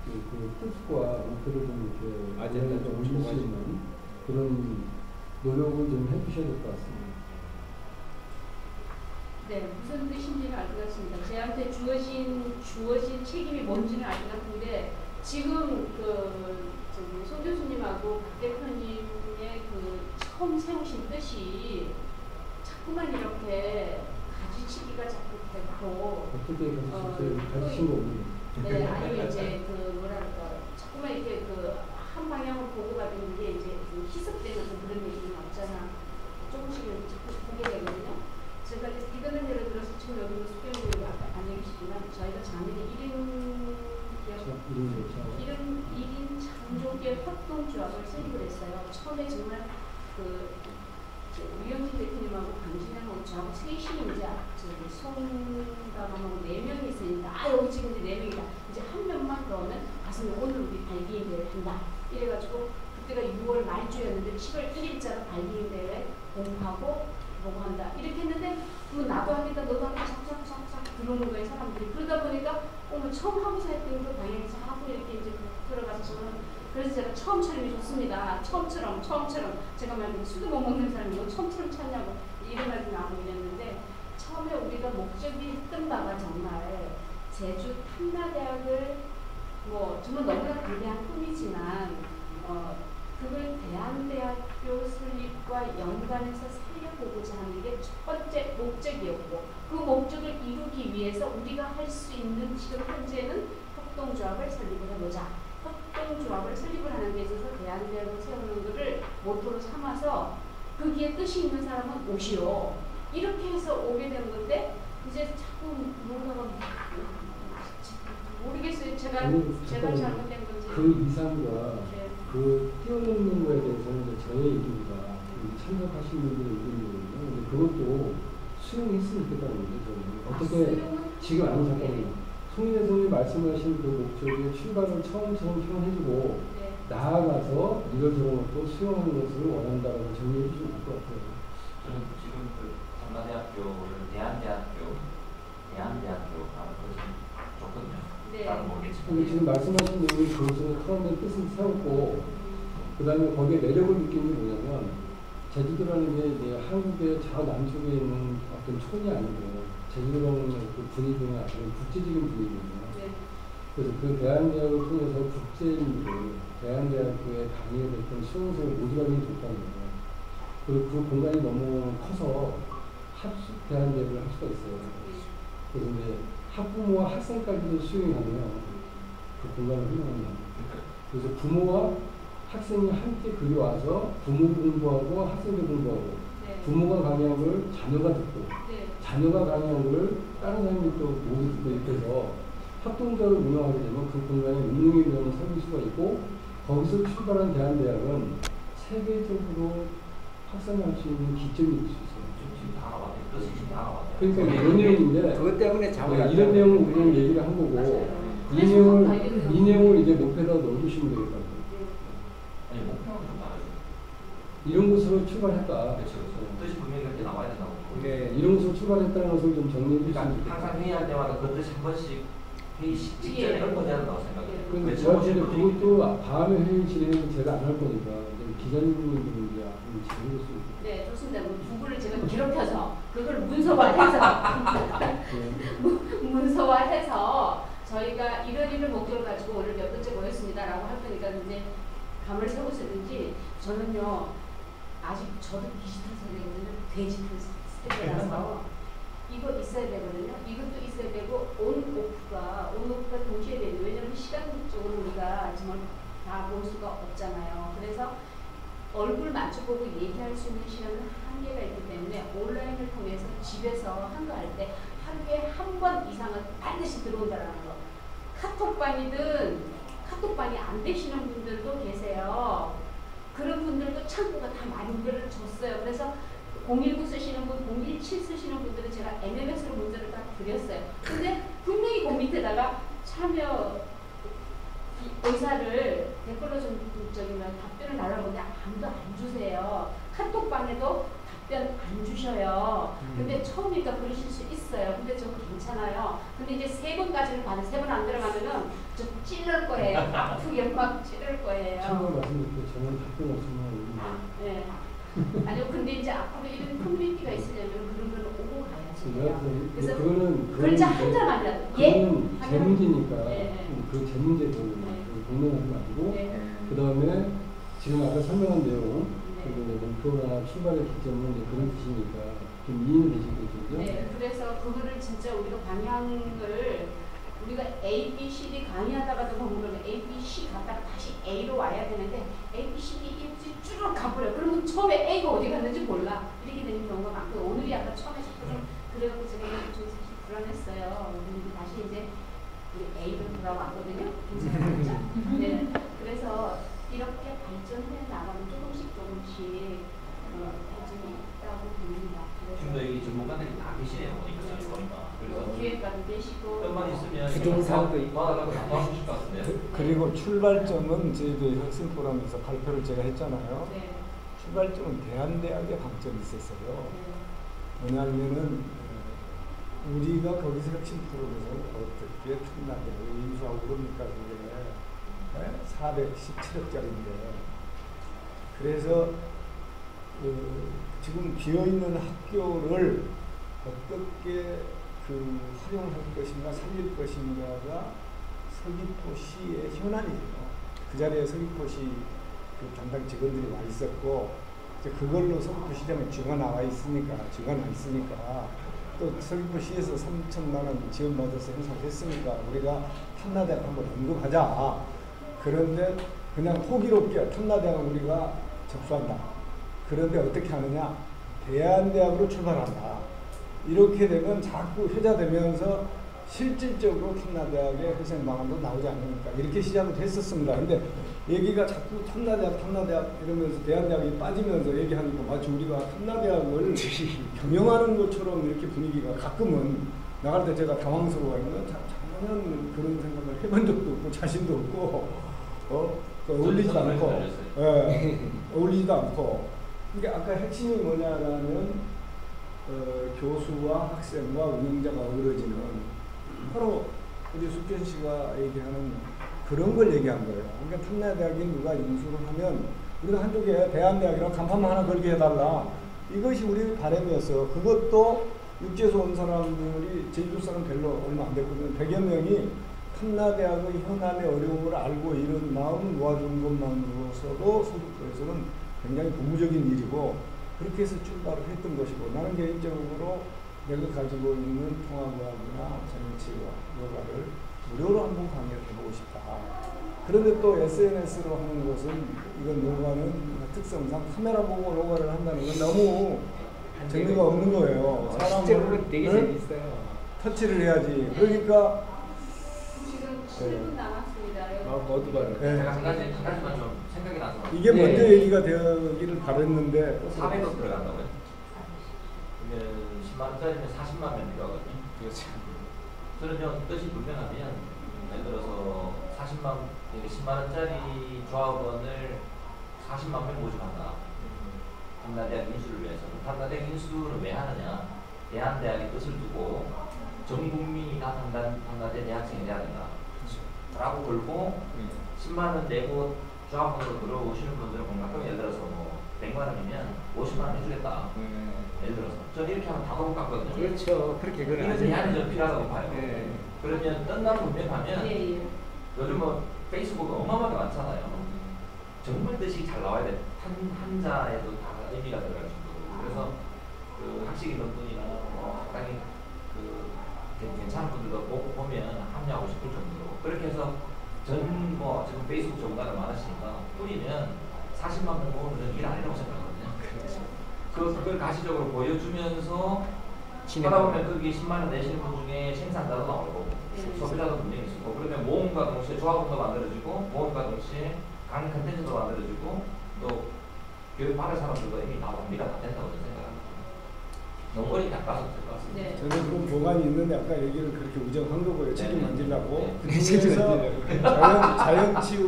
그 뜻과 목표를 좀 이렇게 아젠다에 올릴 수 있는 그런 노력을 좀 해주셔야 될 것 같습니다. 네, 무슨 뜻인지는 알 것 같습니다. 저한테 주어진 책임이 뭔지는 알 것 같은데 지금 손 교수님하고 박 대표님의 그 처음 세우신 뜻이 자꾸만 이렇게 가지치기가 자꾸 되고 어떻게 가지친 거 없는 네, 아니면 이제 자꾸만 이렇게 한 방향으로 보고 가는 게 이제 희석되는 그런 얘기는 없잖아. 조금씩 자꾸 보게 되거든요. 제가 이거는 예를 들어서 지금 여기 수경님이 안 얘기시지만 저희가 작년에 1인 창조기업 협동조합을 설립을 했어요. 처음에 정말 유영진 대표님하고 강진영하고 저하고 셋이 이제 송담하고 4명이 있으니까 여기 지금 이제 4명이다. 이제 한 명만 그러면 가서 오늘 우리 발기인 대회를 한다. 이래가지고 그때가 6월 말주였는데 7월 1일자로 발기인 대회 공부하고 보고한다. 이렇게 했는데 그럼 나도 하겠다 너도 하겠다 싹싹싹싹 들어오는 거예요 사람들이. 그러다 보니까 처음 하고자 했던 그 방향이 자꾸 이렇게 이제 들어가서 저는 그래서 제가 처음 차림이 좋습니다. 처음처럼 제가 말하는 술도 못 먹는 사람이 뭐 처음처럼 찾냐고 이런 말도 나오고 이랬는데 처음에 우리가 목적이 했던 바가 정말 제주 탐나대학을 정말 너무나 위대한 꿈이지만 그걸 대한대학교 설립과 연관해서 살려보고자 하는 게 첫 번째 목적이었고 그 목적을 이루기 위해서 우리가 할 수 있는 지금 현재는 협동조합을 설립을 해보자. 협동조합을 설립을 하는 데 있어서 대한대학을 세우는 것을 모토로 삼아서 거기에 뜻이 있는 사람은 오시오. 이렇게 해서 오게 된 건데 이제 자꾸 뭔가가 모르겠어요. 제가 잘못된 건지. 그 이상과 그 뛰어넘는 거에 대해서는 저의 의견이다. 참석하신 분들의 의견이거든요. 근데 그것도 수용했으면 좋겠다는 거죠. 어떻게 지금 아는 사건이 송인혜 선생님이 말씀하신 그 목적의 출발을 처음처럼 표현해주고 네. 나아가서 이런저런 것도 수용하는 것을 원한다고 정리해 주시면 될 것 같아요. 저는 지금 그 전라대학교를 대한대학교라는 것이 좋거든요. 네. 나는 모르겠지만. 근데 지금 말씀하신 내용이 교수는 처음에 뜻을 세웠고 그 다음에 거기에 매력을 느낀 게 뭐냐면 제주도라는 게 이제 한국의 저 남쪽에 있는 어떤 촌이 아니고 제주도라는 그 분위기는 아주 국제적인 분위기거든요. 네. 그래서 그 대한대학을 통해서 국제인들을 대한대학교에 강의에 됐던 수험생을 모집하는 게 좋다는 거예요. 그리고 그 공간이 너무 커서 합숙 대한대학을 할 수가 있어요. 그래서 이제 학부모와 학생까지도 수용이 가면 그 공간을 활용합니다. 그래서 부모와 학생이 함께 그리 와서 부모 공부하고 학생도 공부하고 네. 부모가 강의한 걸 자녀가 듣고 네. 자녀가 강의한 걸 다른 사람이 또 모두 듣고 이렇게 해서 합동적으로 운영하게 되면 그 공간에 운영이 되는 서비스가 있고 거기서 출발한 대한대학은 세계적으로 확산할 수 있는 기점이 될 수 있어요. 지금 다 나왔네. 뜻이 지금 다 나왔네. 그러니까 이런 내용인데 그것 때문에 자고가 이런 내용을 우리는 얘기를 한 거고 맞아요. 이 내용을 이제 목표에다 넣어주시면 되겠다고. 아니 목표는 좀 다르죠. 이런 곳으로 출발했다. 그렇죠. 뜻이 분명히 그렇게 나와야 된다고. 네. 이런 곳으로 출발했다는 것을 좀 정리해 주시면 그러니까 좋겠다. 항상 회의할 때마다 그 뜻이 한 번씩 회의 직전에 읊어야 된다고 생각해요. 근데 저한테 그것도 다음에 회의 진행은 제가 안 할 거니까 기자님들은 이제 진행할 수 있고. 네, 좋습니다. 두 분을 제가 괴롭혀서 그걸 문서화해서 문서화해서 저희가 이런 목적을 가지고 오늘 몇 번째 모였습니다라고 할 거니까 이제 감을 세우시든지 저는요 아직 저도 디지털 세대거든요. 돼지털 세대라서 이거 있어야 되거든요. 이것도 있어야 되고 온오프가 동시에 돼요. 왜냐하면 시간적으로 우리가 정말 다 볼 수가 없잖아요. 그래서 얼굴 마주보고 얘기할 수 있는 시간은 한계가 있기 때문에 온라인을 통해서 집에서 한가할 때 하루에 한 번 이상은 반드시 들어온다는 거. 카톡방이든 카톡방이 안 되시는 분들도 계세요. 그런 분들도 창구가 다 만들어졌어요. 그래서 019 쓰시는 분, 017 쓰시는 분들은 제가 MMS로 문제를 다 드렸어요. 근데 분명히 그 밑에다가 참여 의사를 댓글로 좀 답변을 달라고 하는데 아무도 안 주세요. 카톡방에도 답변 안 주셔요. 근데 처음이니까 그러실 수 있어요. 근데 저 괜찮아요. 근데 이제 3번까지는 받은 3번 안 들어가면은 저 찔릴 거예요. 아프게 막 찔릴 거예요. 참고로 말씀드릴게요. 저는 답변 없으면 네. 아니요, 근데 이제 앞으로 이런 커뮤니티가 있으려면 그런 걸 오고 가야지 돼요. 그래서 글자 한 자만이라도 그거는 제 문제니까 네. 그 제 문제고 공론하지 말고 그 다음에 지금 아까 설명한 내용 그리고 목표나 출발의 기점은 이제 그런 뜻이니까 좀 이해는 되시겠죠? 네, 그래서 그거를 진짜 우리가 방향을 우리가 A, B, C, D 강의하다가도 보면 A, B, C 갔다가 다시 A로 와야 되는데 A, B, C, D 이렇게 쭉 가버려. 그러면 처음에 A가 어디 갔는지 몰라. 이렇게 되는 경우가 많고 오늘이 아까 처음에 자꾸 좀 그래갖고 제가 좀 사실 불안했어요. 근데 다시 이제 우리 A로 돌아왔거든요. 괜찮았죠? 네, 그래서 이렇게 발전해 나가면 조금씩 발전이 있다고 봅니다. 지금도 여기 전문가들이 다 계시네요. 보니까. 그래서 기획관도 계시고 땀만 있으면 부동산도 있고 받아가고 다 도와주실 것 같은데요. 그리고 출발점은 저희도 혁신포럼에서 발표를 제가 했잖아요. 네. 출발점은 대한대학의 방점이 있었어요. 네. 뭐냐면은 우리가 거기서 혁신포럼에서 어떻게 탐나게 인수하고 그럽니까 그게 417억짜리인데 그래서 지금 비어있는 학교를 어떻게 활용할 것인가 살릴 것인가가 서귀포시의 현안이에요. 그 자리에 서귀포시 담당 직원들이 와 있었고 이제 그걸로 서귀포시장에 쥐가 나와 있으니까 또 서귀포시에서 3천만 원 지원받아서 행사했으니까 우리가 탐나대학 한번 언급하자. 그런데 그냥 호기롭게 탐나대학은 우리가 접수한다. 그런데 어떻게 하느냐? 대한대학으로 출발한다. 이렇게 되면 자꾸 회자되면서 실질적으로 탐나대학의 회생 방안도 나오지 않으니까 이렇게 시작을 했었습니다. 근데 얘기가 자꾸 탐나대학 이러면서 대한대학이 빠지면서 얘기하니까 마치 우리가 탐나대학을 경영하는 것처럼 이렇게 분위기가 가끔은 나갈 때 제가 당황스러워하는 건 전혀 그런 생각을 해본 적도 없고 자신도 없고 어울리지도 않고 어울리지도 않고. 그러니까 아까 핵심이 뭐냐면 교수와 학생과 운영자가 어우러지는 바로 우리 숙현 씨가 얘기하는 그런 걸 얘기한 거예요. 그러니까 탐나대학이 누가 인수를 하면 우리가 한쪽에 대한대학이랑 간판만 하나 걸게 해달라. 이것이 우리 바람이었어요. 그것도 육지에서 온 사람들이 제주도 사람 별로 얼마 안 됐거든요. 100여 명이 탐나대학의 현안의 어려움을 알고 이런 마음을 모아준 것만으로서도 소득부에서는 굉장히 고무적인 일이고 그렇게 해서 출발을 했던 것이고 나는 개인적으로 내가 가지고 있는 통합과학이나 정치와 요가를 무료로 한번 강의를 해보고 싶다. 그런데 또 SNS로 하는 것은 이건 요가는 특성상 카메라 보고 요가를 한다는 건 너무 재미가 없는 거예요. 사람을 되게 재밌어요. 터치를 해야지. 그러니까 지금 7분 남았습니다. 뭐도 봐요. 제가 한 가지만 좀 생각이 나서 이게 먼저 얘기가 되기를 바랬는데 400억 들어간다고요? 그러면 10만 원짜리면 40만 명 필요하거든요. 저는 좀 뜻이 분명하면 예를 들어서 10만 원짜리 조합원을 40만 명 모집한다. 탐나대학 인수를 위해서. 탐나대학 인수를 왜 하느냐? 대한대학의 뜻을 두고 전 국민이 다 탐나대 대학생이 돼야 된다. 라고 걸고 10만 원 내고 조합원으로 들어오시는 분들은 가끔 예를 들어서 뭐 100만 원이면 50만 원 해주겠다. 예를 들어서 저는 이렇게 하면 다 도둑 같거든요. 그렇죠. 그렇게 그런 이런 대안이 좀 필요하다고 봐요. 그러면 뜬다는 분명하면 요즘 뭐 페이스북 어마어마하게 많잖아요. 정말 뜻이 잘 나와야 돼. 한자에도 다 의미가 들어갈 정도로. 그래서 그 학식 있는 분이나 뭐 상당히 그 괜찮은 분들도 보면 합류하고 싶을 정도로 그렇게 해서 전 뭐 지금 페이스북 전문가들 많으시니까 뿌리면 40만 명 모으면 일 아니라고 생각하거든요. 그걸 가시적으로 보여주면서 하다 보면 거기 10만 원 내시는 분 중에 생산자도 나오고 소비자도 분명히 있고 그러면 모험과 동시에 조합원도 만들어지고 모험과 동시에 강의 컨텐츠도 만들어지고 또 교육받을 사람들도 이미 다 완비가 다 된다고 생각합니다. 너무 어렵게 안 가서 될 것 같습니다. 네. 저는 그런 보관이 있는데 아까 얘기를 그렇게 우정한 거고요. 책임 만지려고. 네. 그중에서 자연치유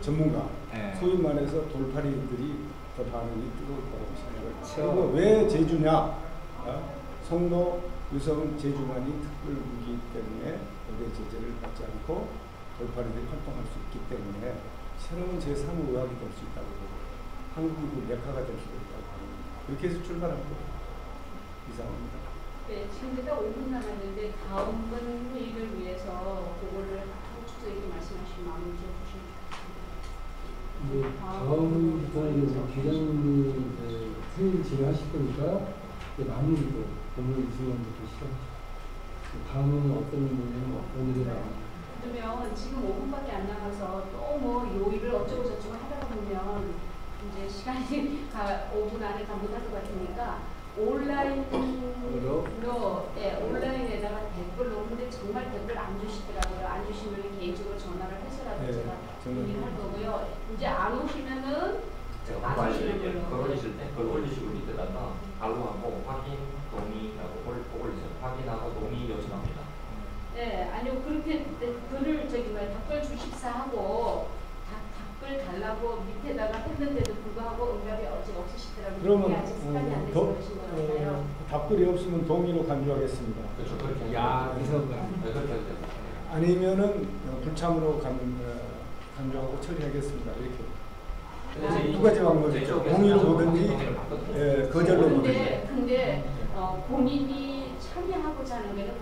전문가, 네. 소위 말해서 돌팔이들이 더 반응이 뜨거울 거라고 생각해요. 그렇죠. 그리고 왜 제주냐? 송도, 유성, 제주만이 특별국이기 때문에 거기에 제재를 받지 않고 돌팔이들이 활동할 수 있기 때문에 새로운 제3의 의학이 될 수 있다고 보고 한국이 그 메카가 될 수도 있다고 합니다. 그렇게 해서 출발한 거예요. 이상합니다. 네, 지금 딱 5분 남았는데 다음 번 회의를 위해서 그거를 추적이 말씀하신 마음을 좀 주시면 좋겠습니다. 다음부터는 기자님이 회의를 진행하실 거니까 마무리로 오늘 이 순간부터 시작하시죠. 다음은 어떤 분야는 오늘이나 그러면 지금 5분밖에 안 남아서 또 뭐 요일을 어쩌고 저쩌고 하다가 보면 이제 시간이 5분 안에 다 못할 것 같으니까 온라인으로 온라인에다가 댓글로 근데 정말 댓글 안 주시더라고요. 안 주시면 개인적으로 전화를 해서라도 제가 얘기를 할 거고요. 이제 안 오시면은 제가 안 글 오시는 걸로. 올리실 때 그걸 올리시고 밑에다가 알로하고 확인 동의하고 올리세요. 확인하고 동의 요청합니다. 네, 아니요 그렇게 글을 답글 주십사 하고 답글 달라고 밑에다가 했는데도 불구하고 응답이 없으시더라고요. 그러면 아직 습관이 안 돼서 그러신 것 같아요. 답글이 없으면 동의로 간주하겠습니다. 그렇죠. 그렇게 야, 그래서 네, 그렇게 해도 돼요. 아니면은 불참으로 간주하고 처리하겠습니다. 이렇게. 근데 두 가지 방법이 있죠. 동의로 보든지 거절로 보든지. 근데 본인이 참여하고자 하는 게는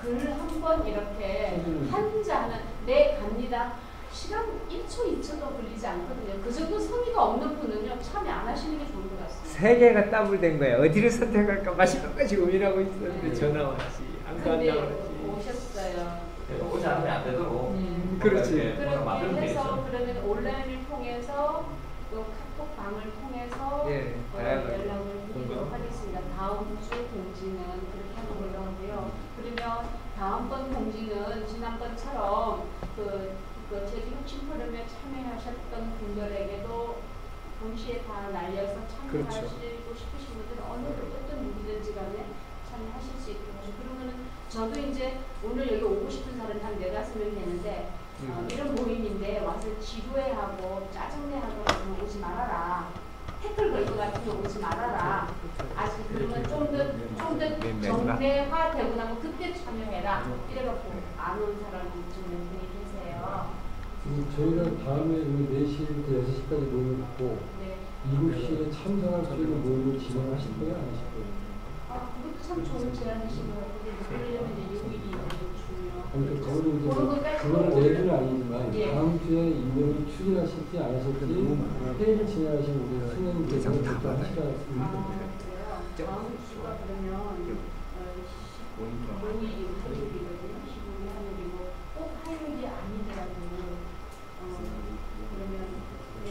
글을 한 번 이렇게 한자는 네 갑니다. 시간 1초 2초도 걸리지 않거든요. 그 정도 성의가 없는 분은요 참여 안 하시는 게 좋은 것 같습니다. 세 개가 더블된 거야. 어디를 선택할까 마지막까지 고민하고 있었는데 전화 왔지. 안 근데 간다고 오셨어요. 오지 않으면 안 되도록 그렇지. 그렇게 해서 그러면 온라인을 통해서 또 카톡방을 통해서 연락을 드리도록 하겠습니다. 다음 주 공지는 그렇게 하는 걸로 하고요. 그러면 다음번 공지는 지난번처럼 제주 혁신 포럼에 참여하셨던 분들에게도 동시에 다 날려서 참여하시고 싶으신 분들은 어떤 누구든지 간에 참여하실 수 있도록 하죠. 그러면은 저도 이제 오늘 여기 오고 싶은 사람이 한 4-5명 되는데 이런 모임인데 와서 지루해하고 짜증내하고 그러면 오지 말아라. 태클 걸 것 같으면 오지 말아라. 아직 그러면 좀 더 정례화되고 나면 그때 참여해라. 이래갖고 안 온 사람이 좀 몇 분이 계세요. 저희는 다음에 4시부터 6시까지 모임을 갖고 네. 7시에 참석할 수 있는 모임을 진행하실 거예요? 안 하실 거예요? 그것도 참 좋은 제안이신 것 같은데 그러려면 이제 6일이 중요하고 아무튼 그거는 내주는 아니지만 예. 다음 주에 이거를 추진하실지 안 하실지 회의를 진행하신 우리 승현님께서 결정하시라. 그래요? 다음 주가 그러면 15일이 화요일이거든요. 15일이 화요일이고 꼭 화요일이 아니더라도 그러면 네.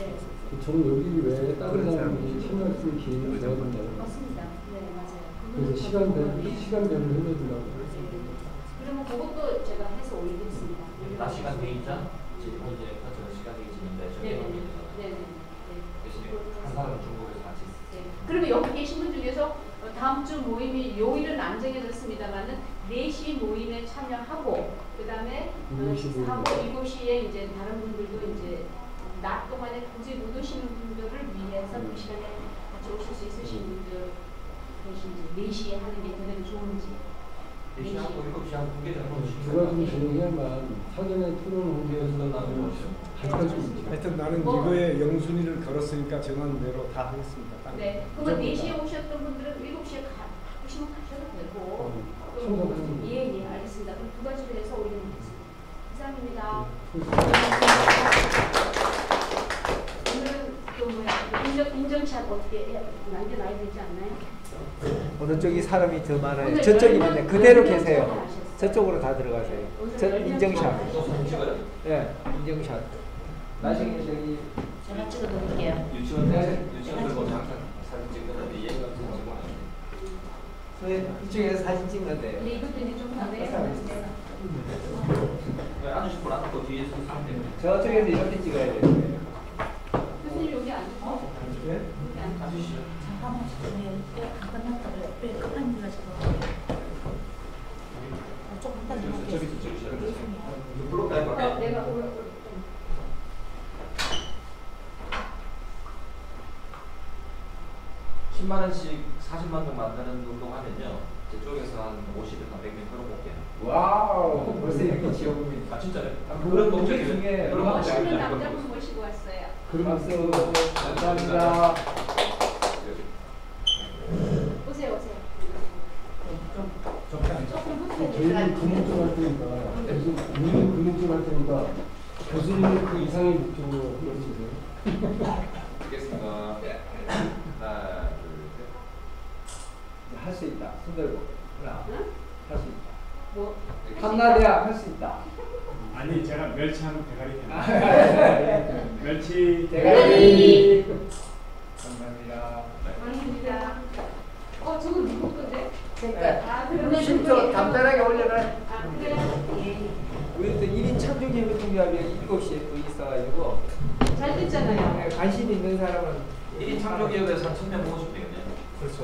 저는 여기 외에 다른 사람들이 참여할 수 있는 기회를 줘야 된다고. 맞습니다. 네, 맞아요. 그래서 시간별로 흘려준다고. 그러면 그것도 제가 해서 올리겠습니다. 낮 시간 돼 있자. 지금 이제 저는 시간 되게 지는데 네네. 대신에 한 사람은 중국에서 같이. 네. 그러면 여기 계신 분 중에서 다음 주 모임이 요일은 안 정해졌습니다만은 4시 모임에 참여하고 그 다음에 7시에 이제 다른 분들도 이제 낮 동안에 굳이 못 오시는 분들을 위해서 그 시간에 같이 오실 수 있으신 분들 계신지 4시에 하는 게 되게 좋은지. 4시하고 7시하고 2개 정도 두 가지 진행해야만 사전에 토론 공개해서 할수 있죠. 하여튼 나는 이거에 영순위를 걸었으니까 정한 대로 다 하겠습니다. 네. 그러면 4시에 오셨던 분들은 7시에 가시면 가셔도 되고. 예, 알겠습니다. 그럼 두 가지로 해서 올려놓겠습니다. 이상입니다. 오늘은 또 뭐야? 인정샷 어떻게 남겨놔야 되지 않나요? 어느 쪽이 사람이 더 많아요? 오늘 저쪽이 10명 있는데 그대로 계세요. 참여하셨어요. 저쪽으로 다 들어가세요. 저 인증샷. 예, 인증샷. 나중에 저기 제가 찍어드릴게요. 유치원들 보면 항상 사진 찍는데 얘가 찍는 거 아니에요? 이쪽에서 사진 찍는데요. 근데 이것도 이제 좀 다르게 앉으실 분 앉고 뒤에서 쓰면 돼요. 저쪽에서 이렇게 찍어야 돼요. 교수님 여기 앉으세요. 여기 앉으시죠. 잠깐만 끝났다 왜 급한 일이라 지금 좀 한단 블록 깔고 내가 10만 원씩 40만 동 만드는 운동하면요. 제 쪽에서 한 50에서 100명 끌어볼게요. 와우, 벌써 이렇게 지어봅니다. 아 진짜요? 그런 목적 중에 그런 멋있는 남자분 모시고 왔어요. 박수 감사합니다. 오세요. 조금 저희는 근무 좀 할 테니까 우리는 근무 좀 할 테니까 교수님은 그 이상의 목적으로 해주세요. 알겠습니다. 하나, 둘, 셋. 할 수 있다. 손 들고 하나. 응? 할 수 있다. 뭐? 한나대야 할 수 있다. 아니 제가 멸치하는 대가리 멸치 대가리. 감사합니다. 감사합니다. 저거 누구 건데? 그러면 좀 간단하게 올려놔. 그래요? 예. 우리 또 1인 창조기 협동조합이 7시에 또 있어가지고 잘 됐잖아요. 관심 있는 사람은 1인 창조기업에서 한 1000명 모으시면 되겠네요. 그렇죠.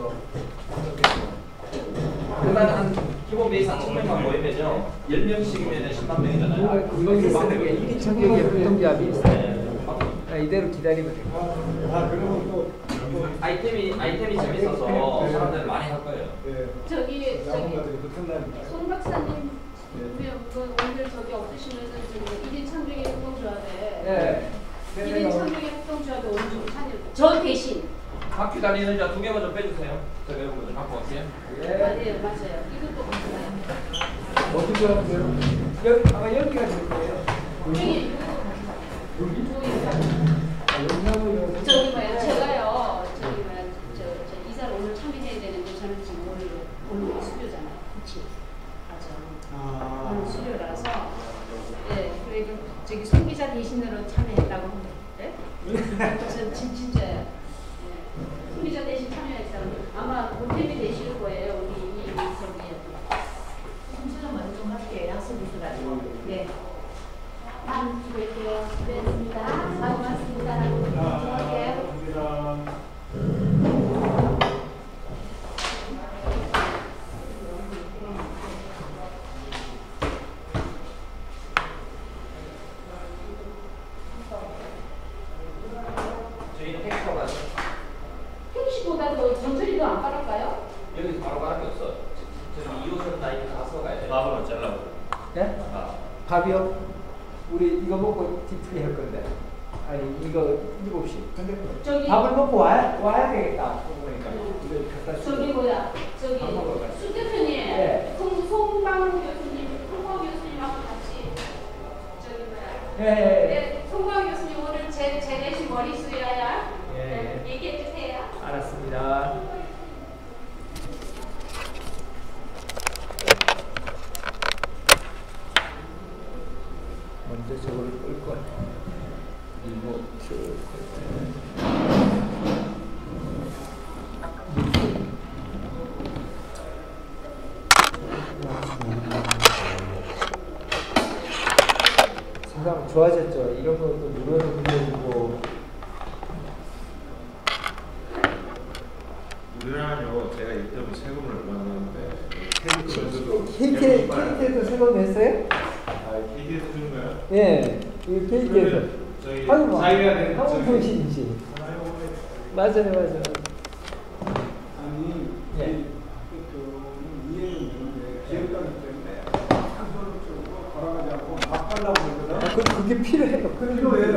일단 한 기본 베이스 한 1000명만 모이면요. 10명씩이면 10만 명이잖아요. 그건 있는데 1인 창조기 협동조합이 있어요. 이대로 기다리면 돼요. 그러면 또 아이템이 재밌어서 사람들 많이 할 거예요. 저기 야구가들이 붙은다니까. 손 박사님 오늘 저기 없으시면은 저기 1인 창조기 협동조합에 네. 1인 창조기 협동조합에 오늘 좀 참여. 저 대신. 바퀴 달리는 자 2개만 좀 빼주세요. 제가 이거 좀 갖고 갈게요. 네, 맞아요. 이것도 맞아요. 어떻게 하세요? 여기 아마 여기가 될 거예요. 여기 저기 뭐야 제가요 저기 뭐야 저 이사를 오늘 참여해야 되는데 저는 지금 오늘 수료잖아요. 그치? 맞아. 오늘 수료라서 그래도 저기 손 기자 대신으로 참여했다고 하는데 저는 진짜예요. 손 기자 대신 참여했다고 아마 보탬이 되실 거예요. 우리 이 저기 순서는 먼저 좀 할게요. 약속 있어가지고. 네. 다음 주에 뵐게요. 고맙습니다. 고맙습니다. 들어갈게요. 밥이요? 우리 이거 먹고 뒤풀이 할 건데. 아니 이거 7시. 근데 저기 밥을 먹고 와야 되겠다. 그러니까 이거 갖다 저기 뭐야? 저기 밥 먹으러 가자. 수 대표님, 네. 송방 교수님, 송방 교수님하고 같이 저기 뭐야? 예. 네, 송방 교수님 오늘 제 대신 머리 숙여야 예. 얘기해 주세요. 알았습니다. 먼저 저거를 끌 거야. 리모트. 세상 좋아졌죠. 이런 것도 눌러서 돌려주고. 우리나라요 제가 이때부터 세금을 얼마 냈는데 KT도 세금 냈어요? 아 KT에서 주는 거야? 예, 이 KT에서. 저희 아이고, 사회가 되는 한국통신이지. 맞아요. 아니, 예. 이해는 되는데 기획가기 때문에 한 손으로 쓰고 돌아가지 않고 막 하려고 그러거든. 그게 필요해요. 필요해요.